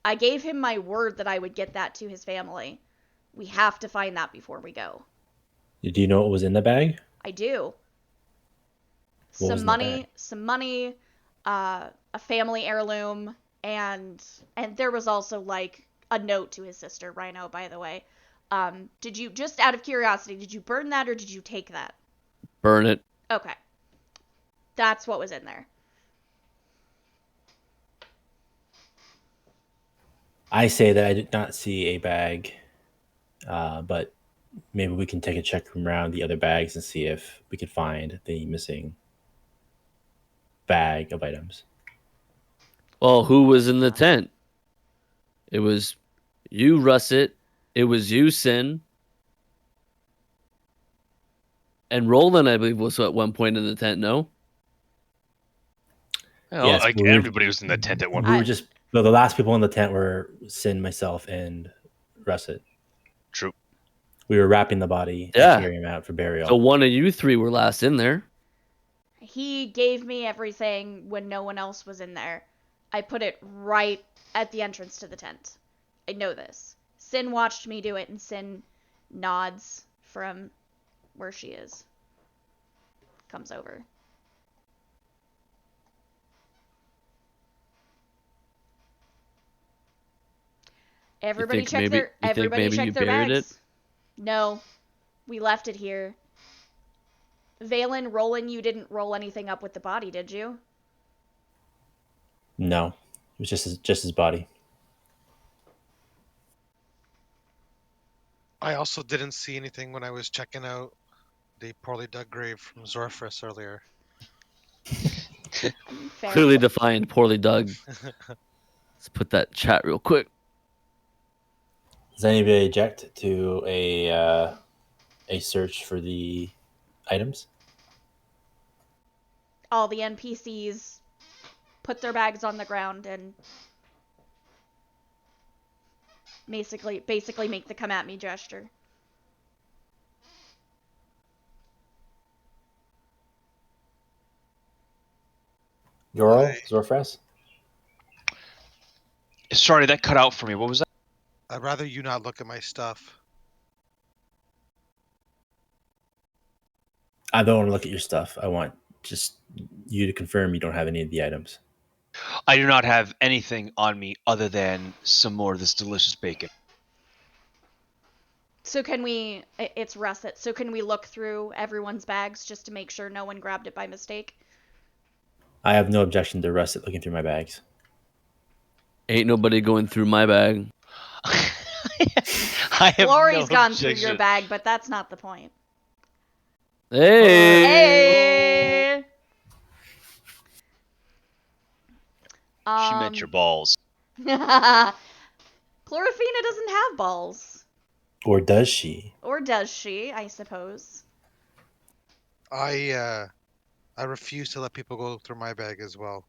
I gave him my word that I would get that to his family. We have to find that before we go. Do you know what was in the bag? I do. What was in the bag? Some money, a family heirloom, and there was also like a note to his sister, Rhino, by the way. Did you, just out of curiosity, did you burn that or did you take that? Burn it. Okay. That's what was in there. I say that I did not see a bag, but maybe we can take a check around the other bags and see if we can find the missing bag of items. Well, who was in the tent? It was you, Russet. It was you, Sin. And Roland, I believe, was at one point in the tent, no? Well, Yes, like we were- everybody was in the tent at one We point. were just the last people in the tent were Sin, myself, and Russet. True. We were wrapping the body Yeah. and carrying him out for burial. So one of you three were last in there. He gave me everything when no one else was in there. I put it right at the entrance to the tent. I know this. Sin watched me do it, and Sin nods from where she is. Comes over. Everybody think check maybe- their you think everybody maybe check you their buried bags. No. We left it here. Valen, Roland, you didn't roll anything up with the body, did you? No, it was just his body. I also didn't see anything when I was checking out the poorly dug grave from Zorfris earlier. Fair. Clearly defined, poorly dug. Let's put that chat real quick. Does anybody object to a search for the items? All the NPCs put their bags on the ground and basically make the come at me gesture. Yoral, Why? Zorfras? Sorry, that cut out for me. What was that? I'd rather you not look at my stuff. I don't want to look at your stuff. I want just you to confirm you don't have any of the items. I do not have anything on me other than some more of this delicious bacon. So can we, it's Russet, so can we look through everyone's bags just to make sure no one grabbed it by mistake? I have no objection to Russet looking through my bags. Ain't nobody going through my bag. I have Glory's no gone through your objection. bag, but that's not the point. Hey! Hey! She meant your balls. Chloraphina doesn't have balls. Or does she? Or does she, I suppose. I refuse to let people go through my bag as well.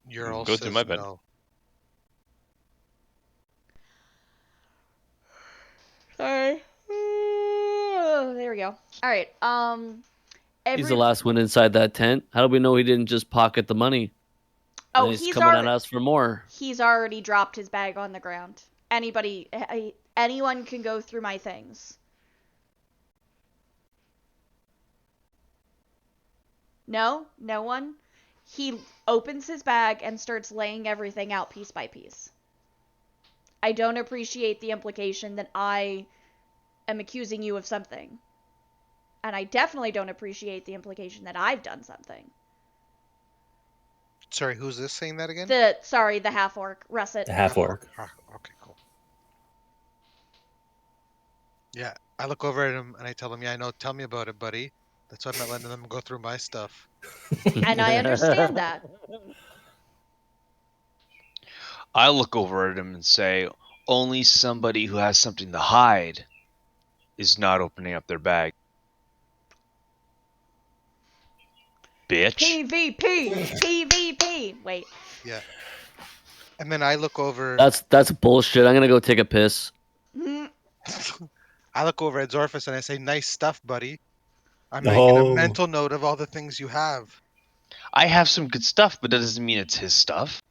You're all Go through my bed. no. Sorry. There we go. Alright, He's the last one inside that tent. How do we know he didn't just pocket the money? Oh, And he's he's coming already, at us for more. he's already dropped his bag on the ground. Anyone can go through my things. No? No one? He opens his bag and starts laying everything out piece by piece. I don't appreciate the implication that I am accusing you of something. And I definitely don't appreciate the implication that I've done something. Sorry, who's this saying that again? The half-orc, Russet. The half orc. Okay, cool. Yeah, I look over at him and I tell him, yeah, I know, tell me about it, buddy. That's why I'm not letting them go through my stuff. And I understand that. I look over at him and say, only somebody who has something to hide is not opening up their bag. Bitch. PvP! PvP! Wait. Yeah. And then I look over. That's bullshit. I'm gonna go take a piss. I look over at Zorfus and I say, "Nice stuff, buddy. I'm making a mental note of all the things you have." I have some good stuff, but that doesn't mean it's his stuff.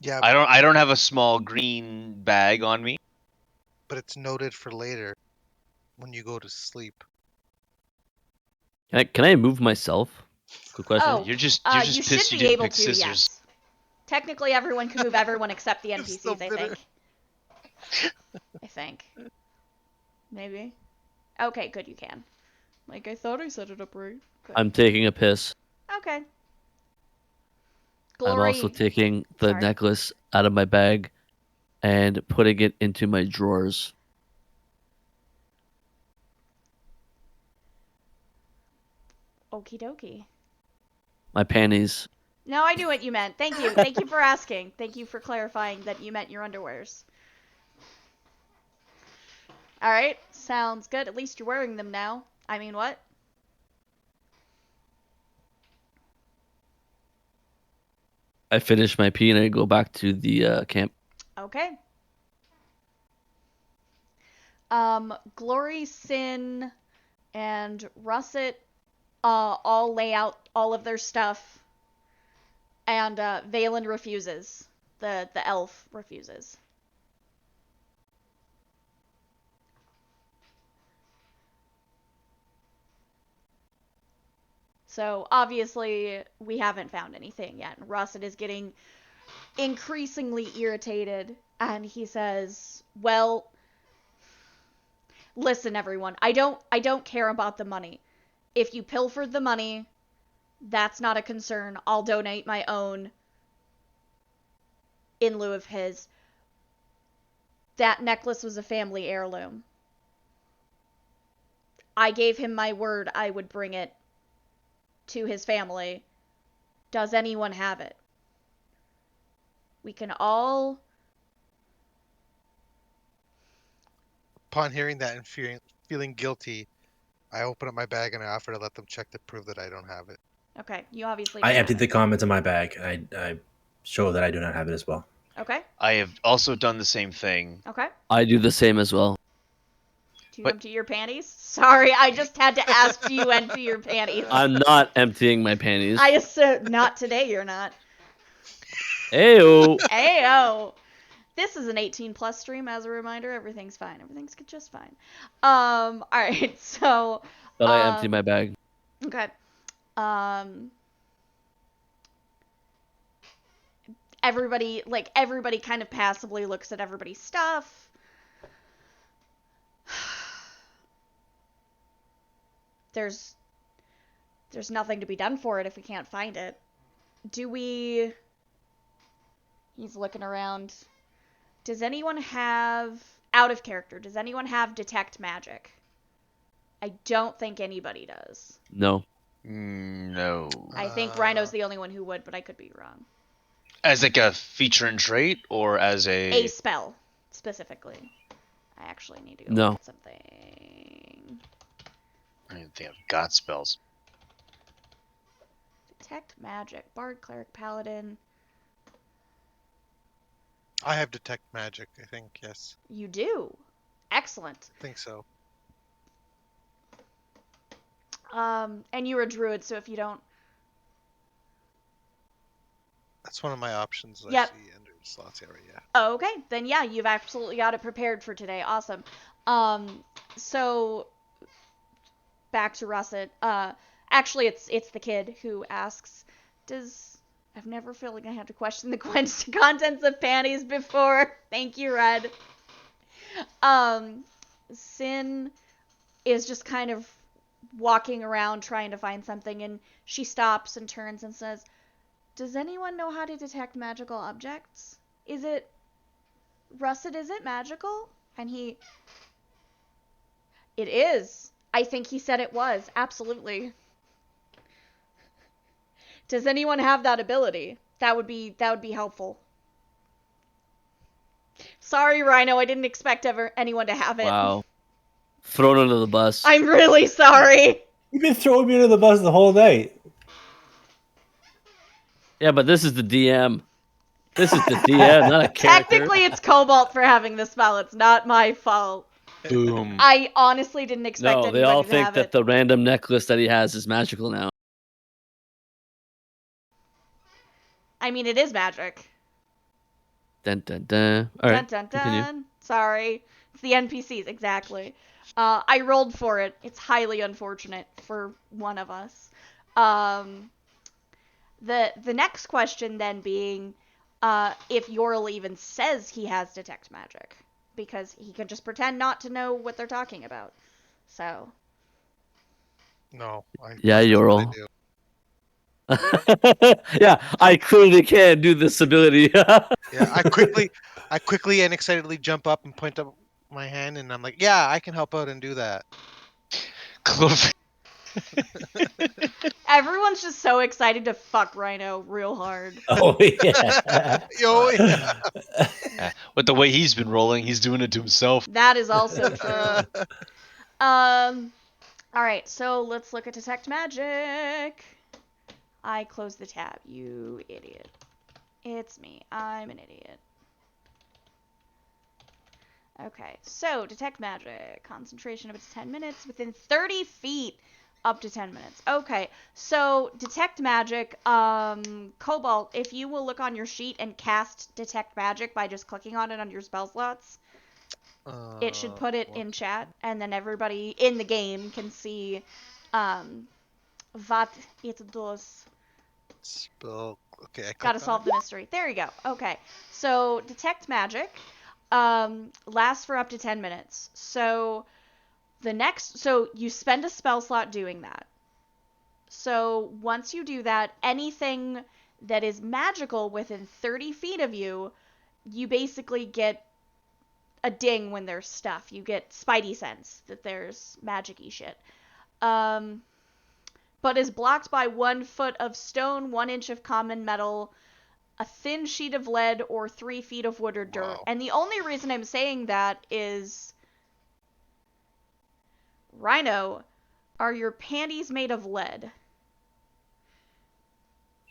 Yeah, I don't have a small green bag on me. but it's noted for later when you go to sleep. Can I move myself? Quick question. Oh, You're just you pissed should you be didn't able pick to, scissors. yes. Technically, everyone can move everyone except the I'm so NPCs, I bitter. think. I think. Maybe. Okay, good, you can. Like, I thought I set it up right. Good. I'm taking a piss. Okay. I'm Glory. also taking the Sorry. necklace out of my bag and putting it into my drawers. Okie dokie. My panties. No, I knew what you meant. Thank you. Thank you for asking. Thank you for clarifying that you meant your underwears. Alright, sounds good. At least you're wearing them now. I mean, what? I finish my pee and I go back to the camp. Okay. Glory, Sin, and Russet all lay out all of their stuff. And Valen refuses. The elf refuses. So obviously we haven't found anything yet. And Russet is getting increasingly irritated, and he says, "Well, listen, everyone. I don't care about the money. If you pilfered the money, that's not a concern. I'll donate my own in lieu of his. That necklace was a family heirloom. I gave him my word I would bring it to his family. Does anyone have it? We can all..." Upon hearing that and feeling guilty, I open up my bag and I offer to let them check to prove that I don't have it. Okay, you obviously I don't emptied have the it. comments in my bag. I show that I do not have it as well. Okay, I have also done the same thing. okay. I do the same as well. Do you What? empty your panties? Sorry, I just had to ask, do you empty your panties? I'm not emptying my panties. I assume not today, you're not. Ayo. Ayo! This is an 18 plus stream, as a reminder. Everything's fine. Everything's just fine. Alright, so... But I empty my bag. Okay. Everybody kind of passively looks at everybody's stuff. There's nothing to be done for it if we can't find it. He's looking around. Does anyone have... Out of character, does anyone have detect magic? I don't think anybody does. No. No. I think Rhino's the only one who would, but I could be wrong. As like a feature and trait, or as A spell, specifically. I actually need to go No. look at something. I don't even think I've got spells. Detect magic. Bard, cleric, paladin. I have detect magic, I think, yes. You do. Excellent. I think so. And you're a druid, so if you don't... That's one of my options Yep. I see under slots area, yeah. Oh, okay. Then yeah, you've absolutely got it prepared for today. Awesome. So back to Russet. Actually, it's the kid who asks, I've never felt like I had to question the contents of panties before. Thank you, Red. Sin is just kind of walking around trying to find something, and she stops and turns and says, "Does anyone know how to detect magical objects? Russet, is it magical?" And it is. I think he said it was. Absolutely. Does anyone have that ability? That would be helpful. Sorry, Rhino. I didn't expect anyone to have it. Wow. Thrown under the bus. I'm really sorry. You've been throwing me under the bus the whole night. Yeah, but this is the DM. This is the DM, not a character. Technically, it's Cobalt for having the spell. It's not my fault. Boom. I honestly didn't expect No, anybody they all to think have that it. the random necklace that he has is magical now. I mean, it is magic. Dun dun dun. All right, Dun dun continue. dun. Sorry. It's the NPCs, exactly. I rolled for it. It's highly unfortunate for one of us. The next question then being if Yorl even says he has detect magic, because he can just pretend not to know what they're talking about. So. No. Yeah, that's what I Yorl. do. Yeah, I clearly can do this ability. Yeah, I quickly and excitedly jump up and point up my hand, and I'm like, yeah, I can help out and do that. Clover. Everyone's just so excited to fuck Rhino real hard. Oh yeah. Yo, yeah. With the way he's been rolling, he's doing it to himself. That is also true. Alright, so let's look at detect magic. I closed the tab, you idiot. It's me. I'm an idiot. Okay, so detect magic. Concentration up to 10 minutes within 30 feet up to 10 minutes. Okay, so detect magic. Cobalt, if you will look on your sheet and cast detect magic by just clicking on it on your spell slots, it should put it in chat, and then everybody in the game can see what it does. Spell. Okay, I Gotta clicked on solve the mystery. There you go. Okay, so detect magic lasts for up to 10 minutes. So so you spend a spell slot doing that. So once you do that, anything that is magical within 30 feet of you, you basically get a ding when there's stuff. You get spidey sense that there's magic-y shit. But is blocked by 1 foot of stone, 1 inch of common metal, a thin sheet of lead, or 3 feet of wood or dirt. Wow. And the only reason I'm saying that is, Rhino, are your panties made of lead?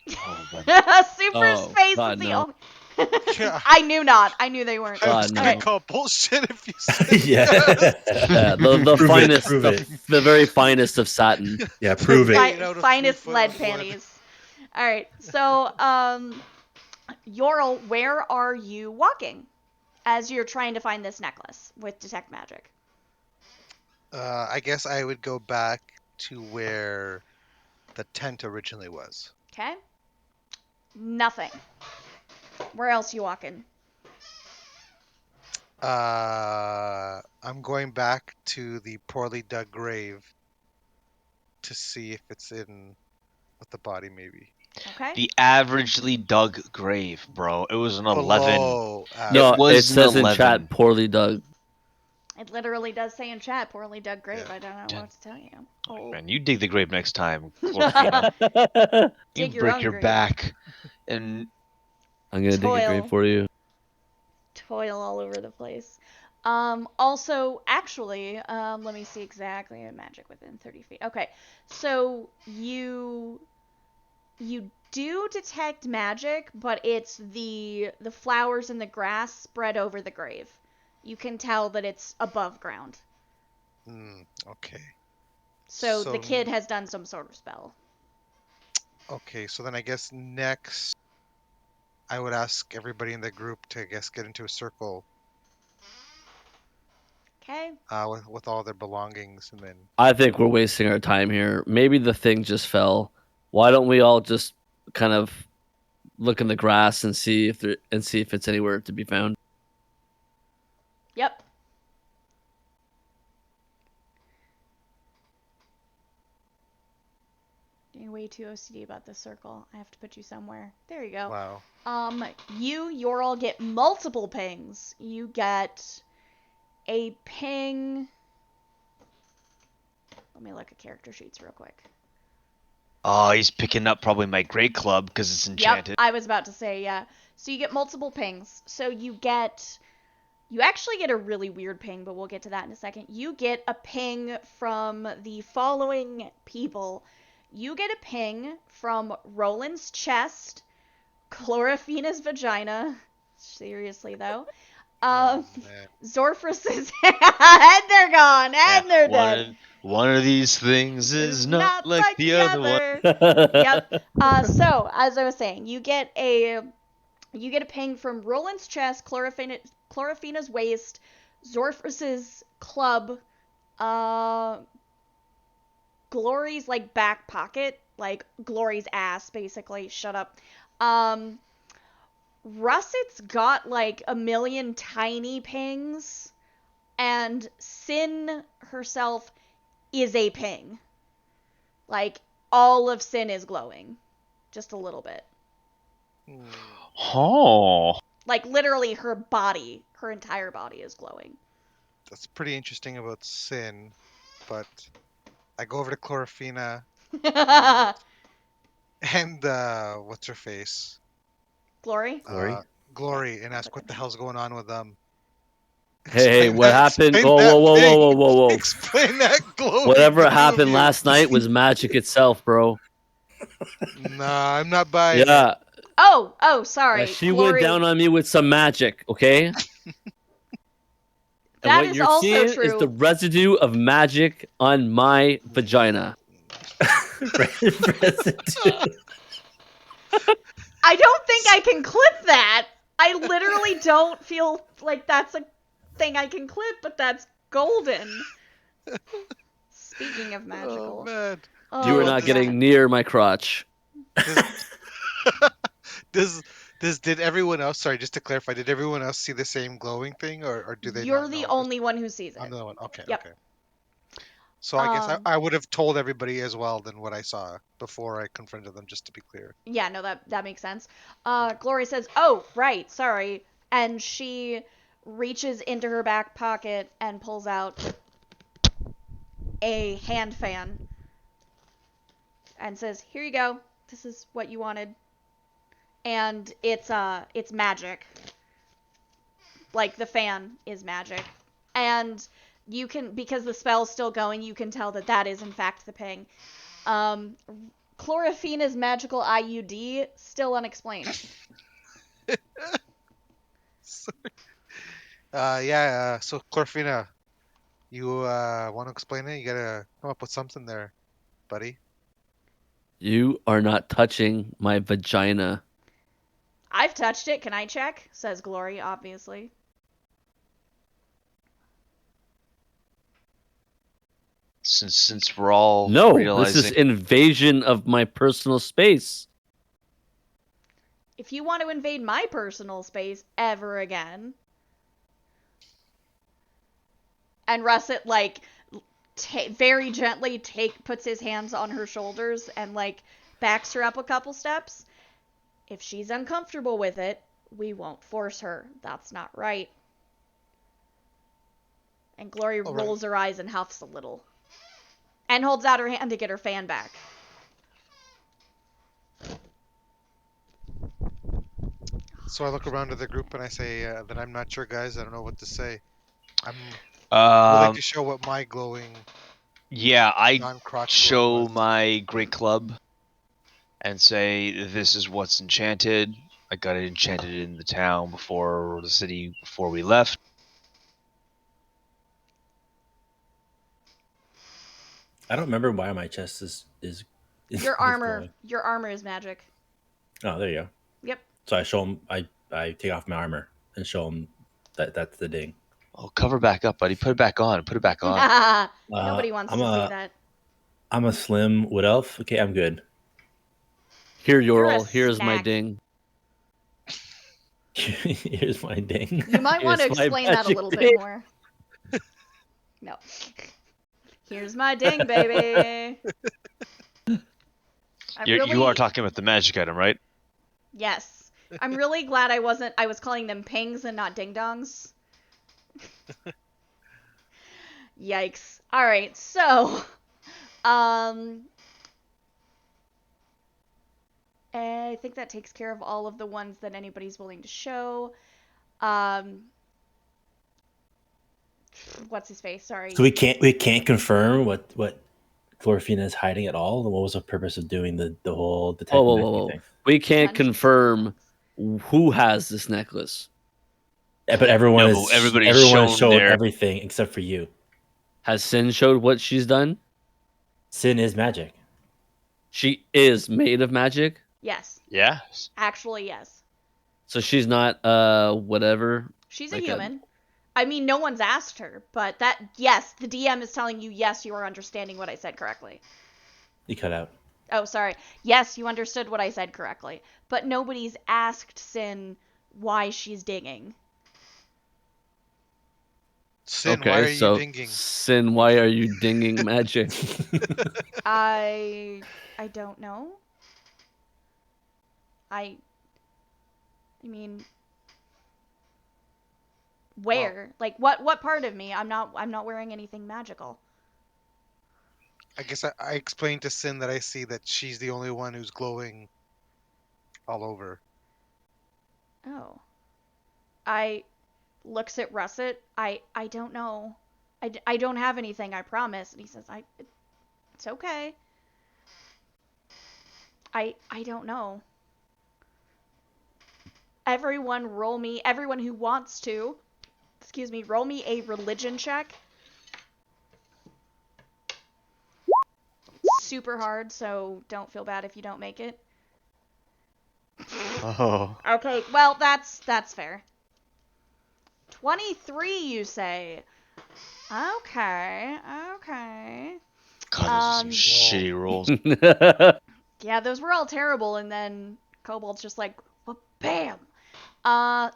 Super's face God, is the no. only... Yeah. I knew not. I knew they weren't. I was God, gonna no. call bullshit if you said Yeah. Yeah, the Prove it, finest, prove it. the very finest of satin. Yeah, prove it. Made out of 3 Finest foot lead of wood. panties. All right, so Yorl, where are you walking as you're trying to find this necklace with detect magic? I guess I would go back to where the tent originally was. Okay. Nothing. Where else you walking? I'm going back to the poorly dug grave to see if it's in with the body, maybe. Okay. The averagely dug grave, bro. It was an 11. Below, No, was it says an in 11. chat, poorly dug. It literally does say in chat, poorly dug grave. Yeah. I don't know what to tell you. Oh. Man, you dig the grave next time, Clorfina. You Dig your break own your grave. back. And I'm gonna dig a Toil. grave for you. Toil all over the place. Also, actually, let me see exactly. Magic within 30 feet. Okay, so you do detect magic, but it's the flowers and the grass spread over the grave. You can tell that it's above ground. Okay. So the So- kid has done some sort of spell. Okay, so then I guess next I would ask everybody in the group to, I guess, get into a circle Okay. with all their belongings, and then I think we're wasting our time here. Maybe the thing just fell. Why don't we all just kind of look in the grass and see if it's anywhere to be found? Yep. You're way too OCD about this circle. I have to put you somewhere. There you go. wow. You're all get multiple pings. You get a ping Let me look at character sheets real quick. Oh, he's picking up probably my great club because it's enchanted. Yep, I was about to say, yeah. So you get multiple pings. So you actually get a really weird ping, but we'll get to that in a second. You get a ping from the following people. You get a ping from Roland's chest, Chloraphina's vagina. Seriously, though. Man. Zorfrus's and they're gone, and they're one dead. One of these things is not like the other one. Yep. So as I was saying, you get a ping from Roland's chest, Chloraphina's waist, Zorfrus's club, Glory's like back pocket, like Glory's ass, basically. Shut up. Russet's got like a million tiny pings, and Sin herself is a ping. Like, all of Sin is glowing. Just a little bit. Oh. Like, literally, her entire body is glowing. That's pretty interesting about Sin, but I go over to Chloraphina and what's her face? Glory? Glory, and ask what the hell's going on with them. Hey, what happened? Explain Whoa. Explain that glowing. Whatever happened last night was magic itself, bro. Nah, I'm not buying it. Yeah. Oh, sorry. She Glory. went down on me with some magic, okay? And That what is you're also seeing true. is the residue of magic on my vagina. I don't think I can clip that. I literally don't feel like that's a thing I can clip, but that's golden. Speaking of magical. Oh, man. You are Oh, not God. getting near my crotch. Did everyone else, sorry, just to clarify, did everyone else see the same glowing thing, or do they You're not the know? only one who sees I'm it. the one. Okay, Yep. okay. So I guess Um, I would have told everybody as well than what I saw before I confronted them, just to be clear. Yeah, no, that makes sense. Glory says, "Oh, right, sorry," and she reaches into her back pocket and pulls out a hand fan and says, "Here you go. This is what you wanted." And it's magic. Like, the fan is magic. And you can, because the spell's still going, you can tell that is in fact the ping. Chloraphina's magical IUD, still unexplained. So Chloraphina, you want to explain it? You gotta come up with something there, buddy. You are not touching my vagina. I've touched it. Can I check? Says Glory, obviously. Since we're all No, realizing this is invasion of my personal space. If you want to invade my personal space ever again. And Russet, like, very gently puts his hands on her shoulders and, like, backs her up a couple steps. If she's uncomfortable with it, we won't force her. That's not right. And Glory rolls her eyes and huffs a little. And holds out her hand to get her fan back. So I look around to the group and I say that I'm not sure, guys. I don't know what to say. I'm willing to show what my glowing. Yeah, I non-crotch show glowing was. my great club and say, "This is what's enchanted. I got it enchanted in the town before the city before we left." I don't remember why my chest is Your armor is magic. Oh, there you go. Yep. So I show him. I take off my armor and show him that's the ding. Oh, cover back up, buddy. Put it back on. Put it back on. Nobody wants to see that. I'm a slim wood elf. Okay, I'm good. Here, You're a Yoral. Here's my snack. ding. Here's my ding. You might want to Here's my explain that a magic little ding. bit more. No. Here's my ding, baby. You are talking about the magic item, right? Yes. I'm really glad I was calling them pings and not ding-dongs. Yikes. Alright, so I think that takes care of all of the ones that anybody's willing to show. What's his face? Sorry. So we can't confirm what Glorfina is hiding at all. What was the purpose of doing the whole detective Whoa. thing? We can't Hunting confirm who has this necklace. Yeah, but everyone No, is but everybody's everyone shown showed their- everything except for you. Has Sin showed what she's done? Sin is magic. She is made of magic, Yes. Yeah. Actually, yes. so she's not whatever. She's Like a a- human. I mean, no one's asked her, but yes, the DM is telling you, yes, you are understanding what I said correctly. You cut out. Oh, sorry. Yes, you understood what I said correctly. But nobody's asked Sin why she's dinging. Sin, Okay, why are so you dinging? Sin, why are you dinging magic? I don't know. I mean, where? Like what part of me? I'm not wearing anything magical. I guess I explained to Sin that I see that she's the only one who's glowing all over. Oh. I looks at Russet. I don't know. I don't have anything, I promise. And he says, it's okay. I don't know. Everyone who wants to, roll me a religion check. Super hard, so don't feel bad if you don't make it. Oh. Okay, well, that's fair. 23, you say? Okay. God, those are some shitty rolls. Yeah, those were all terrible, and then Kobold's just like, well, bam!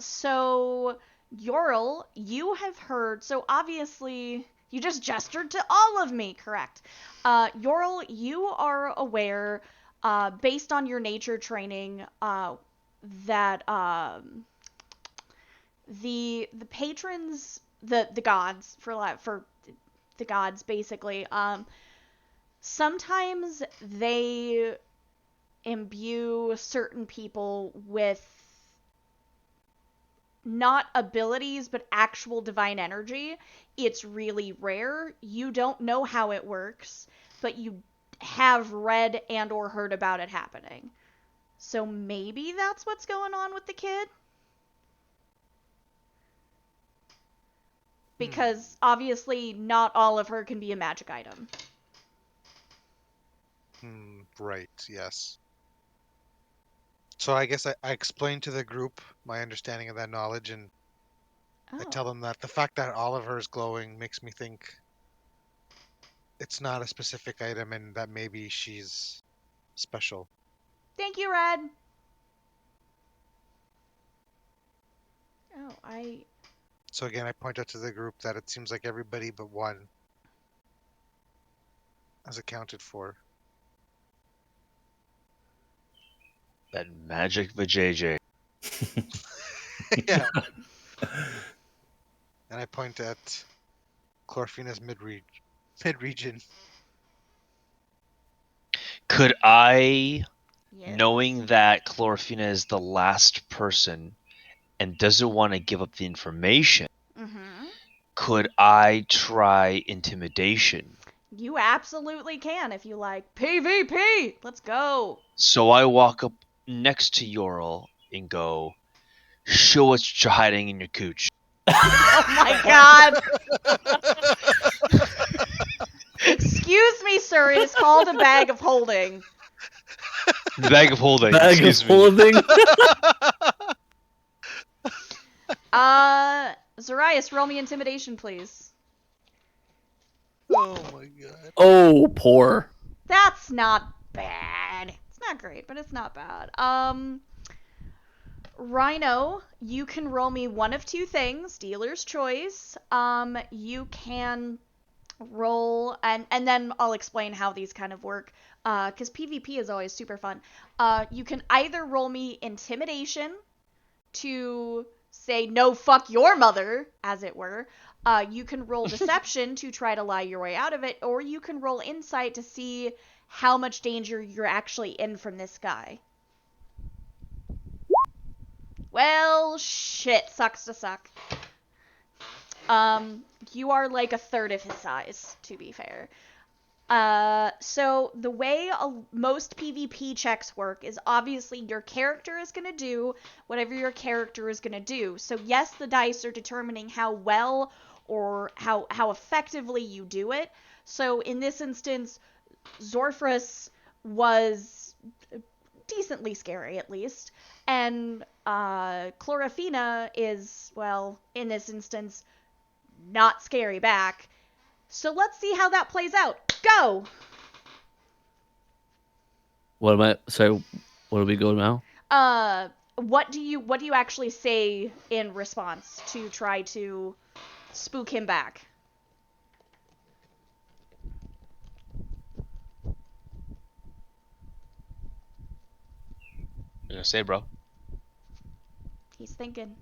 So, Yorl, you have heard, so obviously, you just gestured to all of me, correct? Yorl, you are aware, based on your nature training, that, the patrons, the gods, for the gods, basically, sometimes they imbue certain people with not abilities, but actual divine energy. It's really rare. You don't know how it works, but you have read and or heard about it happening. So maybe that's what's going on with the kid? Because obviously not all of her can be a magic item. Right, yes. So I guess I explained to the group my understanding of that knowledge, and I tell them that the fact that all of her is glowing makes me think it's not a specific item and that maybe she's special. Thank you, Red. So again, I point out to the group that it seems like everybody but one is accounted for. That magic vajayjay. Yeah. And I point at Glorfina's mid-region. Could I, Yeah. knowing that Chlorofina is the last person and doesn't want to give up the information, could I try intimidation? You absolutely can if you like. PvP! Let's go! So I walk up next to Yorl and go, show us what you're hiding in your cooch. Oh my god! Excuse me, sir, it is called a bag of holding. Bag of holding. Bag of excuse me. holding. Zarias, roll me intimidation, please. Oh my god. Oh, poor. That's not bad. It's not great, but it's not bad. Rhino, you can roll me one of two things, dealer's choice. You can roll, and then I'll explain how these kind of work, because PvP is always super fun. You can either roll me intimidation to say no, fuck your mother, as it were. You can roll deception to try to lie your way out of it, or you can roll insight to see how much danger you're actually in from this guy. Well, shit, sucks to suck. You are like a third of his size, to be fair. So the way most PvP checks work is obviously your character is going to do whatever your character is going to do. So yes, the dice are determining how well or how effectively you do it. So in this instance, Zorfrus was decently scary, at least. And Chloraphina is, well, in this instance, not scary back. So let's see how that plays out. Go! Sorry, what do we go now? What do you actually say in response to try to spook him back? You gonna say, bro? He's thinking.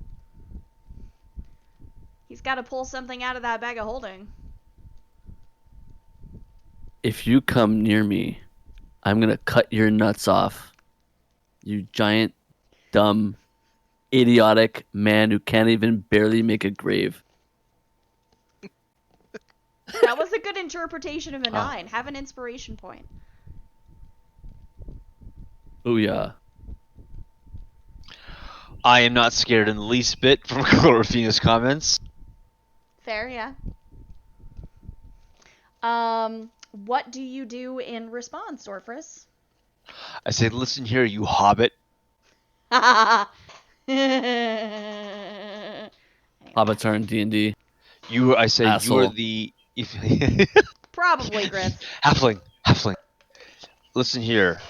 He's got to pull something out of that bag of holding. If you come near me, I'm gonna cut your nuts off. You giant, dumb, idiotic man who can't even barely make a grave. That was a good interpretation of a 9. Have an inspiration point. Booyah. I am not scared in the least bit from Chloraphina's comments. Fair, yeah. What do you do in response, Orphrus? I say, listen here, you hobbit. Anyway. Hobbits are in D&D. I say, Asshole. you are the... Probably, Griff. Halfling. Listen here.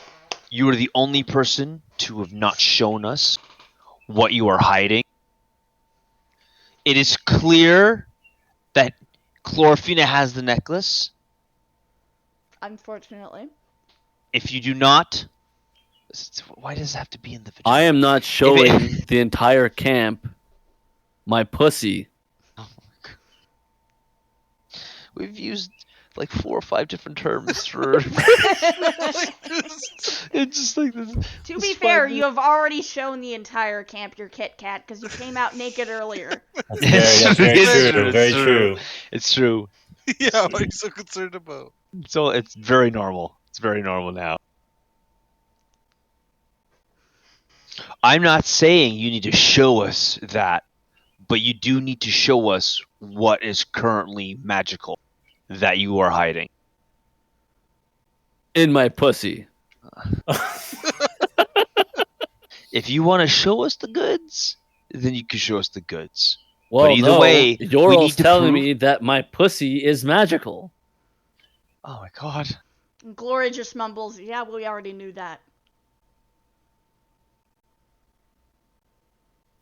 You are the only person to have not shown us what you are hiding. It is clear that Chloraphina has the necklace. Unfortunately. If you do not... Why does it have to be in the vagina? I am not showing the entire camp my pussy. Oh my God. We've used like 4 or 5 different terms for... It's just like this. To be fair, you have already shown the entire camp your Kit Kat because you came out naked earlier. That's very true. Very true. It's true. Yeah, what are you so concerned about? So it's very normal. It's very normal now. I'm not saying you need to show us that, but you do need to show us what is currently magical that you are hiding. In my pussy. If you want to show us the goods, then you can show us the goods. Well, either no, way, you're we all need to telling prove- me that my pussy is magical. Oh my God. Glory just mumbles, yeah, we already knew that.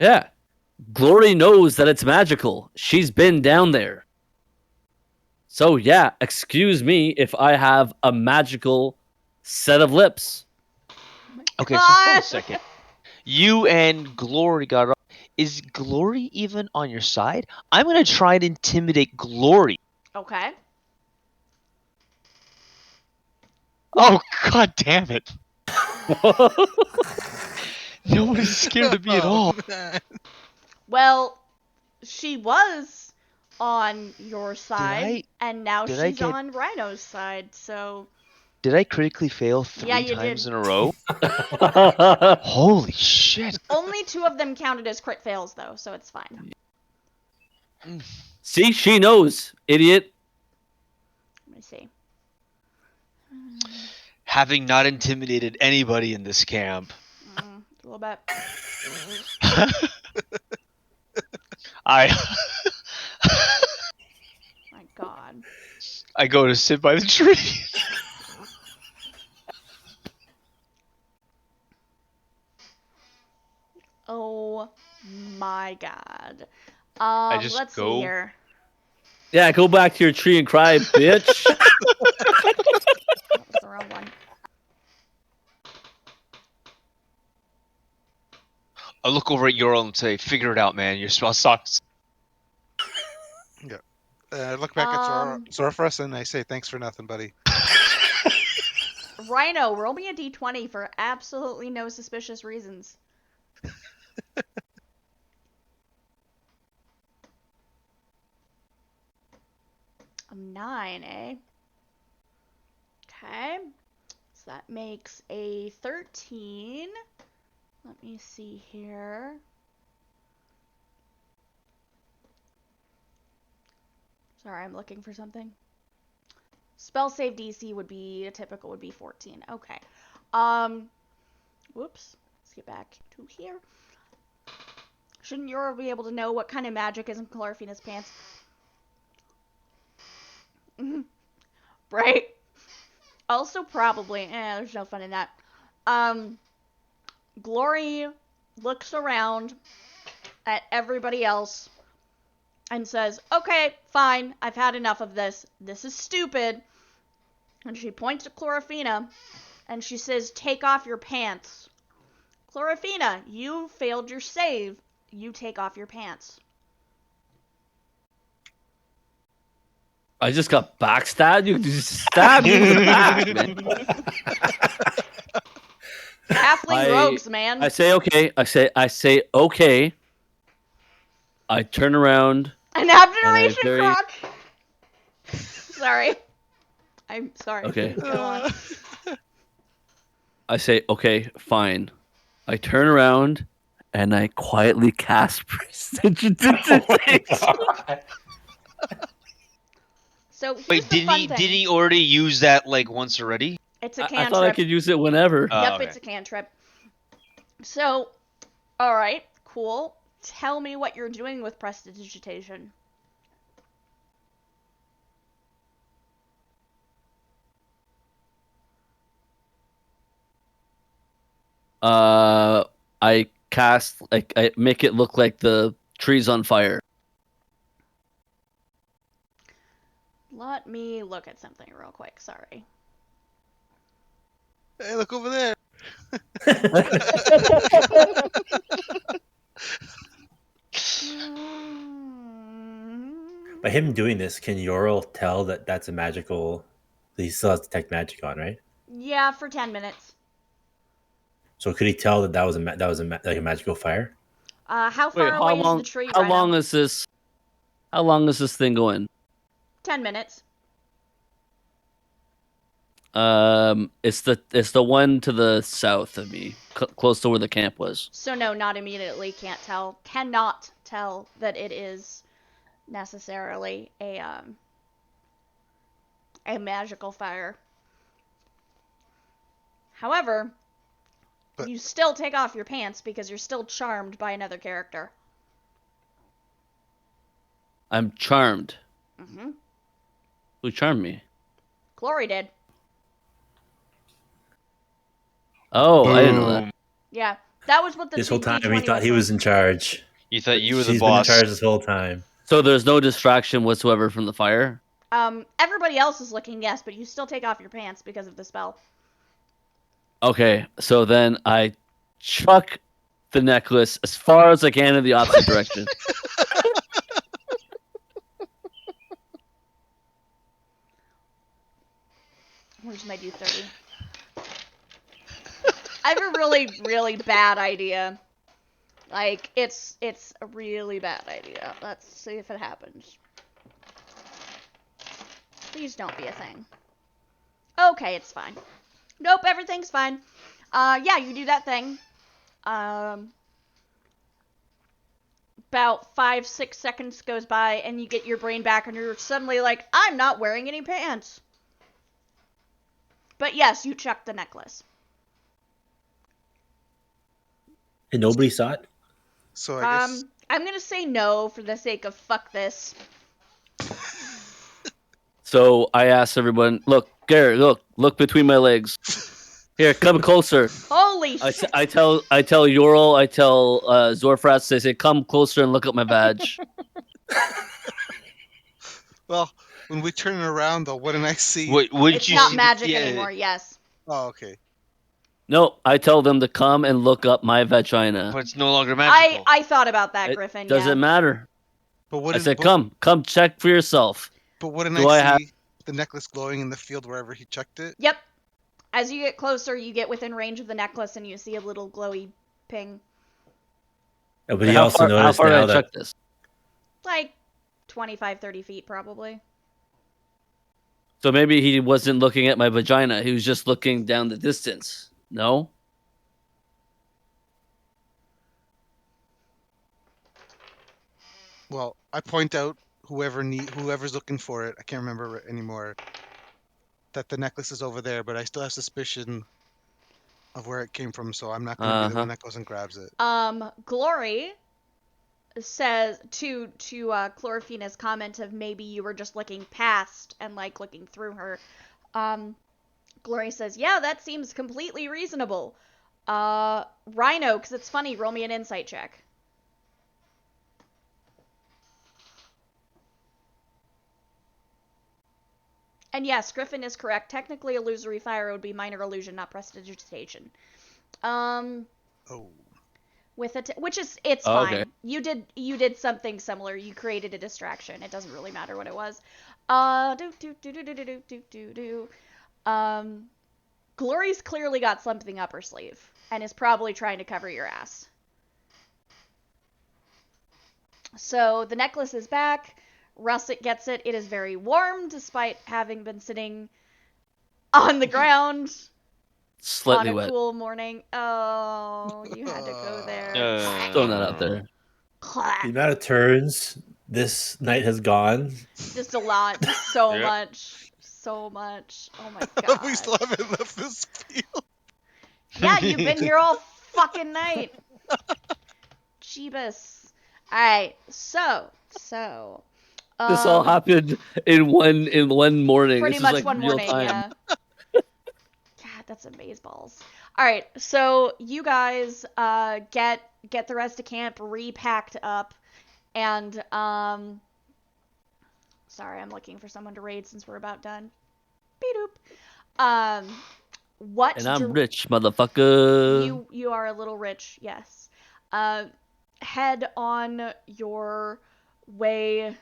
Yeah. Glory knows that it's magical. She's been down there. So yeah, excuse me if I have a magical set of lips. Okay, so hold a second. You and Glory got up. Is Glory even on your side? I'm going to try and intimidate Glory. Okay. Oh, God damn it. Nobody's scared of me at all. Man. Well, she was on your side, and now did I she's get- on Rhino's side, so... Did I critically fail 3 Yeah, you times did. in a row? Holy shit. Only 2 of them counted as crit fails, though, so it's fine. See, she knows, idiot. Let me see. Having not intimidated anybody in this camp, A little bit. I My god. I go to sit by the tree. Oh my god. just Let's go- see here. Yeah, go back to your tree and cry, bitch. That was the wrong one. I look over at Ural and say, "Figure it out, man. Your spell sucks." I look back at Zorfras and I say, "Thanks for nothing, buddy." Rhino, roll me a d20 for absolutely no suspicious reasons. A 9, eh? Okay. So that makes a 13. Let me see here. Sorry, I'm looking for something. Spell save DC would be, a typical would be 14. Okay. Whoops. Let's get back to here. Shouldn't Yura be able to know what kind of magic is in Glorfina's pants? Right? Also probably, there's no fun in that. Glory looks around at everybody else and says, "Okay, fine, I've had enough of this. This is stupid." And she points to Glorfina and she says, "Take off your pants." Glorfina, you failed your save. You take off your pants. I just got backstabbed. You just stabbed me in the back, man. Halfling rogues, man. I say okay. I say okay. I turn around. An abjuration very- crotch. Sorry. I'm sorry. Okay. Go on. I say okay, fine. I turn around and I quietly cast prestidigitation. So here's Wait, the fun thing. didn't he already use that like once already? It's a I cantrip. thought I could use it whenever. Oh, Yep, okay. it's a cantrip. So, alright, cool. Tell me what you're doing with prestidigitation. I cast, like, I make it look like the tree's on fire. Let me look at something real quick, sorry. Hey, look over there. By him doing this, can Ural tell that that's a magical? He still has detect magic on, right? Yeah, for 10 minutes. So could he tell that that was like a magical fire? How Wait, far away is the tree? How Rhino? long is this? How long is this thing going? 10 minutes. It's the one to the south of me, close to where the camp was. So no, not immediately. Can't tell. Cannot tell that it is necessarily a magical fire. However, you still take off your pants because you're still charmed by another character. I'm charmed. Mm-hmm. Who charmed me? Glory did. Oh, I didn't know that. Yeah, that was what the This whole time he D20 thought he was in charge. You thought you were the She's boss. been in charge this whole time. So there's no distraction whatsoever from the fire? Everybody else is looking, yes, but you still take off your pants because of the spell. Okay, so then I chuck the necklace as far as I can in the opposite direction. Where's my D30? I have a really, really bad idea. Like, it's a really bad idea. Let's see if it happens. Please don't be a thing. Okay, it's fine. Nope, everything's fine. Yeah, you do that thing. About 5-6 seconds goes by, and you get your brain back, and you're suddenly like, I'm not wearing any pants. But yes, you chucked the necklace. And nobody saw it? So I guess I'm gonna say no for the sake of fuck this. So I asked everyone, look, Garrett, look between my legs. Here, come closer. Holy shit! I tell Ural, I tell Zorfras, they say, come closer and look at my badge. well, when we turn around though, what did I see? Wouldn't It's you not see magic yeah, anymore. Yes. Oh, okay. No, I tell them to come and look up my vagina. But it's no longer magical. I thought about that, It Griffin. doesn't Yeah. matter. But what I if, said, come check for yourself. But wouldn't Do I I see have- the necklace glowing in the field wherever he chucked it? Yep. As you get closer, you get within range of the necklace, and you see a little glowy ping, Yeah, but he how also far, noticed did now I that check this? like 25, 30 feet probably. So maybe he wasn't looking at my vagina. He was just looking down the distance. No? Well, I point out whoever's looking for it. I can't remember anymore. That the necklace is over there, but I still have suspicion of where it came from, so I'm not gonna be the one that goes and grabs it. Glory says to Chlorophina's comment of maybe you were just looking past and like looking through her. Glory says, yeah, that seems completely reasonable. Rhino, because it's funny, roll me an insight check. And yes, Griffin is correct. Technically, illusory fire would be minor illusion, not prestidigitation. Oh. With it, which is it's Oh, fine. okay. You did something similar. You created a distraction. It doesn't really matter what it was. Glory's clearly got something up her sleeve and is probably trying to cover your ass. So the necklace is back. Russet gets it. It is very warm despite having been sitting on the ground Slightly on a wet. cool morning. Oh, you had to go there. Throwing that out there. the amount of turns this night has gone. Just a lot. So Yep. much. So much. Oh my god. We still haven't left this field. Yeah, you've been here all fucking night. Jeebus. Alright, so. This all happened in one morning. Pretty This much is like one real morning, time. yeah. God, that's amazeballs. Alright, so you guys get the rest of camp repacked up, and sorry, I'm looking for someone to raid since we're about done. Beep-doop. What And I'm rich, motherfucker. you are a little rich, yes. Head on your way.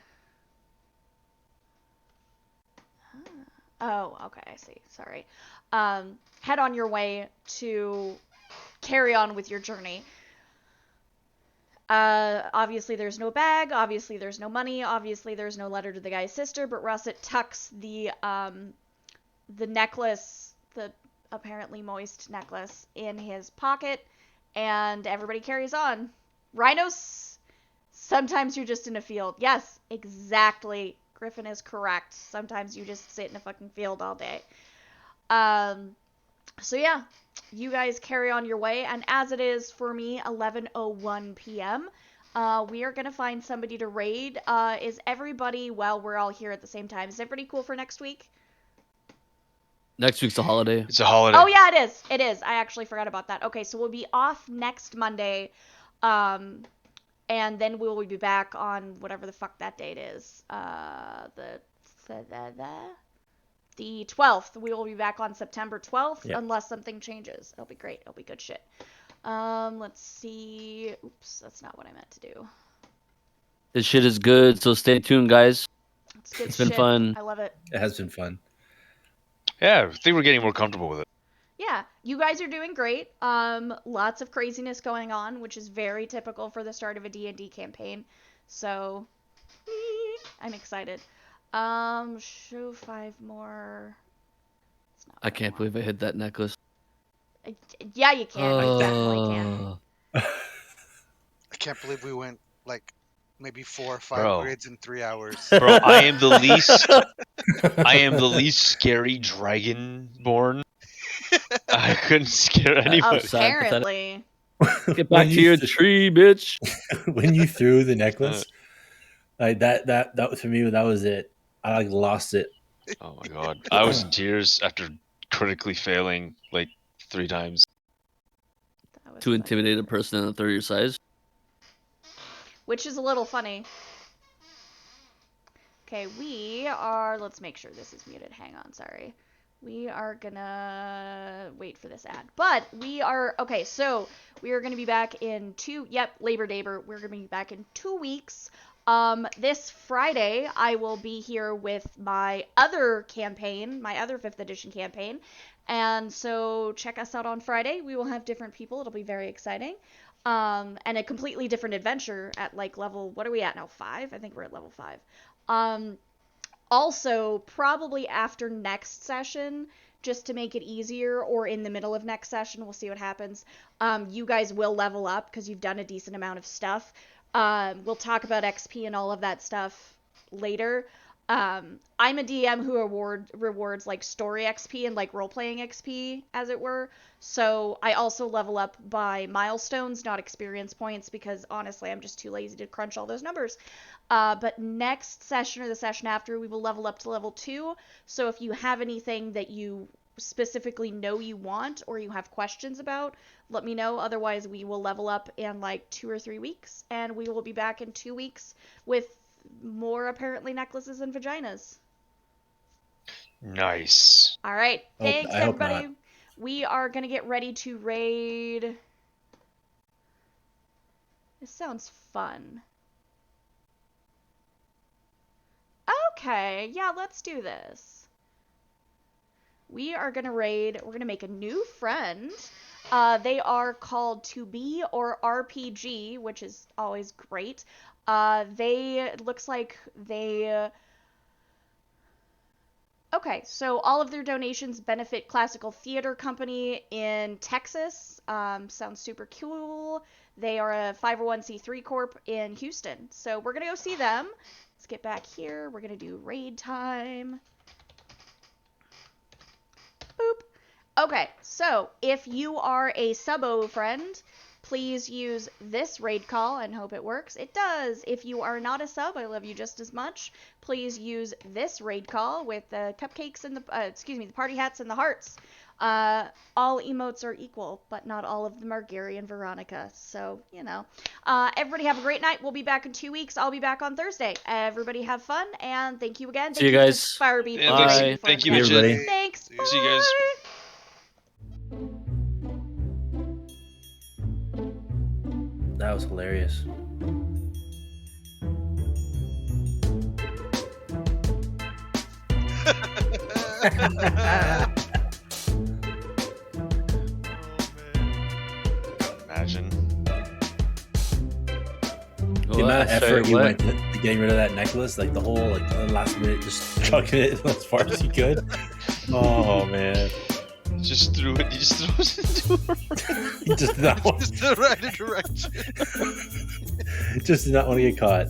Oh, okay, I see. Sorry. Head on your way to carry on with your journey. Obviously there's no bag, obviously there's no money, obviously there's no letter to the guy's sister, but Russet tucks the necklace, the apparently moist necklace, in his pocket, and everybody carries on. Rhinos, sometimes you're just in a field. Yes, exactly. Griffin is correct. Sometimes you just sit in a fucking field all day. So yeah, you guys carry on your way, and as it is for me, 11:01 p.m., we are gonna find somebody to raid. Is everybody, well, we're all here at the same time, is everybody cool for next week? Next week's a holiday. It's a holiday. Oh yeah, it is. It is. I actually forgot about that. Okay, so we'll be off next Monday, and then we will be back on whatever the fuck that date is. The 12th. We will be back on September 12th, Yep. unless something changes. It'll be great. It'll be good shit. Let's see. Oops, that's not what I meant to do. This shit is good, so stay tuned, guys. It's good It's been shit. fun. I love it. It has been fun. Yeah, I think we're getting more comfortable with it. Yeah, you guys are doing great. Lots of craziness going on, which is very typical for the start of a D&D campaign. So, I'm excited. Show 5 more. It's not I what can't believe I hit that necklace. want. Yeah, you can. You definitely can. Oh. I can't believe we went like maybe 4 or 5 Bro. grids in 3 hours. Bro, I am the least scary dragonborn. I couldn't scare anybody. Apparently. Get back to your tree, bitch. When you threw the necklace, like that for me, that was it. I like lost it. Oh my god. I was in tears after critically failing like 3 times. That was To funny. intimidate a person in a third of your size. Which is a little funny. Okay, we are... Let's make sure this is muted. Hang on, sorry. We are gonna wait for this ad. But we are, okay, so we are gonna be back in Labor Day. We're gonna be back in 2 weeks. This Friday, I will be here with my other campaign, my other 5th edition campaign. And so check us out on Friday. We will have different people. It'll be very exciting. And a completely different adventure at like level, what are we at now? 5? I think we're at level 5. Also, probably after next session, just to make it easier, or in the middle of next session, we'll see what happens. You guys will level up because you've done a decent amount of stuff. We'll talk about XP and all of that stuff later. I'm a DM who rewards like story XP and like role-playing XP, as it were. So I also level up by milestones, not experience points, because honestly, I'm just too lazy to crunch all those numbers. But next session or the session after, we will level up to level 2. So if you have anything that you specifically know you want or you have questions about, let me know. Otherwise, we will level up in like 2 or 3 weeks, and we will be back in 2 weeks with more apparently necklaces and vaginas. Nice. All right. Thanks, I hope everybody. not. We are going to get ready to raid. This sounds fun. Okay. Yeah, let's do this. We are going to raid. We're going to make a new friend. They are called To Be or RPG, which is always great. It looks like they... Okay, so all of their donations benefit Classical Theater Company in Texas. Sounds super cool. They are a 501c3 corp in Houston. So we're going to go see them. Let's get back here. We're going to do raid time. Boop. Okay, so if you are a Subo friend, please use this raid call and hope it works. It does. If you are not a sub, I love you just as much. Please use this raid call with the cupcakes and the party hats and the hearts. All emotes are equal, but not all of them are Gary and Veronica. So, you know. Everybody have a great night. We'll be back in 2 weeks. I'll be back on Thursday. Everybody have fun, and thank you again. See you guys. Firebeat. Yeah, Bye. thank you, Bye, Mitchell. everybody. Thanks. See you guys. Bye. That was hilarious. Imagine. The amount of effort you went to getting rid of that necklace, like the whole last minute, just chucking it as far as you could. Oh man, Just threw it. He just throws it into her. he just did not want, Just the right direction. just did not want to get caught.